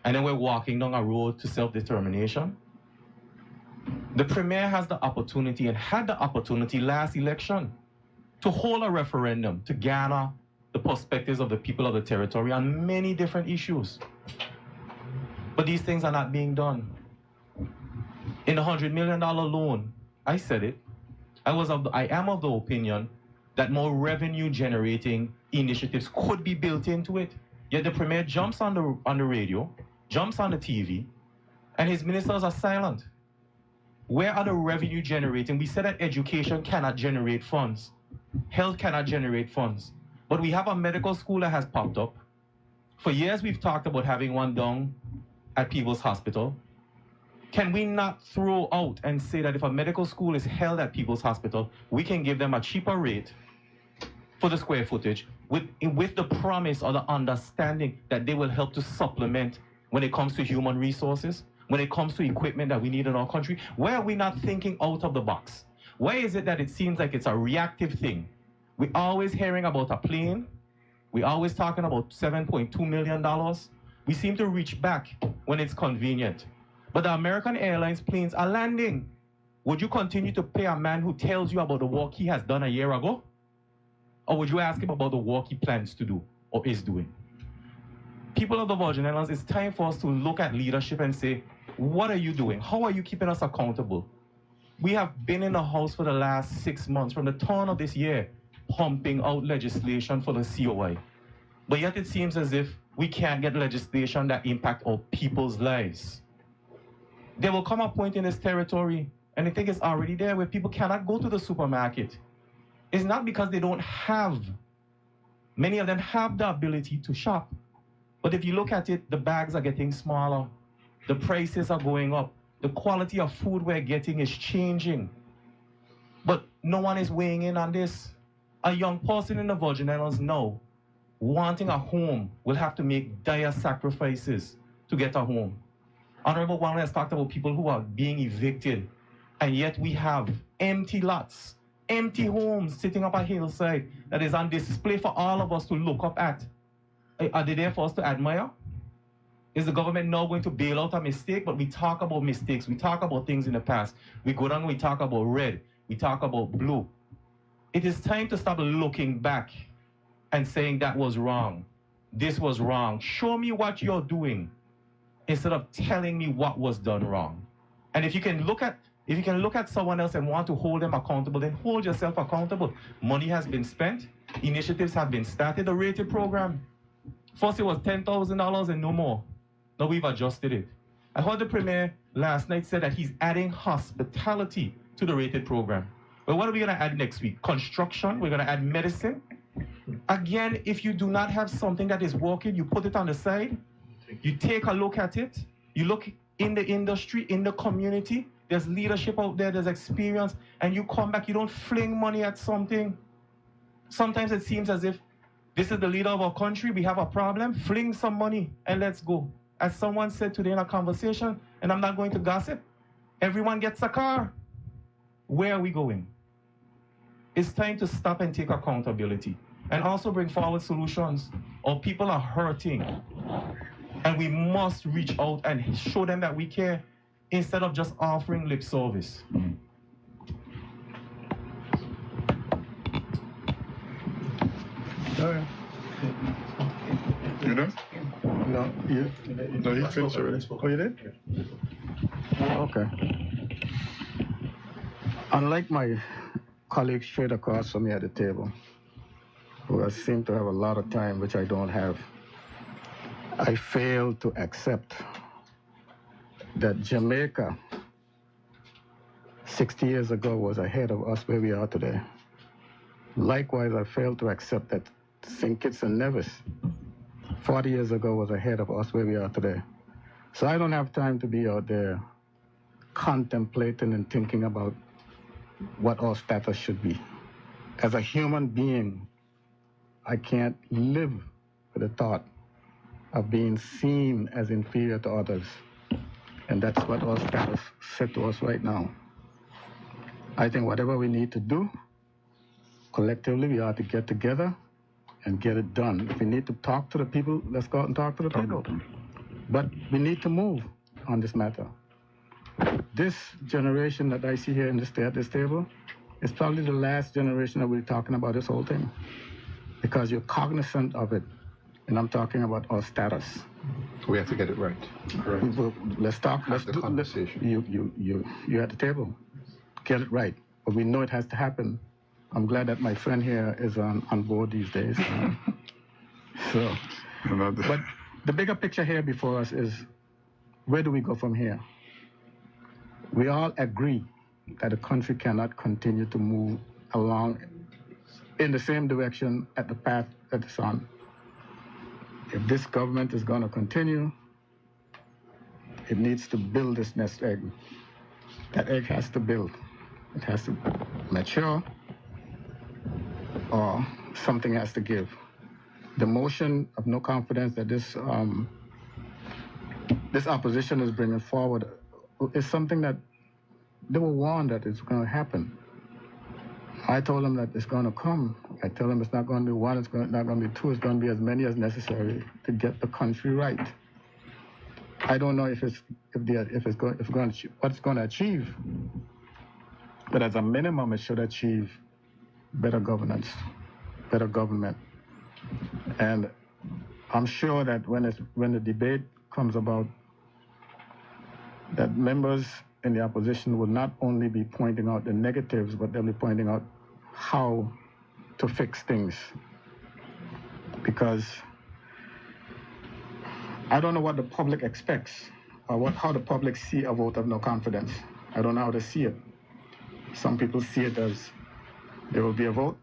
And then we're walking down a road to self-determination. The Premier has the opportunity, and had the opportunity last election, to hold a referendum to garner the perspectives of the people of the territory on many different issues. But these things are not being done. In the $100 million loan, I said it, I am of the opinion that more revenue-generating initiatives could be built into it. Yet the Premier jumps on the radio, jumps on the TV, and his ministers are silent. Where are the revenue generating? We said that education cannot generate funds. Health cannot generate funds. But we have a medical school that has popped up. For years, we've talked about having one down at People's Hospital. Can we not throw out and say that if a medical school is held at People's Hospital, we can give them a cheaper rate for the square footage with the promise or the understanding that they will help to supplement when it comes to human resources, when it comes to equipment that we need in our country? Why are we not thinking out of the box? Why is it that it seems like it's a reactive thing? We're always hearing about a plane. We're always talking about $7.2 million. We seem to reach back when it's convenient. But the American Airlines planes are landing. Would you continue to pay a man who tells you about the work he has done a year ago? Or would you ask him about the work he plans to do or is doing? People of the Virgin Islands, it's time for us to look at leadership and say, what are you doing? How are you keeping us accountable? We have been in the House for the last 6 months, from the turn of this year, pumping out legislation for the COI. But yet it seems as if we can't get legislation that impact our people's lives. There will come a point in this territory, and I think it's already there, where people cannot go to the supermarket. It's not because they don't have. Many of them have the ability to shop. But if you look at it, the bags are getting smaller. The prices are going up. The quality of food we're getting is changing. But no one is weighing in on this. A young person in the Virgin Islands now, wanting a home, will have to make dire sacrifices to get a home. Honorable Wang has talked about people who are being evicted, and yet we have empty lots, empty homes sitting up a hillside that is on display for all of us to look up at. Are they there for us to admire? Is the government now going to bail out a mistake? But we talk about mistakes. We talk about things in the past. We go down and we talk about red. We talk about blue. It is time to stop looking back and saying that was wrong. This was wrong. Show me what you're doing instead of telling me what was done wrong. And if you can look at someone else and want to hold them accountable, then hold yourself accountable. Money has been spent. Initiatives have been started. The rated program. First it was $10,000 and no more. Now we've adjusted it. I heard the Premier last night said that he's adding hospitality to the rated program. Well, what are we going to add next week? Construction? We're going to add medicine? Again, if you do not have something that is working, you put it on the side. You take a look at it. You look in the industry, in the community. There's leadership out there. There's experience. And you come back. You don't fling money at something. Sometimes it seems as if this is the leader of our country. We have a problem. Fling some money and let's go. As someone said today in a conversation, and I'm not going to gossip, everyone gets a car. Where are we going? It's time to stop and take accountability and also bring forward solutions. Our people are hurting, and we must reach out and show them that we care instead of just offering lip service. All right. You done? No, you? No, he finished already. Oh, you did? Okay. Unlike my colleagues straight across from me at the table, who seem to have a lot of time, which I don't have, I fail to accept that Jamaica 60 years ago was ahead of us where we are today. Likewise, I fail to accept that St. Kitts and Nevis 40 years ago was ahead of us where we are today. So I don't have time to be out there contemplating and thinking about what our status should be. As a human being, I can't live with the thought of being seen as inferior to others. And that's what our status said to us right now. I think whatever we need to do, collectively, we ought to get together and get it done. If we need to talk to the people, let's go out and talk to the people. But we need to move on this matter. This generation that I see here at this table is probably the last generation that we're talking about this whole thing, because you're cognizant of it, and I'm talking about our status. We have to get it right. Let's talk. Let's do the conversation. You at the table. Get it right. But we know it has to happen. I'm glad that my friend here is on board these days. But the bigger picture here before us is, where do we go from here? We all agree that the country cannot continue to move along in the same direction at the path that it's on. If this government is going to continue, it needs to build this nest egg. That egg has to build. It has to mature, or something has to give. The motion of no confidence that this opposition is bringing forward is something that they were warned that it's going to happen. I told him that it's going to come. I told him it's not going to be one, it's not going to be two, it's going to be as many as necessary to get the country right. I don't know what it's going to achieve, but as a minimum, it should achieve better governance, better government. And I'm sure that when the debate comes about, that members in the opposition will not only be pointing out the negatives, but they'll be pointing out how to fix things. Because I don't know what the public expects or how the public see a vote of no confidence. I don't know how to see it. Some people see it as there will be a vote,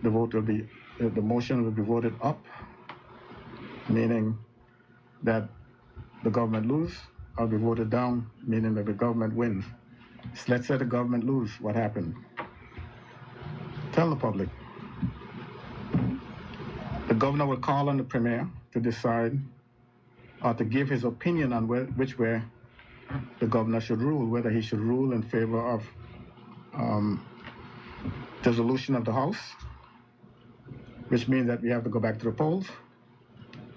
the motion will be voted up, meaning that the government lose, or be voted down, meaning that the government wins. So let's say the government lose, what happened? Tell the public. The governor will call on the premier to decide or to give his opinion on which way the governor should rule, whether he should rule in favor of dissolution of the House, which means that we have to go back to the polls,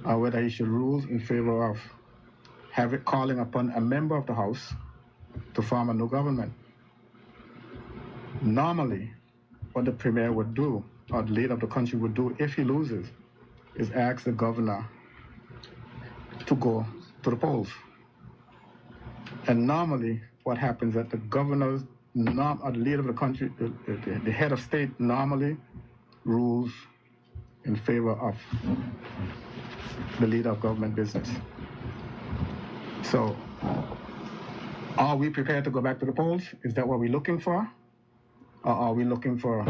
or whether he should rule in favor of calling upon a member of the House to form a new government. Normally, what the premier would do, or the leader of the country would do if he loses, is ask the governor to go to the polls. And normally, what happens is that the governor, or the leader of the country, the head of state, normally rules in favor of the leader of government business. So, are we prepared to go back to the polls? Is that what we're looking for? Or are we looking for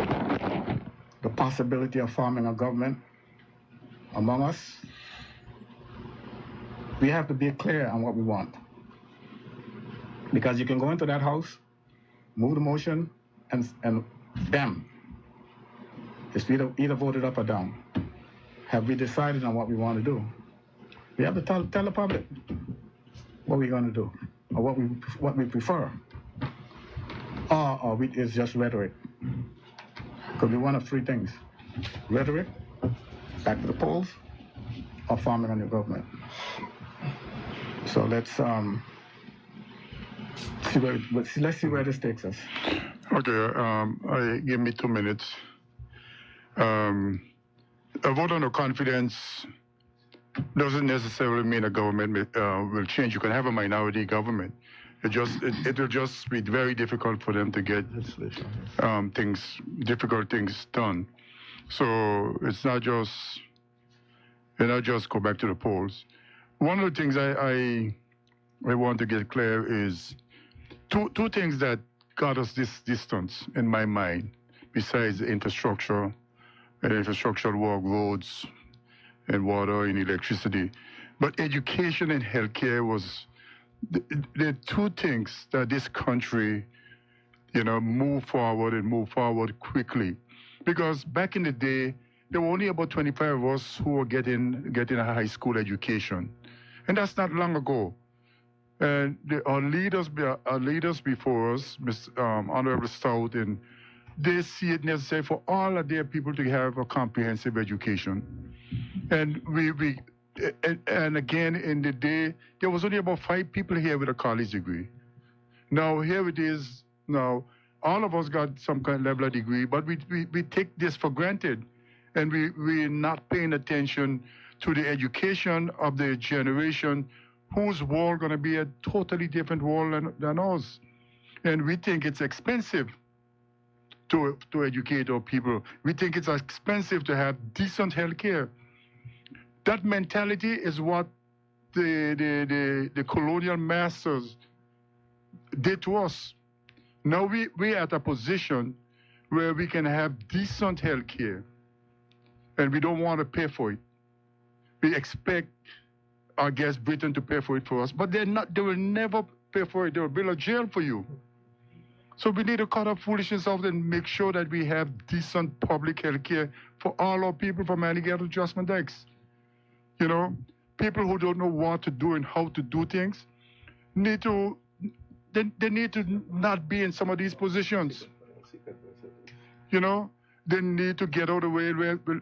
the possibility of forming a government among us? We have to be clear on what we want. Because you can go into that house, move the motion, and bam, it's either voted up or down. Have we decided on what we want to do? We have to tell the public what we're going to do, or what we prefer, or it's just rhetoric. Could be one of three things: rhetoric, back to the polls, or forming a new government. So let's see where this takes us. Okay, give me 2 minutes. A vote on no confidence doesn't necessarily mean a government will change. You can have a minority government. It will just be very difficult for them to get difficult things done. So it's not just go back to the polls. One of the things I want to get clear is two things that got us this distance in my mind, besides the infrastructure and infrastructural work, roads and water and electricity. But education and healthcare was the two things that this country, move forward quickly. Because back in the day, there were only about 25 of us who were getting a high school education. And that's not long ago. And our leaders before us, Honorable Stout, and they see it necessary for all of their people to have a comprehensive education. And and again, in the day, there was only about 5 people here with a college degree. Now, here it is. Now, all of us got some kind of level of degree, but we take this for granted. And we're not paying attention to the education of the generation whose world going to be a totally different world than ours. And we think it's expensive to educate our people. We think it's expensive to have decent health care. That mentality is what the colonial masters did to us. Now we're at a position where we can have decent health care, and we don't want to pay for it. We expect, I guess, Britain to pay for it for us, but they will never pay for it. They will build a jail for you. So we need to cut our foolishness off and make sure that we have decent public health care for all our people from Alligator to Adjustment X. People who don't know what to do and how to do things they need to not be in some of these positions. You know, they need to get out of the way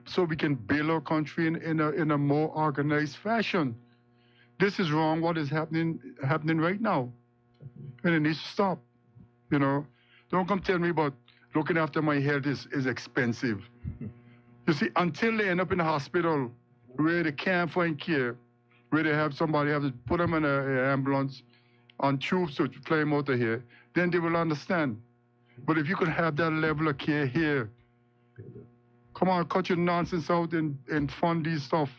so we can build our country in a more organized fashion. This is wrong. What is happening right now, and it needs to stop. You know, don't come tell me about looking after my health is expensive. You see, until they end up in a hospital where they can't find care, where they have somebody have to put them in an ambulance on tubes to fly them out of here, then they will understand. But if you could have that level of care here, come on, cut your nonsense out and fund these stuff.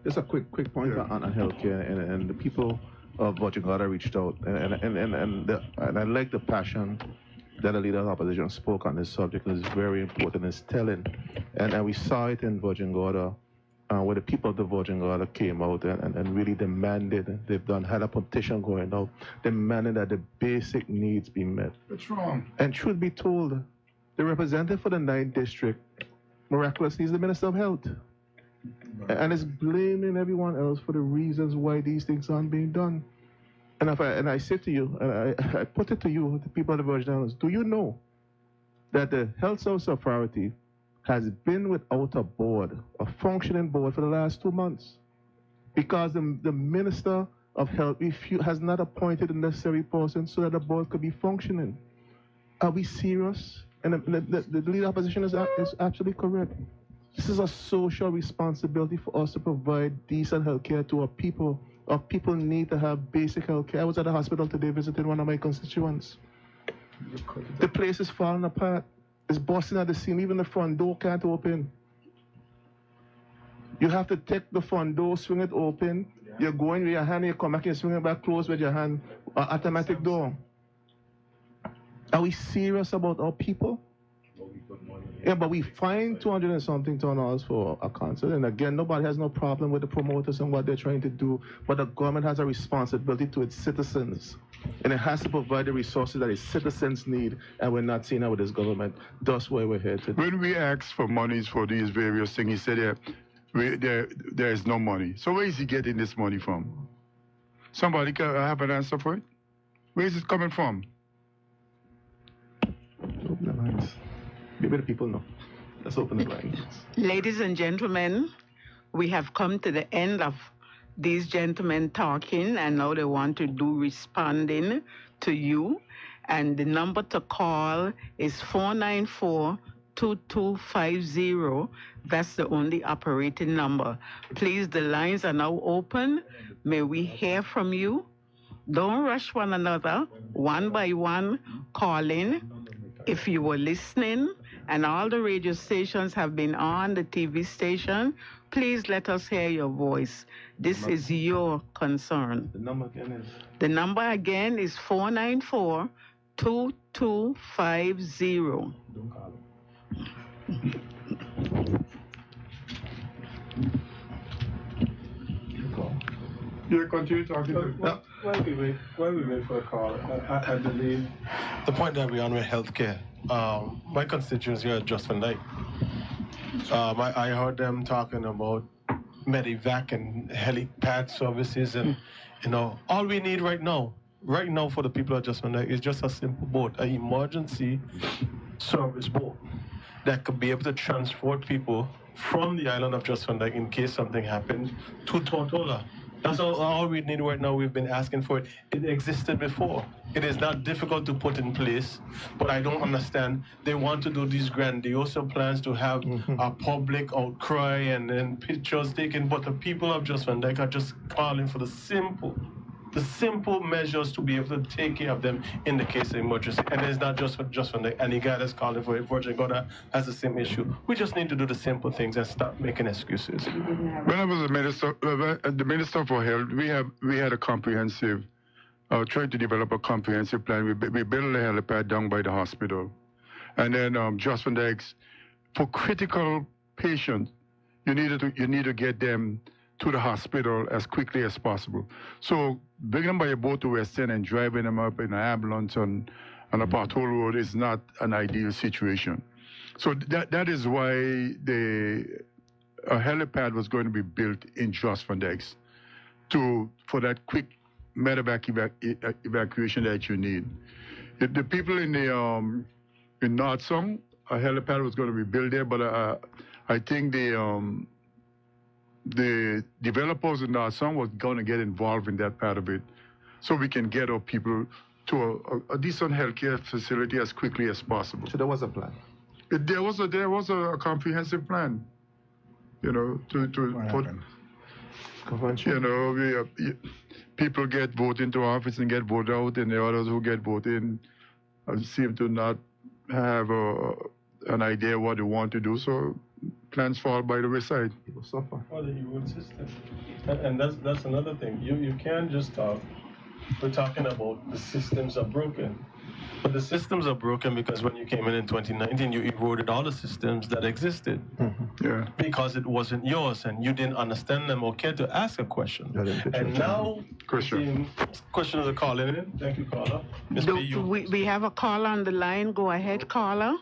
Just a quick point on healthcare, and the people of Virgin Gorda reached out, and I like the passion that the leader of the opposition spoke on this subject. It's very important. It's telling, and we saw it in Virgin Gorda, where the people of the Virgin Gorda came out and really demanded. Had a petition going out, demanding that the basic needs be met. What's wrong? And truth be told, the representative for the 9th district miraculously is the Minister of Health. And it's blaming everyone else for the reasons why these things aren't being done. And I say to you, and I put it to you, the people of the Virgin Islands, do you know that the Health Service Authority has been without a board, a functioning board, for the last 2 months? Because the Minister of Health has not appointed the necessary person so that the board could be functioning. Are we serious? And the leader of opposition is absolutely correct. This is a social responsibility for us to provide decent health care to our people. Our people need to have basic health care. I was at the hospital today visiting one of my constituents. The place is falling apart. It's busting at the seam. Even the front door can't open. You have to take the front door, swing it open. You're going with your hand, you come back and swing it back close with your hand. Automatic door. Are we serious about our people? Yeah, but we find $200 and something for a concert. And again, nobody has no problem with the promoters and what they're trying to do. But the government has a responsibility to its citizens. And it has to provide the resources that its citizens need. And we're not seeing that with this government. That's why we're here today. When we asked for monies for these various things, he said there is no money. So where is he getting this money from? Somebody can have an answer for it? Where is it coming from? Open the lines. Maybe the people know. Let's open the lines. Ladies and gentlemen, we have come to the end of these gentlemen talking, and now they want to do responding to you. And the number to call is 494-2250. That's the only operating number. Please, the lines are now open. May we hear from you? Don't rush one another, one by one, call in. If you were listening, and all the radio stations have been on, the TV station, please let us hear your voice. This is your concern. The number again is? The number again is 494-2250. Don't call You continue talking. While we wait for a call, I believe the point that we're on with healthcare. My constituents here at Just Van Dyke. I heard them talking about Medivac and helipad services, and all we need right now for the people at Just Van Dyke is just a simple boat, an emergency service boat that could be able to transport people from the island of Just Van Dyke in case something happens to Tortola. That's all we need right now. We've been asking for it. It existed before. It is not difficult to put in place, but I don't understand. They want to do these grandiose plans to have a public outcry and pictures taken, but the people of Just Van Dyke are just calling for the simple measures to be able to take care of them in the case of emergency. And it's not just Van Dyke. Any guy that's calling for it, Virgin Gorda has the same issue. We just need to do the simple things and stop making excuses. When I was the Minister for Health, we had a comprehensive, trying to develop a comprehensive plan. We built a helipad down by the hospital. And then Just Van Dyke's, for critical patients, you need to get them to the hospital as quickly as possible. So bringing them by a boat to West End and driving them up in an ambulance on a pothole road is not an ideal situation. So that is why a helipad was going to be built in Just Van Dyke for that quick medevac evacuation that you need. The people in the in North Song, a helipad was going to be built there, but I think the developers in North Song was going to get involved in that part of it, so we can get our people to a decent healthcare facility as quickly as possible. So there was a plan. There was a comprehensive plan, you know, to put, you know, people get voted into office and get voted out, and the others who get voted in seem to not have an idea what they want to do, so plans fall by the wayside. People suffer. Well, the immune system. And that's another thing. You can't just talk. We're talking about the systems are broken. But the systems are broken because when you came in 2019, you eroded all the systems that existed. Mm-hmm. Yeah. Because it wasn't yours and you didn't understand them or care to ask a question. And now, question of the caller in. Thank you, caller. We have a caller on the line. Go ahead, caller.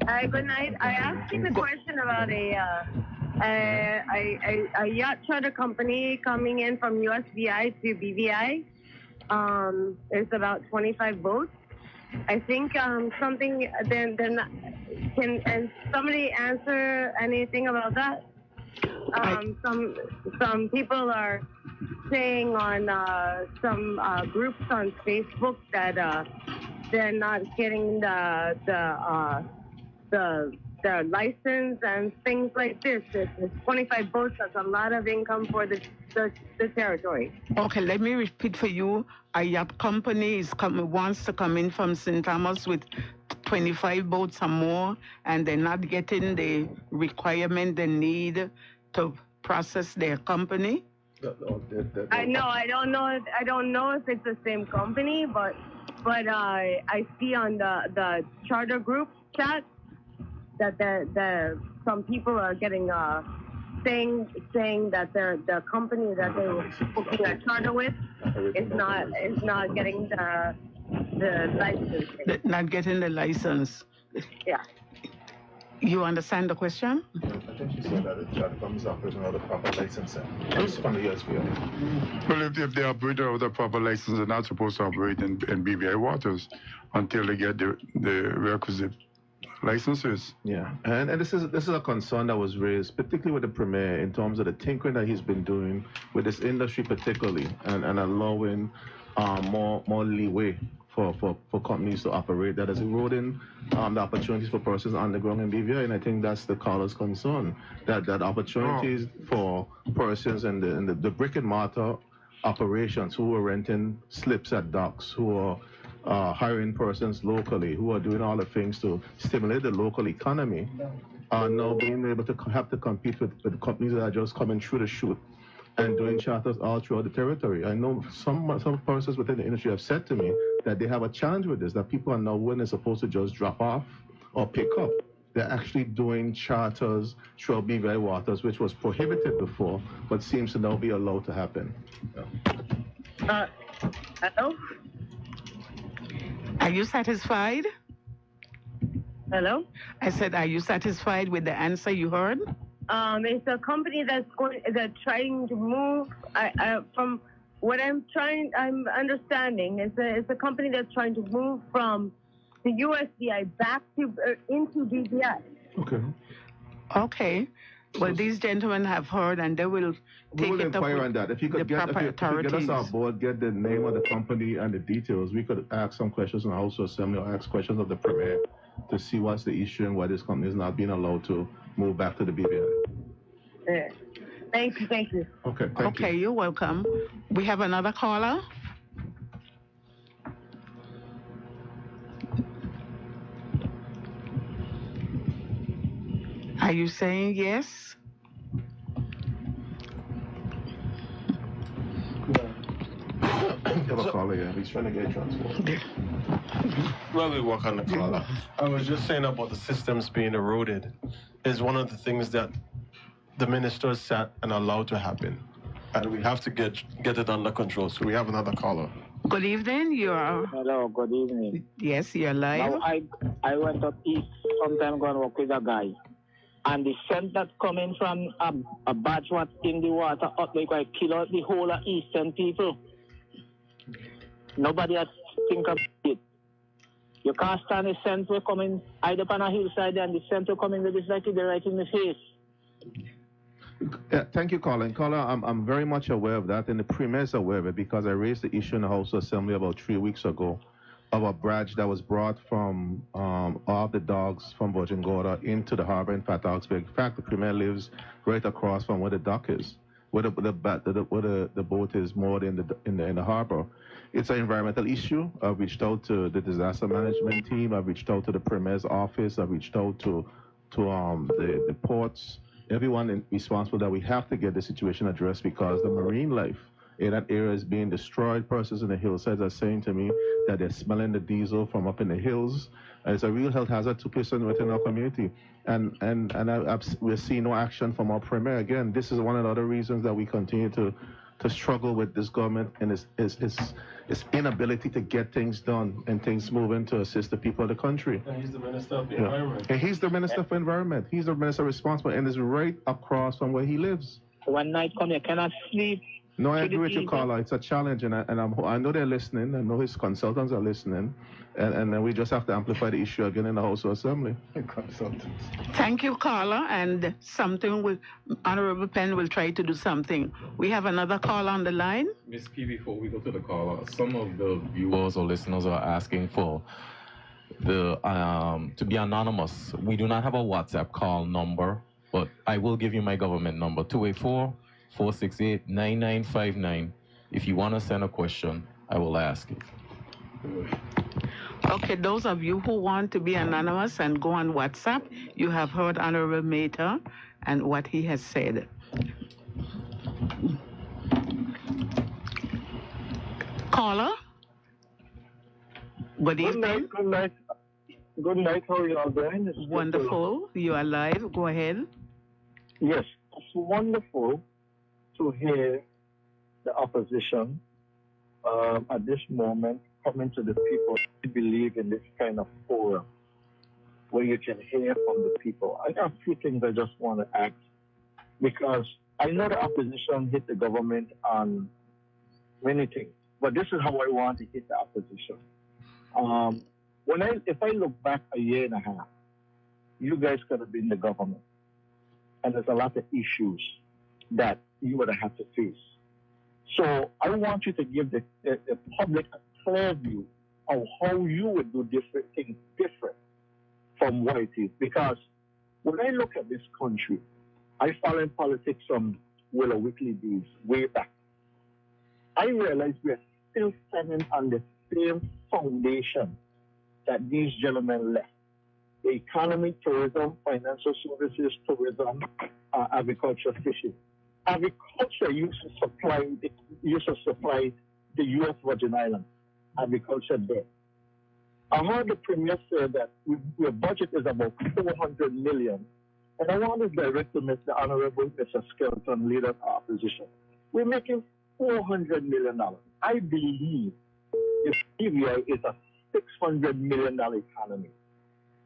Hi, good night. I asked you a question about a yacht charter company coming in from USVI to BVI. There's about 25 boats. I think something. They're not. Can somebody answer anything about that? Some people are saying on some groups on Facebook that they're not getting the license and things like this. It's 25 boats. That's a lot of income for the territory. Okay, let me repeat for you. A yacht company wants to come in from St. Thomas with 25 boats or more, and they're not getting the requirement they need to process their company. I know. I don't know if it's the same company, but I see on the charter group chat that some people are getting saying that the company that they were booking a charter with is not getting the license. Not getting the license. Yeah. You understand the question? I think she said that the charter companies operate without the proper licensing. It's from the USVI. Well, if they operate without the proper license, they're not supposed to operate in BVI waters until they get the requisite licenses. Yeah, and this is a concern that was raised, particularly with the Premier, in terms of the tinkering that he's been doing with this industry particularly, and allowing more leeway for companies to operate, that is eroding the opportunities for persons on the ground in BVI, and I think that's the caller's concern, that opportunities for persons in the brick and mortar operations who are renting slips at docks, who are hiring persons locally, who are doing all the things to stimulate the local economy, are now being able to have to compete with companies that are just coming through the chute and doing charters all throughout the territory. I know some persons within the industry have said to me that they have a challenge with this, that people are now, when they're supposed to just drop off or pick up, they're actually doing charters through BVI waters, which was prohibited before, but seems to now be allowed to happen. Hello? Are you satisfied? Hello? I said, are you satisfied with the answer you heard? It's a company that's trying to move. From what I'm understanding, it's a company that's trying to move from the USDI back to into BVI. Okay. Okay. Well, these gentlemen have heard, and they will take it up inquire on that. If you could get us our board, get the name of the company and the details, we could ask some questions in the House Assembly or ask questions of the Premier to see what's the issue and why this company is not being allowed to move back to the BVI. Yeah. Thank you. Okay, thank you. Okay, you're welcome. We have another caller. Are you saying yes? You have a caller here. He's trying to get transport. Well, we work on the caller. I was just saying about the systems being eroded is one of the things that the minister sat and allowed to happen. And we have to get it under control. So we have another caller. Good evening. Hello, good evening. Yes, you're live. Now, I went up east sometime ago and work with a guy. And the scent that's coming from a batch what's in the water up there, I kill out the whole of eastern people. Nobody has think about it. You can't stand the center coming either on a hillside and the center coming with this like they're right in the face. Yeah, thank you, Colin. Colin, I'm very much aware of that, and the Premier is aware of it because I raised the issue in the House Assembly about 3 weeks ago of a barge that was brought from all the dogs from Virgin Gorda into the harbor in Fat Oxburg. In fact, the Premier lives right across from where the dock is, where the boat is moored in the harbor. It's an environmental issue. I've reached out to the disaster management team. I've reached out to the Premier's office. I've reached out to the ports. Everyone responsible that we have to get the situation addressed because the marine life in that area is being destroyed. Persons in the hillsides are saying to me that they're smelling the diesel from up in the hills. It's a real health hazard to persons within our community. And we're seeing no action from our Premier. Again, this is one of the other reasons that we continue to struggle with this government and its inability to get things done and things moving to assist the people of the country. And he's the Minister of the Environment. And he's the Minister for Environment. He's the Minister responsible and is right across from where he lives. One night come here, cannot sleep. No, I agree with you, Carla. It's a challenge, and I know they're listening. I know his consultants are listening, and then we just have to amplify the issue again in the House of Assembly. Consultants. Thank you, Carla, and Honorable Penn will try to do something. We have another call on the line. Ms. P, before we go to the caller, some of the viewers or listeners are asking for to be anonymous. We do not have a WhatsApp call number, but I will give you my government number, 284-468-9959. If you want to send a question, I will ask it. Okay, those of you who want to be anonymous and go on WhatsApp, you have heard Honorable Mater and what he has said. Caller? Good evening. Good night. Good night. How are you all doing? Wonderful. You are live. Go ahead. Yes, it's wonderful to hear the opposition at this moment coming to the people who believe in this kind of forum where you can hear from the people. I have a few things I just want to ask because I know the opposition hit the government on many things, but this is how I want to hit the opposition. If I look back a year and a half, you guys could have been the government, and there's a lot of issues that you would have had to face. So I want you to give the public a clear view of how you would do different things different from what it is. Because when I look at this country, I follow in politics from Willow Whitley days way back. I realize we're still standing on the same foundation that these gentlemen left. The economy, tourism, financial services, tourism, agriculture, fishing. Agriculture used to supply the U.S. Virgin Islands. Agriculture there. I heard the Premier say that your budget is about $400 million, and I want to direct to the Honorable Mr. Skelton, leader of our opposition. We're making $400 million. I believe the BVI is a $600 million economy.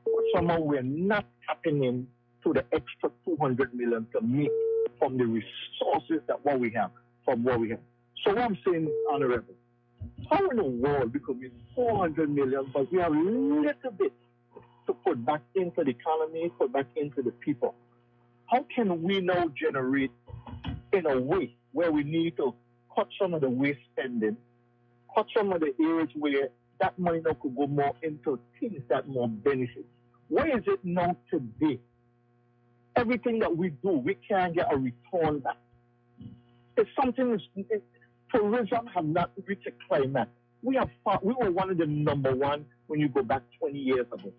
But somehow we're not tapping in to the extra $200 million to make from the resources that what we have, from what we have. So what I'm saying, Honorable, how in the world we could be $400 million, but we have a little bit to put back into the economy, put back into the people? How can we now generate in a way where we need to cut some of the waste spending, cut some of the areas where that money now could go more into things that more benefit? Where is it now today? Everything that we do, we can't get a return back. It's something, tourism have not reached a climax. We were one of the number one when you go back 20 years ago.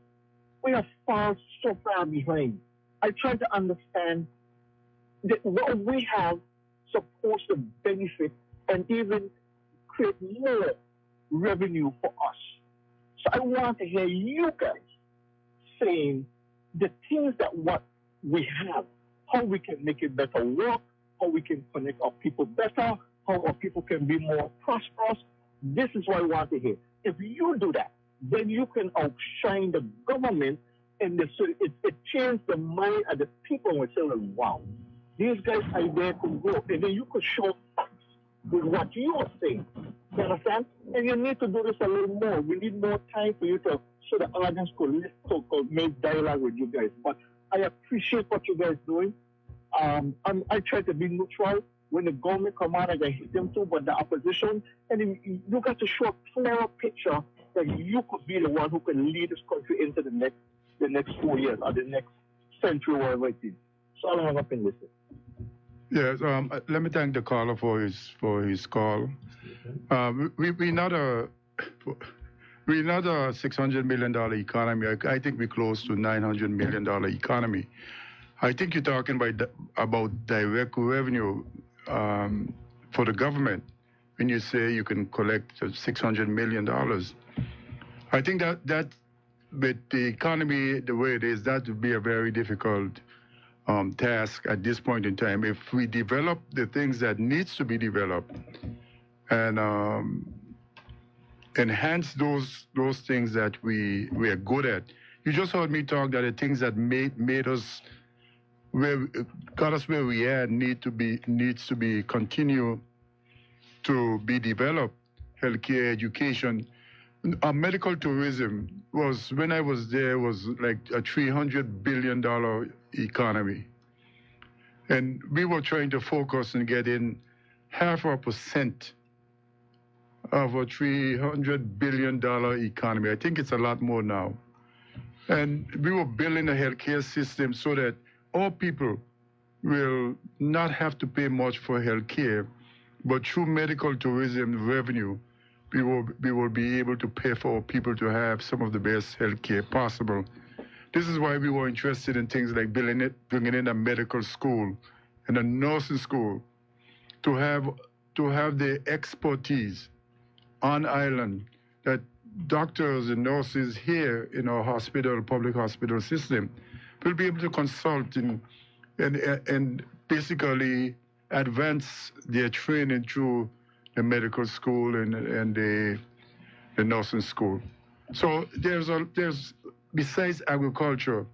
We are so far behind. I try to understand that what we have supposed to benefit and even create more revenue for us. So I want to hear you guys saying the things that what we have, how we can make it better work, how we can connect our people better, how our people can be more prosperous. This is what I want to hear. If you do that, then you can outshine the government, and it changes the mind of the people and we say, wow, these guys are there to grow. And then you could show facts with what you are saying. You understand? And you need to do this a little more. We need more time for you to, so the audience could listen, could make dialogue with you guys. But I appreciate what you guys doing. I try to be neutral. When the government come out, I can hit them too, but the opposition, and you got to show a clearer picture that you could be the one who can lead this country into the next 4 years or the next century, whatever it is. So I don't have nothing with it. Yes, let me thank the caller for his call. We're not a $600 million economy. I think we're close to $900 million economy. I think you're talking about direct revenue for the government when you say you can collect $600 million. I think that with the economy the way it is, that would be a very difficult task at this point in time. If we develop the things that needs to be developed and enhance those things that we are good at. You just heard me talk that the things that made us got us where we are needs to be continue to be developed. Healthcare, education, medical tourism was, when I was there, was like a $300 billion economy, and we were trying to focus on getting 0.5% of a $300 billion economy. I think it's a lot more now. And we were building a healthcare system so that all people will not have to pay much for healthcare, but through medical tourism revenue, we will be able to pay for people to have some of the best healthcare possible. This is why we were interested in things like bringing in a medical school and a nursing school to have the expertise on island that doctors and nurses here in our hospital, public hospital system, will be able to consult and basically advance their training through the medical school and the nursing school. So there's besides agriculture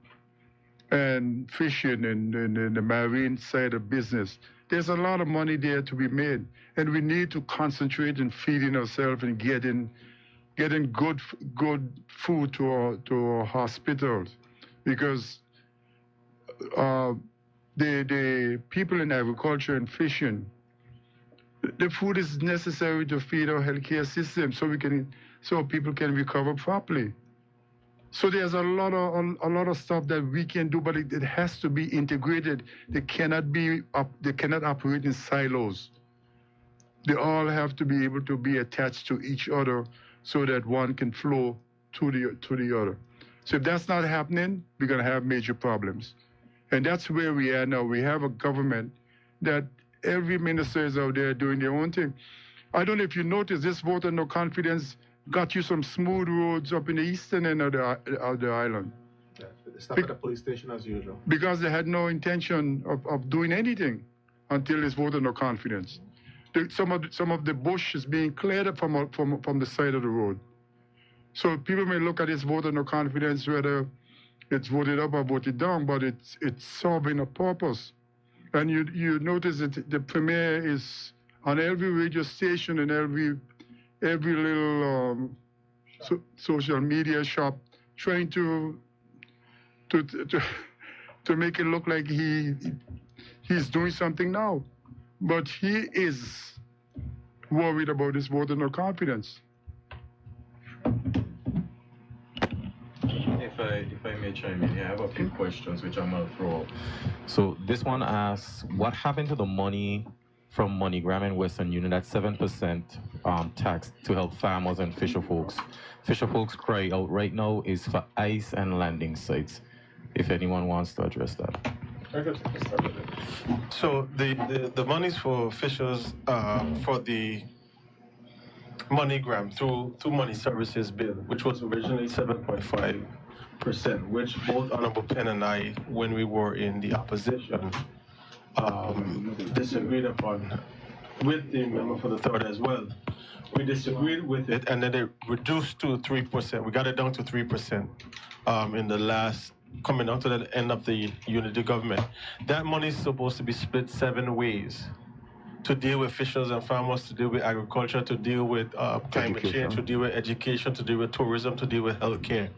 and fishing and the marine side of business, there's a lot of money there to be made, and we need to concentrate in feeding ourselves and getting good food to our hospitals, because the people in agriculture and fishing, the food is necessary to feed our healthcare system so people can recover properly. So there's a lot of stuff that we can do, but it has to be integrated. They cannot operate in silos. They all have to be able to be attached to each other so that one can flow to the other. So if that's not happening, we're going to have major problems. And that's where we are now. We have a government that every minister is out there doing their own thing. I don't know if you noticed, this vote of no confidence got you some smooth roads up in the eastern end of the island. Yeah, stop at the police station as usual. Because they had no intention of doing anything until this vote of no confidence. Some of the bush is being cleared up from the side of the road. So people may look at this vote of no confidence, whether it's voted up or voted down, but it's serving a purpose. And you notice that the premier is on every radio station and every little social media shop, trying to make it look like he's doing something now, but he is worried about this vote of no confidence. If I may chime in here, I have a few questions which I'm going to throw. So this one asks, what happened to the money from MoneyGram and Western Union, that 7% tax to help farmers and fisher folks? Fisher folks' cry out right now is for ice and landing sites. If anyone wants to address that. I can start with it. So the monies for fishers for the MoneyGram through Money Services bill, which was originally 7.5%, which both Honorable Penn and I, when we were in the opposition, disagreed upon with the member for the third as well. We disagreed with it, and then it reduced to 3%. We got it down to 3% in the last, coming down to the end of the unity government. That money is supposed to be split 7 ways. to deal with fishers and farmers, to deal with agriculture, to deal with climate change, to deal with education, to deal with tourism, to deal with healthcare.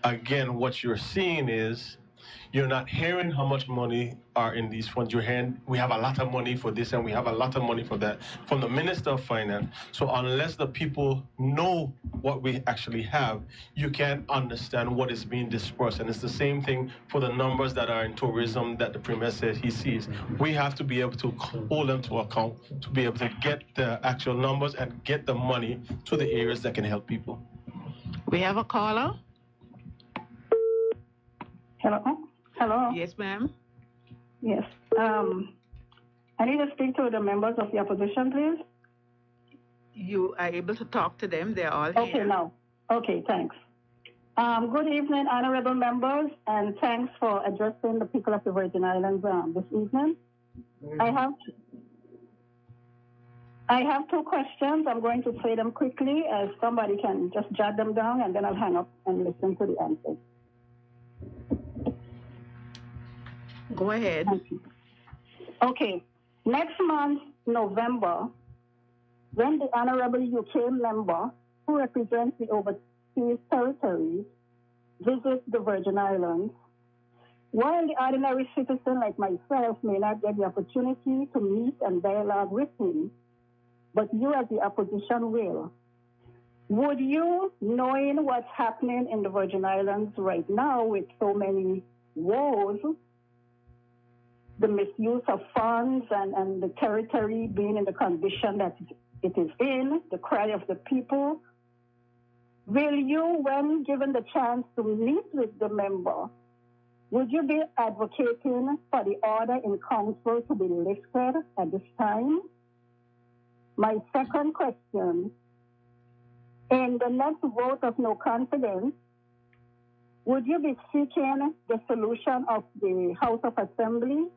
Again, what you're seeing is you're not hearing how much money are in these funds. You're hearing we have a lot of money for this and we have a lot of money for that from the Minister of Finance. So unless the people know what we actually have, you can't understand what is being dispersed. And it's the same thing for the numbers that are in tourism that the Premier said he sees. We have to be able to hold them to account to be able to get the actual numbers and get the money to the areas that can help people. We have a caller. Hello? Hello? Yes, ma'am. Yes. I need to speak to the members of the opposition, please. You are able to talk to them. They're all here. Okay, now. Okay, thanks. Good evening, honorable members, and thanks for addressing the people of the Virgin Islands this evening. I have two questions. I'm going to say them quickly as somebody can just jot them down, and then I'll hang up and listen to the answers. Go ahead. Okay. Next month, November, when the Honorable UK member who represents the overseas territories visits the Virgin Islands, while the ordinary citizen like myself may not get the opportunity to meet and dialogue with him, but you as the opposition will, would you, knowing what's happening in the Virgin Islands right now with so many woes, the misuse of funds and the territory being in the condition that it is in, the cry of the people, will you, when given the chance to meet with the member, would you be advocating for the order in council to be lifted at this time? My second question, in the next vote of no confidence, would you be seeking the solution of the House of Assembly,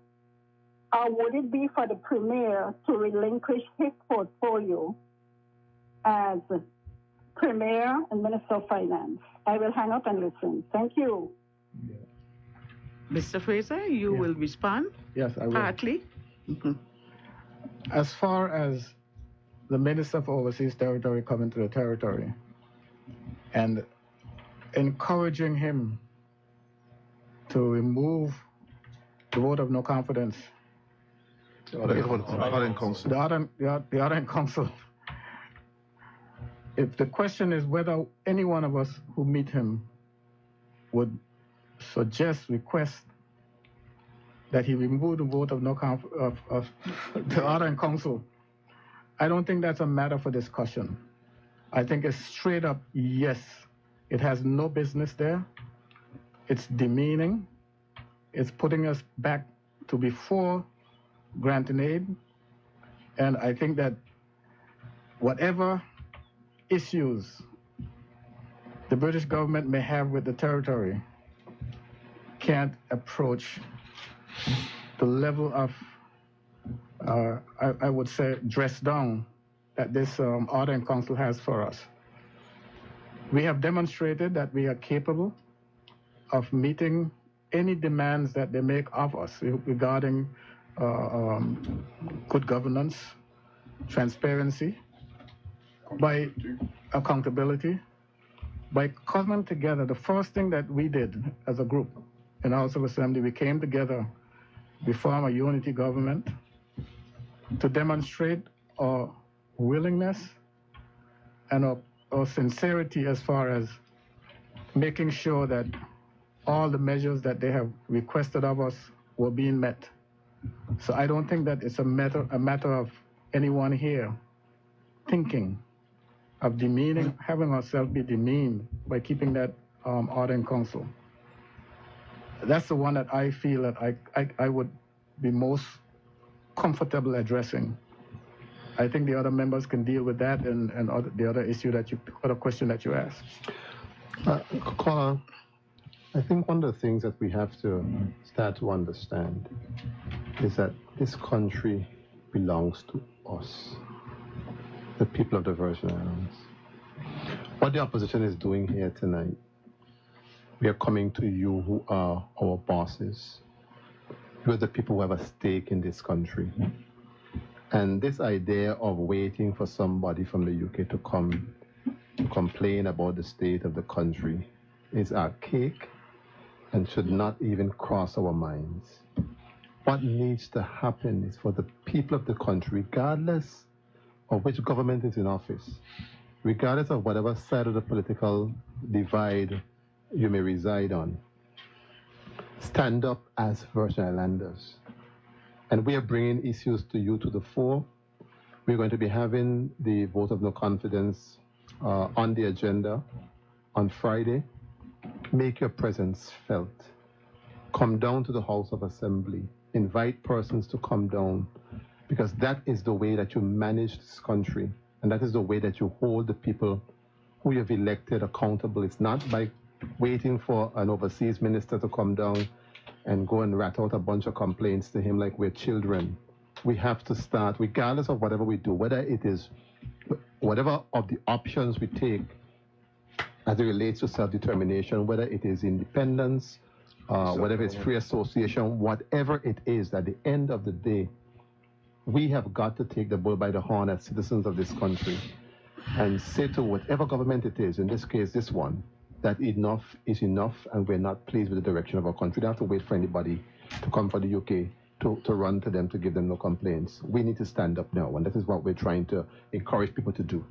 or would it be for the Premier to relinquish his portfolio as Premier and Minister of Finance? I will hang up and listen. Thank you. Mr. Fraser, you will respond? Yes, I will. Partly. As far as the Minister for Overseas Territory coming to the territory and encouraging him to remove the vote of no confidence. The order in council. If the question is whether any one of us who meet him would request that he remove the vote of no of the order in council, I don't think that's a matter for discussion. I think it's straight up yes. It has no business there. It's demeaning. It's putting us back to before granting aid. And I think that whatever issues the British government may have with the territory can't approach the level of, I would say, dress down that this order in council has for us. We have demonstrated that we are capable of meeting any demands that they make of us regarding good governance, transparency, by accountability, by coming together. The first thing that we did as a group in the House of Assembly, we came together, we formed a unity government to demonstrate our willingness and our sincerity as far as making sure that all the measures that they have requested of us were being met. So I don't think that it's a matter of anyone here thinking of demeaning, having ourselves be demeaned by keeping that order in council. That's the one that I feel that I would be most comfortable addressing. I think the other members can deal with that and the other issue other question that you asked. Caller, I think one of the things that we have to start to understand is that this country belongs to us, the people of the Virgin Islands. What the opposition is doing here tonight, we are coming to you who are our bosses. You are the people who have a stake in this country. And this idea of waiting for somebody from the UK to come to complain about the state of the country is archaic and should not even cross our minds. What needs to happen is for the people of the country, regardless of which government is in office, regardless of whatever side of the political divide you may reside on, stand up as Virgin Islanders. And we are bringing issues to you to the fore. We're going to be having the vote of no confidence on the agenda on Friday. Make your presence felt. Come down to the House of Assembly. Invite persons to come down, because that is the way that you manage this country, and that is the way that you hold the people who you have elected accountable. It's not by waiting for an overseas minister to come down and go and rat out a bunch of complaints to him like we're children. We have to start, regardless of whatever we do, whether it is, whatever of the options we take as it relates to self-determination, whether it is independence, whatever it's free association, whatever it is, at the end of the day, we have got to take the bull by the horn as citizens of this country and say to whatever government it is, in this case, this one, that enough is enough and we're not pleased with the direction of our country. We don't have to wait for anybody to come from the UK to run to them to give them no complaints. We need to stand up now, and that is what we're trying to encourage people to do.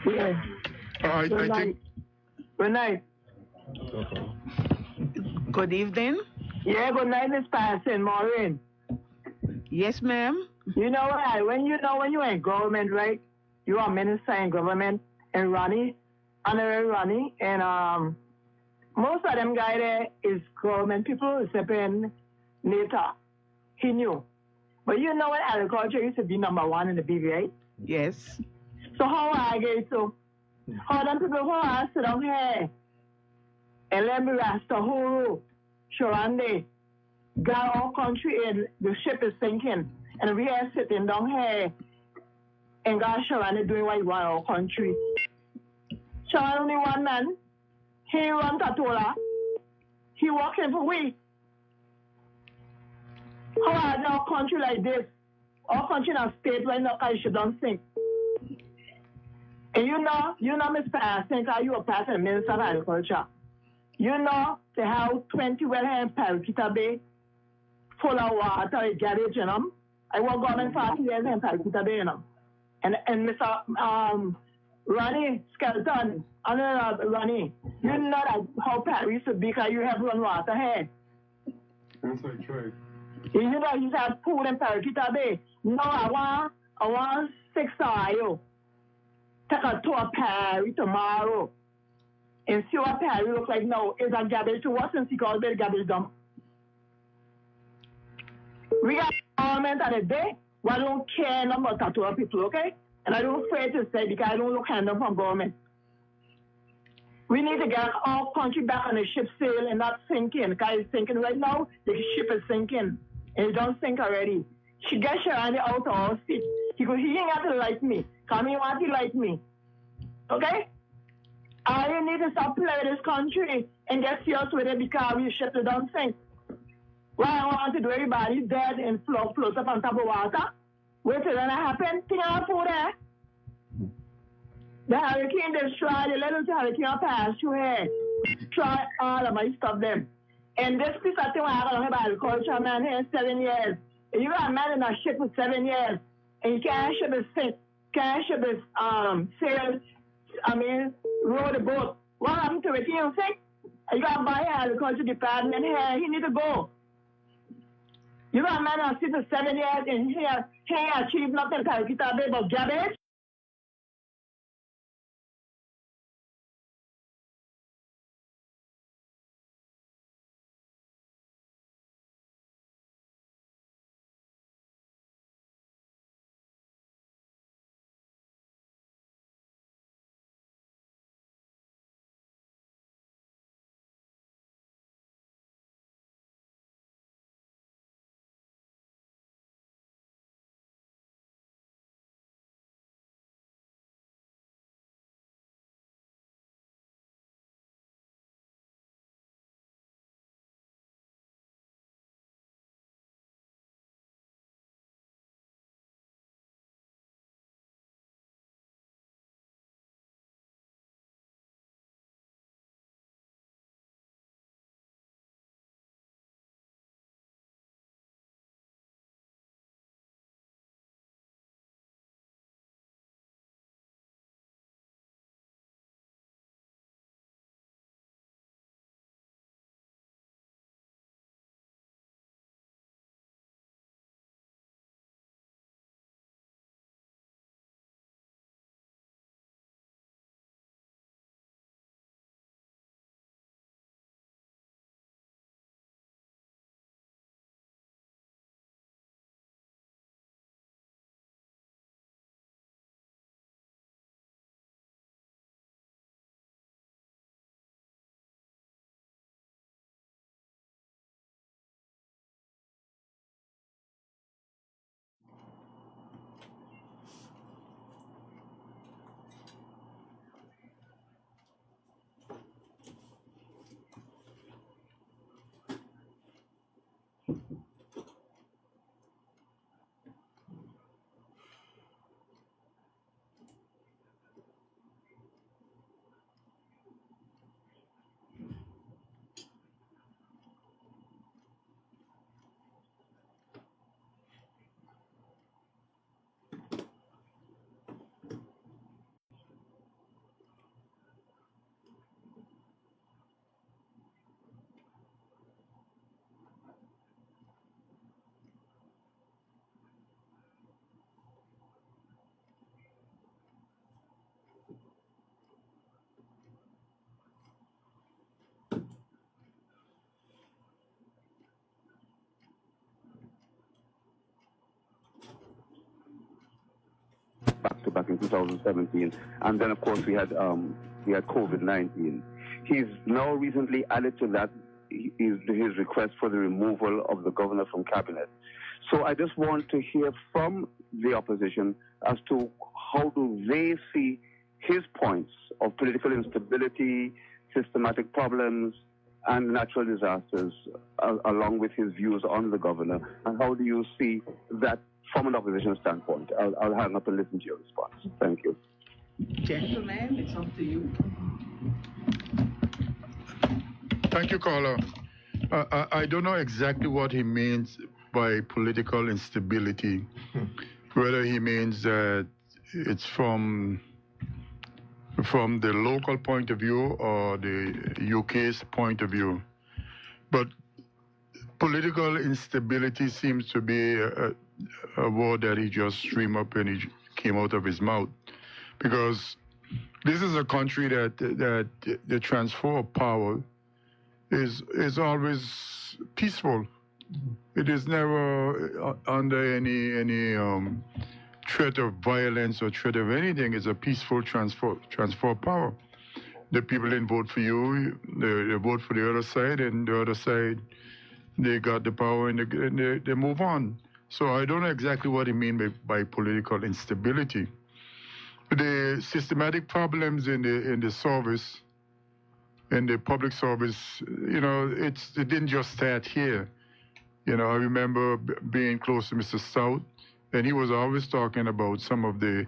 Yeah. I think. Good night. Good evening. Yeah, good night, Miss Patterson, Maureen. Yes, ma'am. You know what? When you're in government, right? You are minister in government, and Ronnie, Honorary Ronnie, and most of them guys there is government people, except in Nata. He knew. But you know what? Agriculture used to be number one in the BV, right? Yes. So how I get so? How them people who are sit down here and let me rest the whole Shorande got our country and the ship is sinking, and we are sitting down here and God Shorande doing what he want our country. Sharon only one man. He run Tatola. He working for we. How are our country like this? Our country in a state right now because ship don't sink. And you know, Mr. Asink, you a past Minister of Agriculture. You know, they have 20 well here in Paraquita Bay full of water, garbage, you know. I work government 40 years in Paraquita Bay, you know. And Mr. Ronnie Skelton, Ronnie, you know that how Paris would be because you have run water here. That's like true. You know, you have food in Paraquita Bay. No, I want 6 hours. Take a tour of Paris tomorrow and see what Paris looks like now. It's a garbage to what's in Seagull Bay garbage dump. We got government of the day. We don't care about Tatoa people, okay? And I don't afraid to say because I don't look hand from government. We need to get our country back on the ship sail and not sinking. Because it's sinking right now. The ship is sinking. And it don't sink already. She gets Sharani out of our seat. He ain't got to like me. Come here, want to like me. Okay? I need to stop playing this country and get serious with it because we ship it don't sink. Why I want to do everybody dead and float up on top of water? Wait till that happen. Think I'll put there. The hurricane destroyed the little hurricane pass through here. Destroy all of my stuff them. And this piece of thing I got about agriculture man here 7 years. And you got a man in a ship for 7 years. And you can't ship his sink. Can't ship his row the boat. What happened to it? You don't think? You got to buy an agriculture department here. He need to go. You got a man on ship for 7 years and he ain't achieved nothing because Bay but garbage. back in 2017, and then of course we had COVID-19. He's now recently added to that his request for the removal of the governor from cabinet. So I just want to hear from the opposition as to how do they see his points of political instability, systematic problems, and natural disasters, along with his views on the governor, and how do you see that from an opposition standpoint? I'll hang up and listen to your response. Thank you. Gentlemen, it's up to you. Thank you, caller. I don't know exactly what he means by political instability, whether he means that it's from the local point of view or the UK's point of view. But political instability seems to be a word that he just streamed up and he came out of his mouth. Because this is a country that the transfer of power is always peaceful. It is never under any threat of violence or threat of anything. It's a peaceful transfer of power. The people didn't vote for you, they vote for the other side, and the other side, they got the power and they move on. So I don't know exactly what he means by political instability. The systematic problems in the service, in the public service, it didn't just start here. I remember being close to Mr. Stout, and he was always talking about some of the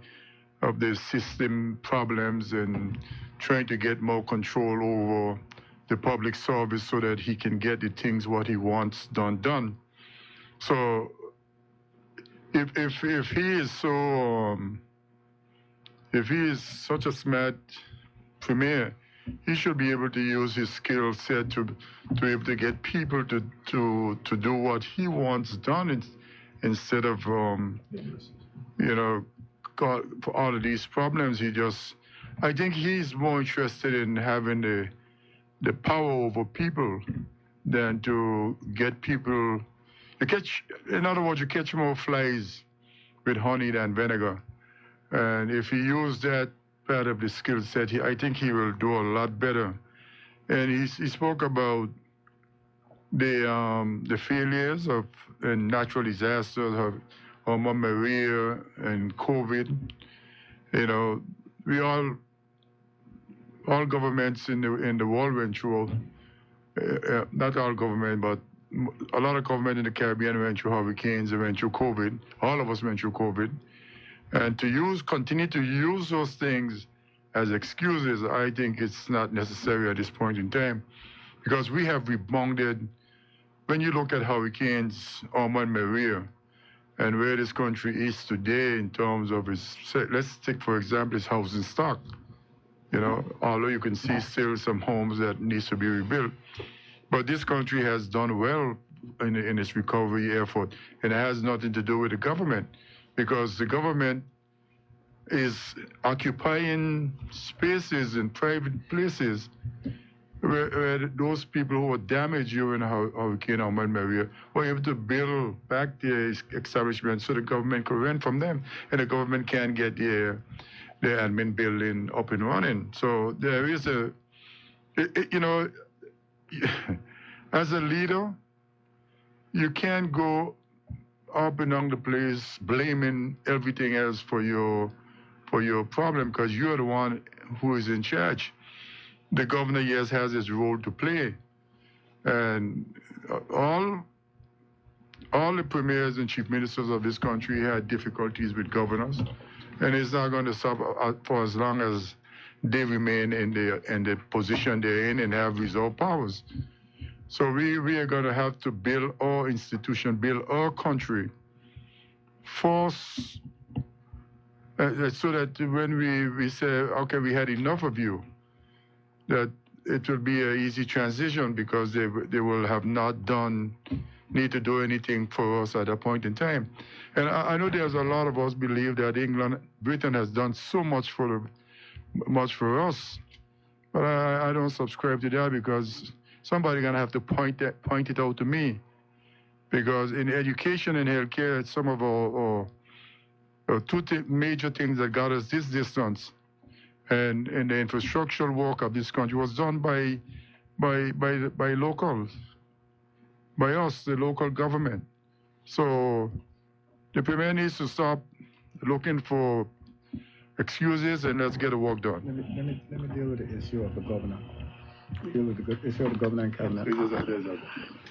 system problems and trying to get more control over the public service so that he can get the things what he wants done. So if he is so if he is such a smart premier, he should be able to use his skill set to be able to get people to do what he wants done instead of for all of these problems. I think he's more interested in having the power over people than to get people. In other words, you catch more flies with honey than vinegar. And if he used that part of the skill set, I think he will do a lot better. And he spoke about the failures of natural disasters, of Maria and COVID. We all governments in the world went through. Not all government, but a lot of government in the Caribbean went through hurricanes, they went through COVID. All of us went through COVID. And continue to use those things as excuses, I think it's not necessary at this point in time, because we have rebounded. When you look at hurricanes, Irma and Maria, and where this country is today in terms of let's take for example its housing stock. Although you can see still some homes that needs to be rebuilt, but this country has done well in its recovery effort, and it has nothing to do with the government, because the government is occupying spaces in private places where those people who were damaged during Hurricane Irma and Maria were able to build back their establishment so the government could rent from them, and the government can get their admin building up and running. So there is as a leader, you can't go up and down the place blaming everything else for your problem, because you're the one who is in charge. The governor, yes, has his role to play, and all all the premiers and chief ministers of this country had difficulties with governors, and it's not going to stop for as long as they remain in the position they're in and have resolved powers. So we are going to have to build our institution, build our country, force, so that when we say, okay, we had enough of you, that it will be an easy transition, because they will have not need to do anything for us at a point in time. And I know there's a lot of us believe that Britain has done so much for us, but I don't subscribe to that, because somebody's gonna have to point it out to me. Because in education and healthcare, some of our two major things that got us this distance, and the infrastructural work of this country was done by locals, by us, the local government. So the Premier needs to stop looking for excuses, and let's get the work done. Let me deal with the issue of the governor. Deal with the issue of the governor and cabinet.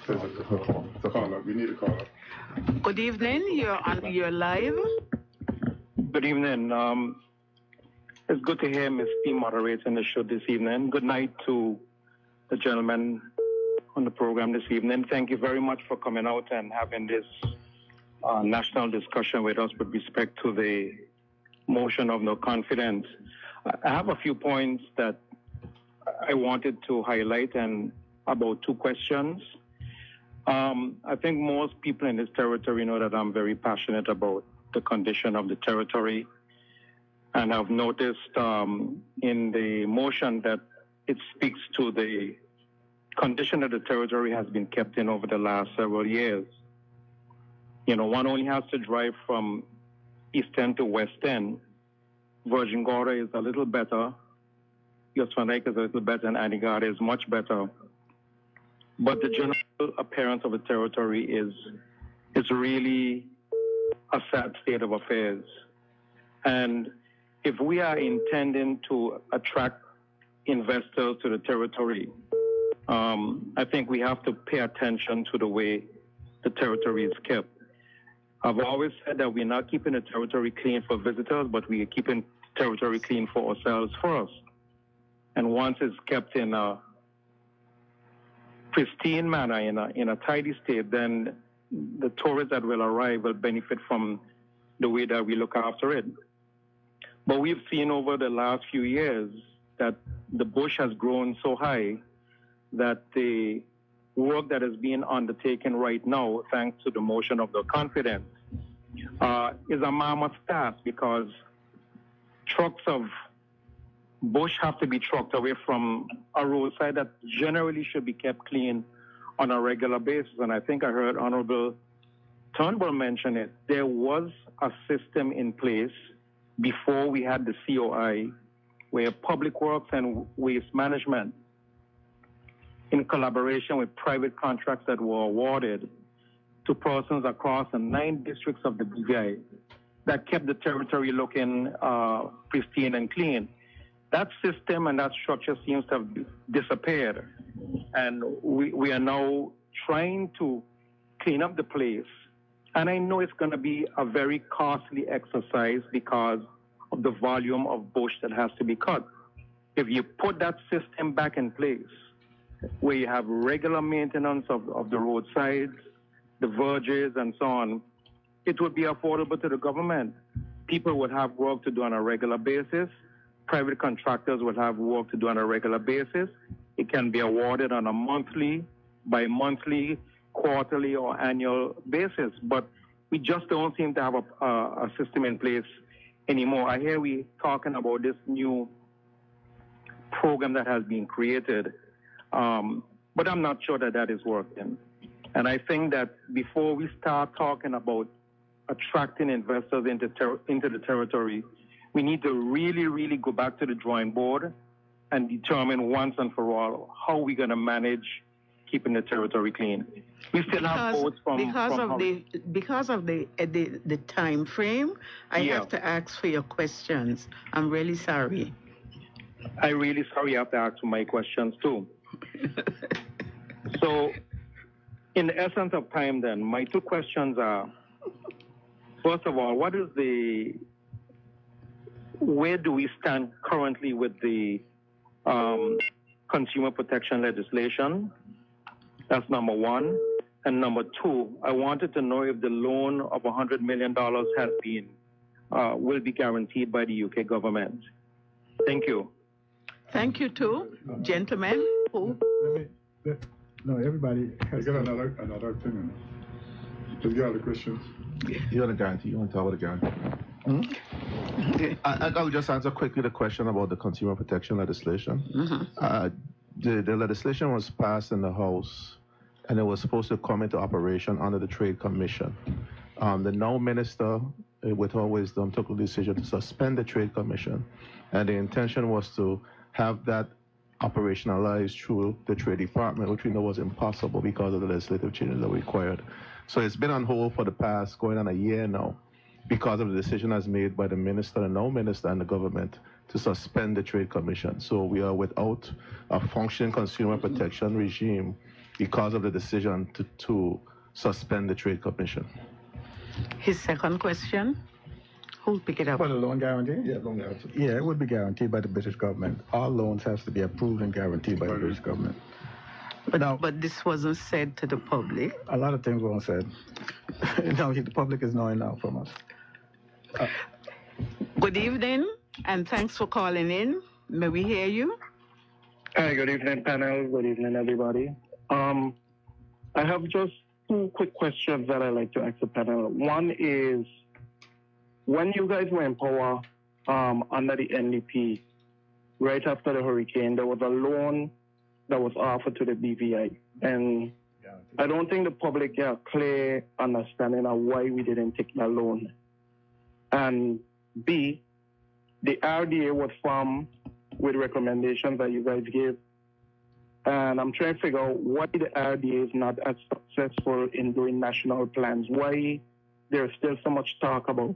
There's a caller. We need a caller. Good evening. You're live. Good evening. It's good to hear Ms. P moderating the show this evening. Good night to the gentleman on the program this evening. Thank you very much for coming out and having this national discussion with us with respect to the motion of no confidence. I have a few points that I wanted to highlight, and about two questions. I think most people in this territory know that I'm very passionate about the condition of the territory. And I've noticed in the motion that it speaks to the condition that the territory has been kept in over the last several years. You know, one only has to drive from East End to West End. Virgin Gorda is a little better. Van Dyke is a little better, and Antigua is much better. But the general appearance of the territory is really a sad state of affairs. And if we are intending to attract investors to the territory, I think we have to pay attention to the way the territory is kept. I've always said that we're not keeping the territory clean for visitors, but we are keeping territory clean for ourselves first. And once it's kept in a pristine manner, in a tidy state, then the tourists that will arrive will benefit from the way that we look after it. But we've seen over the last few years that the bush has grown so high that the work that is being undertaken right now, thanks to the motion of the confidence, is a mammoth task, because trucks of bush have to be trucked away from a roadside that generally should be kept clean on a regular basis. And I think I heard Honorable Turnbull mention it. There was a system in place before we had the COI, where Public Works and Waste Management, in collaboration with private contracts that were awarded to persons across the 9 districts of the BVI, that kept the territory looking pristine and clean. That system and that structure seems to have disappeared. And we are now trying to clean up the place. And I know it's going to be a very costly exercise because of the volume of bush that has to be cut. If you put that system back in place, where you have regular maintenance of the roadsides, the verges, and so on, it would be affordable to the government. People would have work to do on a regular basis. Private contractors would have work to do on a regular basis. It can be awarded on a monthly, bi-monthly, quarterly, or annual basis. But we just don't seem to have a system in place anymore. I hear we talking about this new program that has been created, but I'm not sure that is working. And I think that before we start talking about attracting investors into the territory, we need to really, really go back to the drawing board and determine once and for all how we're going to manage keeping the territory clean. We still have votes because of the time frame. I have to ask for your questions. I'm really sorry. I'm really sorry I have to ask for my questions too. So in the essence of time, then, my two questions are, first of all, where do we stand currently with the consumer protection legislation? That's number one. And number two, I wanted to know if the loan of $100 million has been, will be guaranteed by the UK government. Thank you. Thank you too, gentlemen. Who? No, everybody has. You got another thing. You got the questions. You want a guarantee? You want to talk about a guarantee? I'll just answer quickly the question about the consumer protection legislation. The legislation was passed in the House, and it was supposed to come into operation under the Trade Commission. The now minister, with her wisdom, took the decision to suspend the Trade Commission, and the intention was to have that operationalized through the Trade Department, which we know was impossible because of the legislative changes that were required. So it's been on hold for the past going on a year now because of the decision as made by the minister, the now minister, and the government to suspend the Trade Commission. So we are without a functioning consumer protection regime because of the decision to suspend the Trade Commission. His second question, who'll pick it up? For the loan guarantee? Yeah, loan guarantee. Yeah, it would be guaranteed by the British government. All loans have to be approved and guaranteed by the British government. But this wasn't said to the public. A lot of things weren't said. No, the public is knowing now from us. Good evening, and thanks for calling in. May we hear you? Hi, good evening, panel. Good evening, everybody. I have just two quick questions that I'd like to ask the panel. One is, when you guys were in power under the NDP, right after the hurricane, there was a loan that was offered to the BVI. And I don't think the public got a clear understanding of why we didn't take that loan. And B, the RDA was formed with recommendations that you guys gave. And I'm trying to figure out why the RDA is not as successful in doing national plans. Why there's still so much talk about,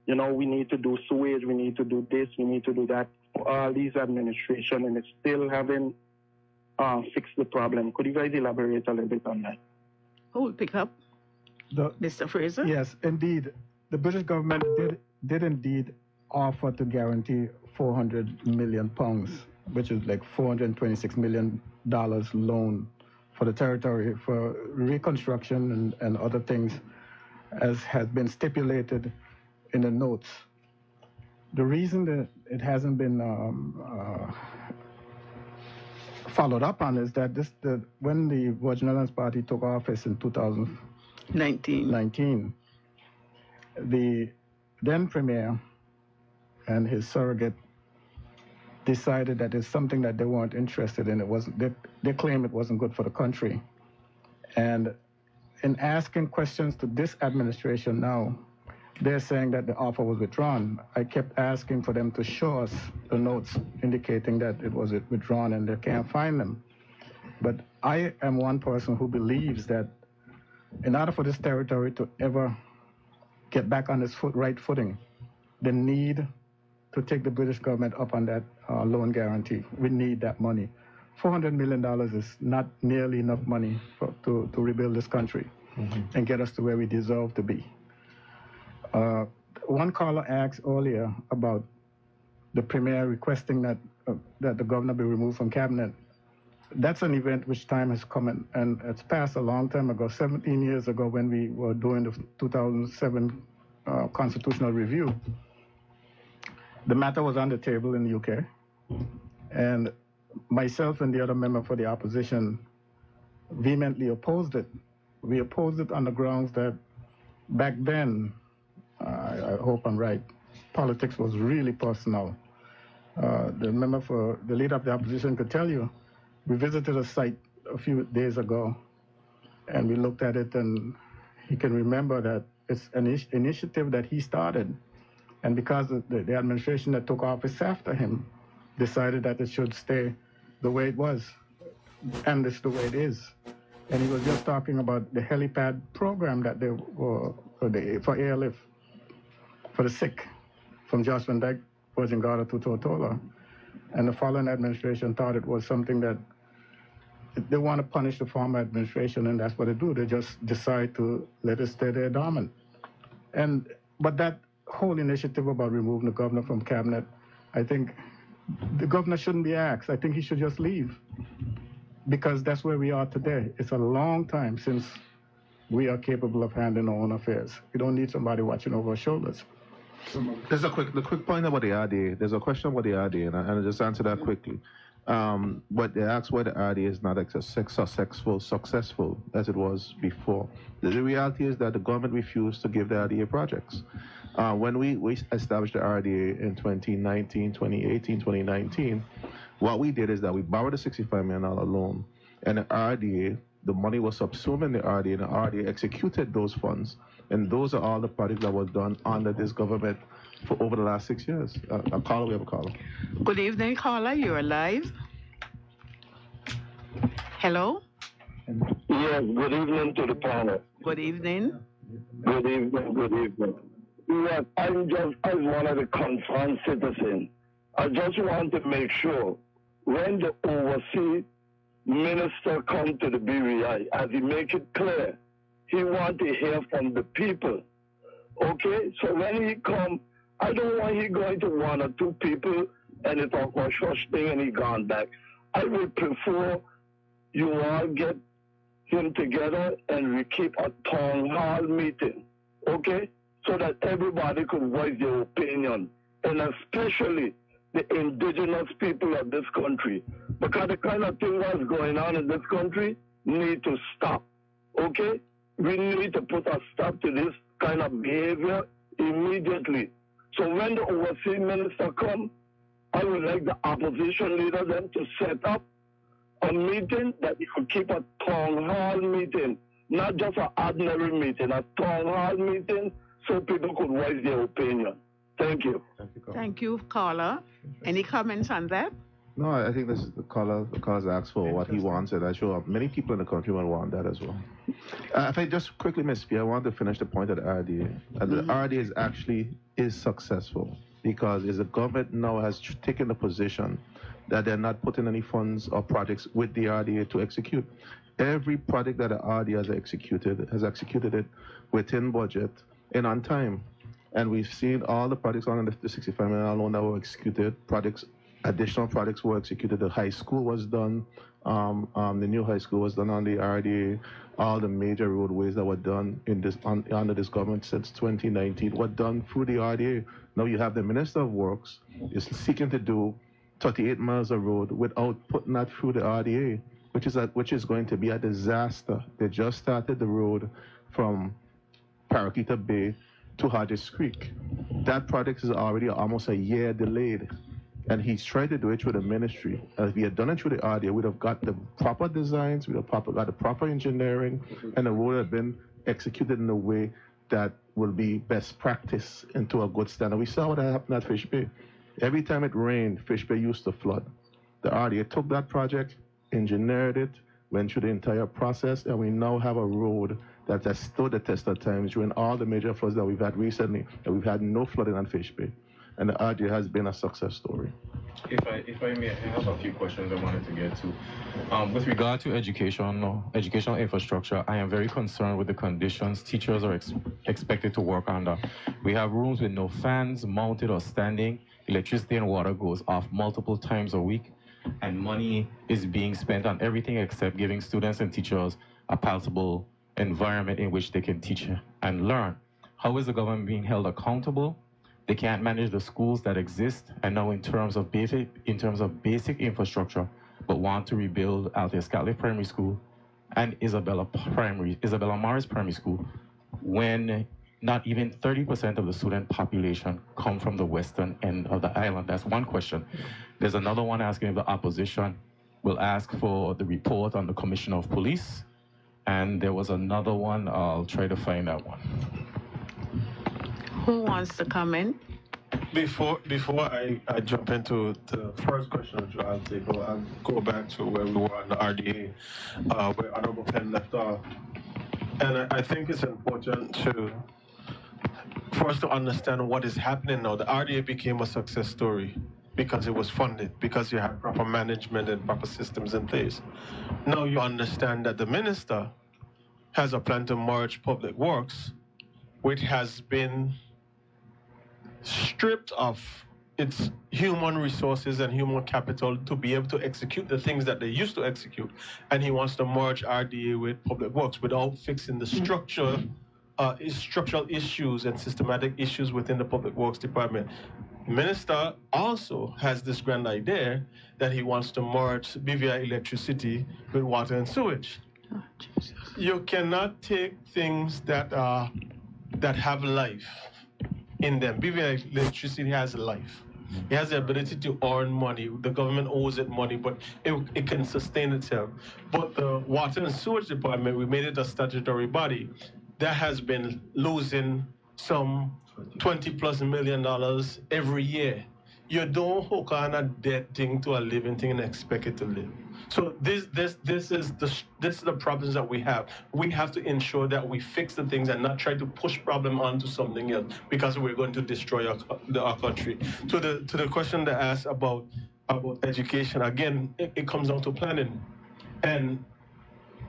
you know, we need to do sewage, we need to do this, we need to do that. All these administration, and it's still haven't fixed the problem. Could you guys elaborate a little bit on that? Who will pick up? Mr. Fraser? Yes, indeed. The British government did indeed offer to guarantee £400 million, which is like $426 million loan for the territory for reconstruction and other things, as has been stipulated in the notes. The reason that it hasn't been followed up on is that when the Virgin Islands Party took office in 2019, the then Premier and his surrogate decided that it's something that they weren't interested in. It wasn't. They claim it wasn't good for the country. And in asking questions to this administration now, they're saying that the offer was withdrawn. I kept asking for them to show us the notes indicating that it was withdrawn, and they can't find them. But I am one person who believes that in order for this territory to ever get back on its right footing, they need to take the British government up on that loan guarantee. We need that money. $400 million is not nearly enough money to rebuild this country and get us to where we deserve to be. One caller asked earlier about the Premier requesting that the governor be removed from cabinet. That's an event which time has come, and it's passed a long time ago, 17 years ago, when we were doing the 2007 constitutional review. The matter was on the table in the UK, and myself and the other member for the opposition vehemently opposed it. We opposed it on the grounds that back then, I hope I'm right, politics was really personal. The leader of the opposition could tell you, we visited a site a few days ago, and we looked at it, and he can remember that it's an initiative that he started. And because the administration that took office after him decided that it should stay the way it was, and it's the way it is. And he was just talking about the helipad program that they were for airlift for the sick from Jost Van Dyke, Virgin Gorda to Tortola. And the following administration thought it was something that they want to punish the former administration, and that's what they do. They just decide to let it stay there dormant. But that whole initiative about removing the governor from cabinet, I think the governor shouldn't be asked. I think he should just leave, because that's where we are today. It's a long time since we are capable of handling our own affairs. We don't need somebody watching over our shoulders. There's the quick point about the RDA. There's a question about the RDA, and I'll just answer that quickly. But they asked why the RDA is not successful as it was before. The reality is that the government refused to give the RDA projects. When we established the RDA in 2018, 2019, what we did is that we borrowed a $65 million loan, and the RDA, the money was subsumed in the RDA, and the RDA executed those funds. And those are all the projects that were done under this government for over the last 6 years. Caller, we have a caller. Good evening, caller. You're live. Hello? Yes, good evening to the panel. Good evening. Good evening, good evening. Yes, I'm just, as one of the concerned citizens, I just want to make sure when the overseas minister comes to the BVI, as he make it clear, he want to hear from the people. Okay? So when he come, I don't want he going to one or two people and he talk about shush thing and he gone back. I would prefer you all get him together and we keep a town hall meeting. Okay? So that everybody could voice their opinion. And especially the indigenous people of this country. Because the kind of thing that's going on in this country need to stop. Okay? We need to put a stop to this kind of behavior immediately. So when the overseas minister come, I would like the opposition leader then to set up a meeting that we could keep a town hall meeting, not just an ordinary meeting, a town hall meeting so people could voice their opinion. Thank you. Thank you, caller. Any comments on that? No, I think this is the caller's asked for what he wants, and I'm sure many people in the country will want that as well. If I just quickly, Ms. P, I want to finish the point of the RDA. The RDA is successful because the government now has taken the position that they're not putting any funds or projects with the RDA to execute. Every project that the RDA has executed it within budget and on time. And we've seen all the projects on the $65 million loan that were executed, additional projects were executed. The high school was done. The new high school was done on the RDA. All the major roadways that were done under this government since 2019 were done through the RDA. Now you have the Minister of Works is seeking to do 38 miles of road without putting that through the RDA, which is going to be a disaster. They just started the road from Paraquita Bay to Hodges Creek. That project is already almost a year delayed. And he's tried to do it through the ministry. And if he had done it through the RDA, we'd have got the proper designs, we'd have got the proper engineering, and the road would have been executed in a way that will be best practice into a good standard. We saw what happened at Fish Bay. Every time it rained, Fish Bay used to flood. The RDA took that project, engineered it, went through the entire process, and we now have a road that has stood the test of time during all the major floods that we've had recently, and we've had no flooding on Fish Bay. And the RDA has been a success story. If I may, I have a few questions I wanted to get to. With regard to educational infrastructure, I am very concerned with the conditions teachers are expected to work under. We have rooms with no fans, mounted or standing. Electricity and water goes off multiple times a week, and money is being spent on everything except giving students and teachers a palatable environment in which they can teach and learn. How is the government being held accountable? They can't manage the schools that exist, and now in terms of basic infrastructure, but want to rebuild Althea Scatley Primary School and Isabella Morris Primary School, when not even 30% of the student population come from the western end of the island. That's one question. There's another one asking if the opposition will ask for the report on the Commissioner of Police, and there was another one. I'll try to find that one. Who wants to comment? Before I jump into the first question of Joel's table, I'll go back to where we were on the RDA, where Honorable Penn left off. And I think it's important for us to understand what is happening now. The RDA became a success story. because it was funded, because you had proper management and proper systems in place. Now you understand that the minister has a plan to merge public works, which has been stripped of its human resources and human capital to be able to execute the things that they used to execute. And he wants to merge RDA with public works without fixing the structural issues and systematic issues within the public works department. Minister also has this grand idea that he wants to merge BVI electricity with water and sewage. Oh, you cannot take things that have life in them. BVI electricity has life. It has the ability to earn money. The government owes it money, but it can sustain itself. But the water and sewage department, we made it a statutory body that has been losing some $20+ million every year. You don't hook on a dead thing to a living thing and expect it to live. So this is the problems that we have. We have to ensure that we fix the things and not try to push problem onto something else because we're going to destroy our country. To the question that asked about education, again, it comes down to planning. And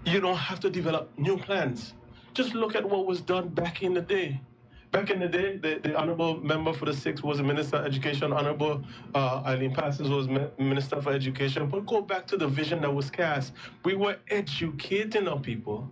you don't have to develop new plans. Just look at what was done back in the day. Back in the day, the honorable member for the 6th was the Minister of Education. Honorable Eileen Parsons was Minister for Education. But go back to the vision that was cast. We were educating our people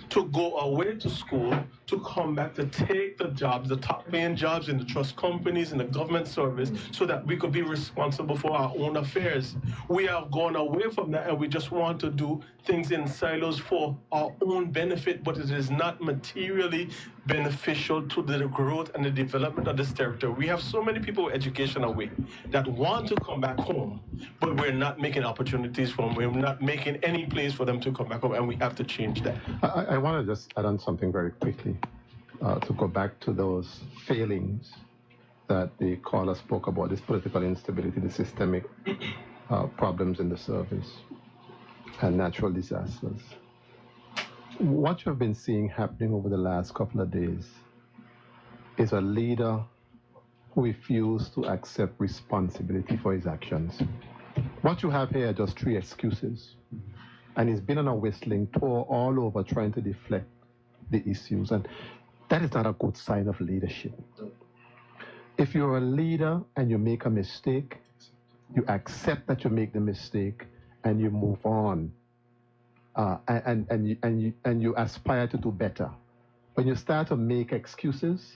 to go away to school, to come back, to take the jobs, the top-paying jobs in the trust companies, in the government service, so that we could be responsible for our own affairs. We have gone away from that, and we just want to do things in silos for our own benefit, but it is not materially beneficial to the growth and the development of this territory. We have so many people with education away that want to come back home, but we're not making opportunities for them. We're not making any place for them to come back home, and we have to change that. I want to just add on something very quickly to go back to those failings that the caller spoke about, this political instability, the systemic problems in the service, and natural disasters. What you've been seeing happening over the last couple of days is a leader who refused to accept responsibility for his actions. What you have here are just 3 excuses. And he's been on a whistling tour all over trying to deflect the issues. And that is not a good sign of leadership. If you're a leader and you make a mistake, you accept that you make the mistake and you move on. And you aspire to do better. When you start to make excuses,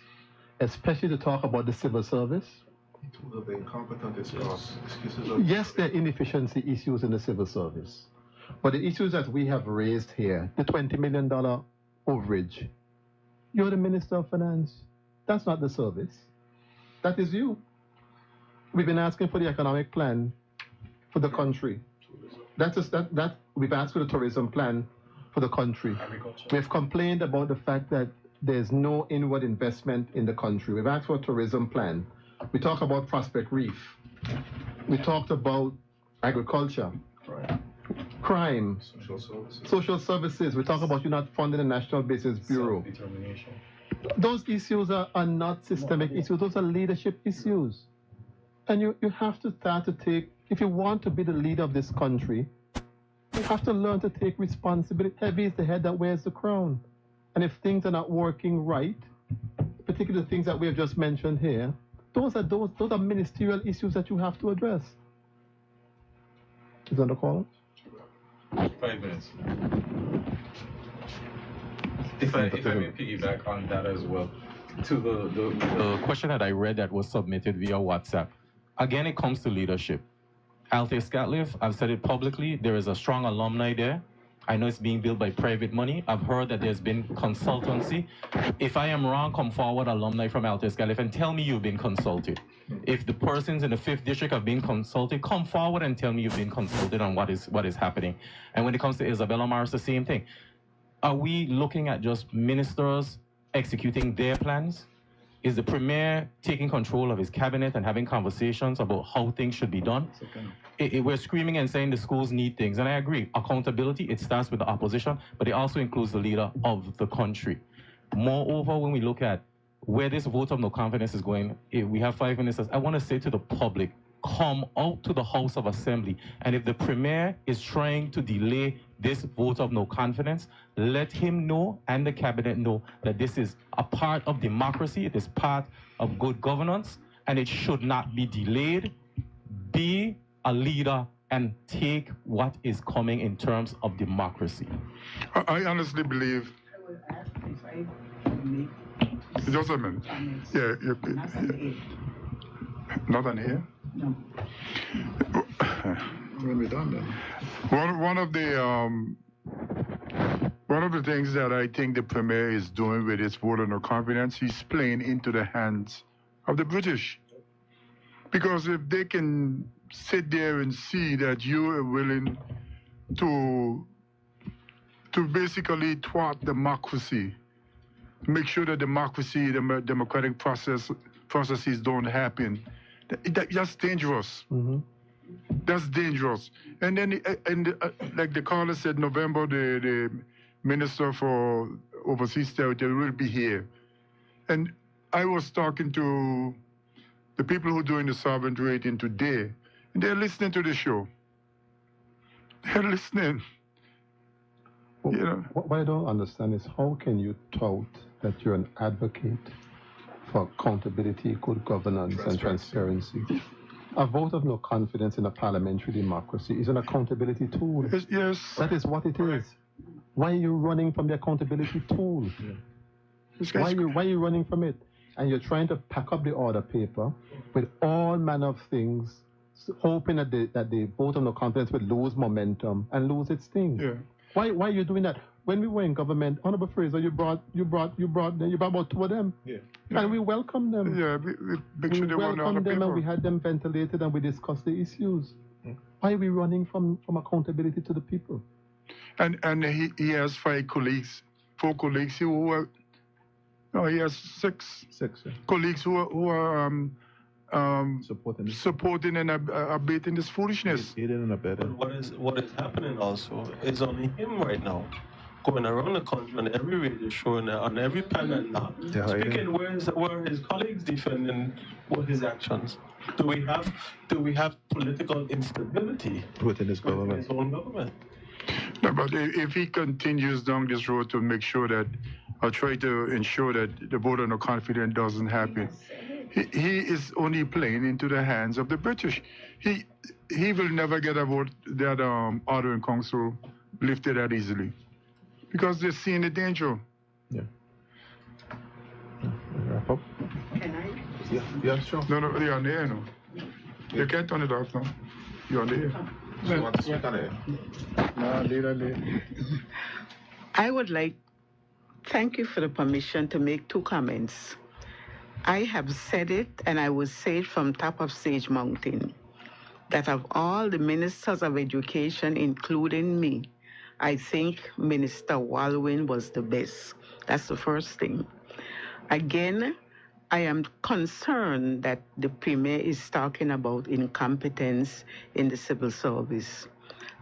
especially to talk about the civil service, yes, there are inefficiency issues in the civil service. But the issues that we have raised here, the $20 million overage, you're the Minister of Finance. That's not the service. That is you. We've been asking for the economic plan for the country. We've asked for the tourism plan for the country. We've complained about the fact that there's no inward investment in the country. We've asked for a tourism plan. We talk about Prospect Reef. We talked about agriculture. Crime, social services. We talk about you not funding the National Basis Bureau. Those issues are not systemic issues. Those are leadership issues. And you have to start to take, if you want to be the leader of this country, you have to learn to take responsibility. Heavy is the head that wears the crown. And if things are not working right, particularly the things that we have just mentioned here, those are ministerial issues that you have to address. Is that the call? 5 minutes. If I may piggyback on that as well, to the question that I read that was submitted via WhatsApp. Again, it comes to leadership. Althea Scatliff, I've said it publicly, there is a strong alumni there. I know it's being built by private money. I've heard that there's been consultancy. If I am wrong, come forward, alumni from Althea Scatliff, and tell me you've been consulted. If the persons in the 5th district have been consulted, come forward and tell me you've been consulted on what is happening. And when it comes to Isabella Morris, the same thing. Are we looking at just ministers executing their plans? Is the Premier taking control of his cabinet and having conversations about how things should be done? We're screaming and saying the schools need things, and I agree. Accountability, it starts with the opposition, but it also includes the leader of the country. Moreover, when we look at where this vote of no confidence is going, if we have 5 minutes, I want to say to the public, come out to the House of Assembly. And if the Premier is trying to delay this vote of no confidence, let him know and the Cabinet know that this is a part of democracy, it is part of good governance, and it should not be delayed. Be a leader and take what is coming in terms of democracy. I honestly believe. Just a minute. Yeah, not an ear? No. When we done then. One of the things that I think the Premier is doing with his vote of no confidence, he's playing into the hands of the British. Because if they can sit there and see that you are willing to basically thwart democracy, make sure that democracy, the democratic processes don't happen, that's dangerous. Mm-hmm. That's dangerous. And then, like the caller said, November, the Minister for Overseas Territory will be here. And I was talking to the people who are doing the sovereign rating today, and they're listening to the show. They're listening. Well, you know? What I don't understand is how can you tout that you're an advocate for accountability, good governance, and transparency? A vote of no confidence in a parliamentary democracy is an accountability tool. Yes. That is what it is. Why are you running from the accountability tool? Yeah. Why are you running from it? And you're trying to pack up the order paper with all manner of things, hoping that the vote of no confidence will lose momentum and lose its sting. Yeah. Why are you doing that? When we were in government, Honorable Fraser, you brought about two of them. Yeah. And we welcomed them. Yeah, we welcomed them and we had them ventilated and we discussed the issues. Why are we running from accountability to the people? And he has four colleagues who are, no, he has six colleagues who are supporting and abating this foolishness. What is happening also is only him right now, going around the country on every radio show and on every panel now, speaking where his colleagues defending what his actions. Do we have political instability within his government? His own government. No, but if he continues down this road to make sure that, or try to ensure that the vote of no confidence doesn't happen, he is only playing into the hands of the British. He will never get a vote that order in council lifted that easily, because they're seeing the danger. Yeah. Wrap up. Can I? Yeah, sure. No, you're on the air now. You can't turn it off now. You're on the air. So you want to speak on the air? No, later. I would like, thank you for the permission to make two comments. I have said it, and I will say it from top of Sage Mountain, that of all the ministers of education, including me, I think Minister Walwyn was the best. That's the first thing. Again, I am concerned that the Premier is talking about incompetence in the civil service.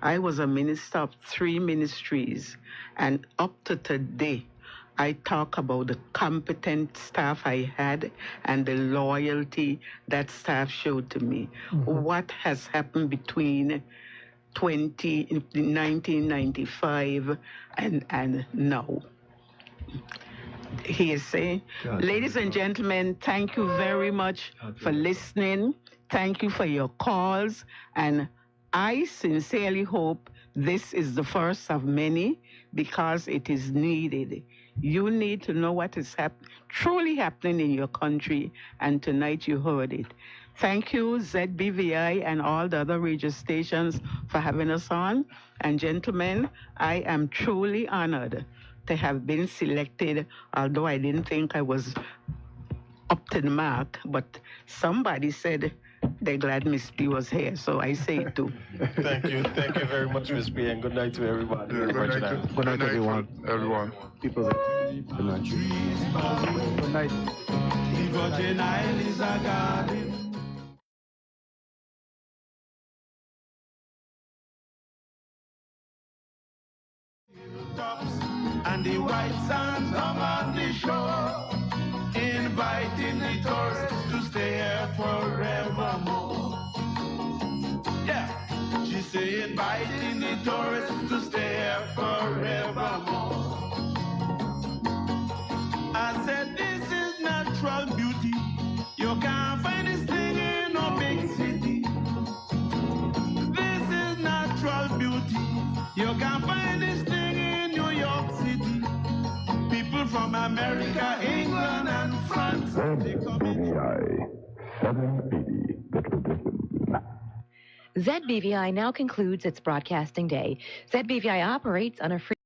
I was a minister of 3 ministries, and up to today, I talk about the competent staff I had and the loyalty that staff showed to me. Mm-hmm. What has happened between 1995 and now? He is saying, ladies and gentlemen, thank you very much for listening. Thank you for your calls. And I sincerely hope this is the first of many, because it is needed. You need to know what is truly happening in your country, and tonight you heard it. Thank you, ZBVI and all the other radio stations, for having us on. And gentlemen, I am truly honored to have been selected, although I didn't think I was up to the mark, but somebody said they're glad Miss P was here, so I say it too. Thank you very much, Miss P, and good night to everybody. Yeah, good night, everyone. People, good night. Good night. The Virgin Isle is a garden. And the white sands along the shore, inviting the tourists to stay here forevermore. Say inviting the tourists to stay here forevermore. I said this is natural beauty. You can't find this thing in no big city. This is natural beauty. You can't find this thing in New York City. People from America, England, and France. ZBVI 780, the tradition. ZBVI now concludes its broadcasting day. ZBVI operates on a free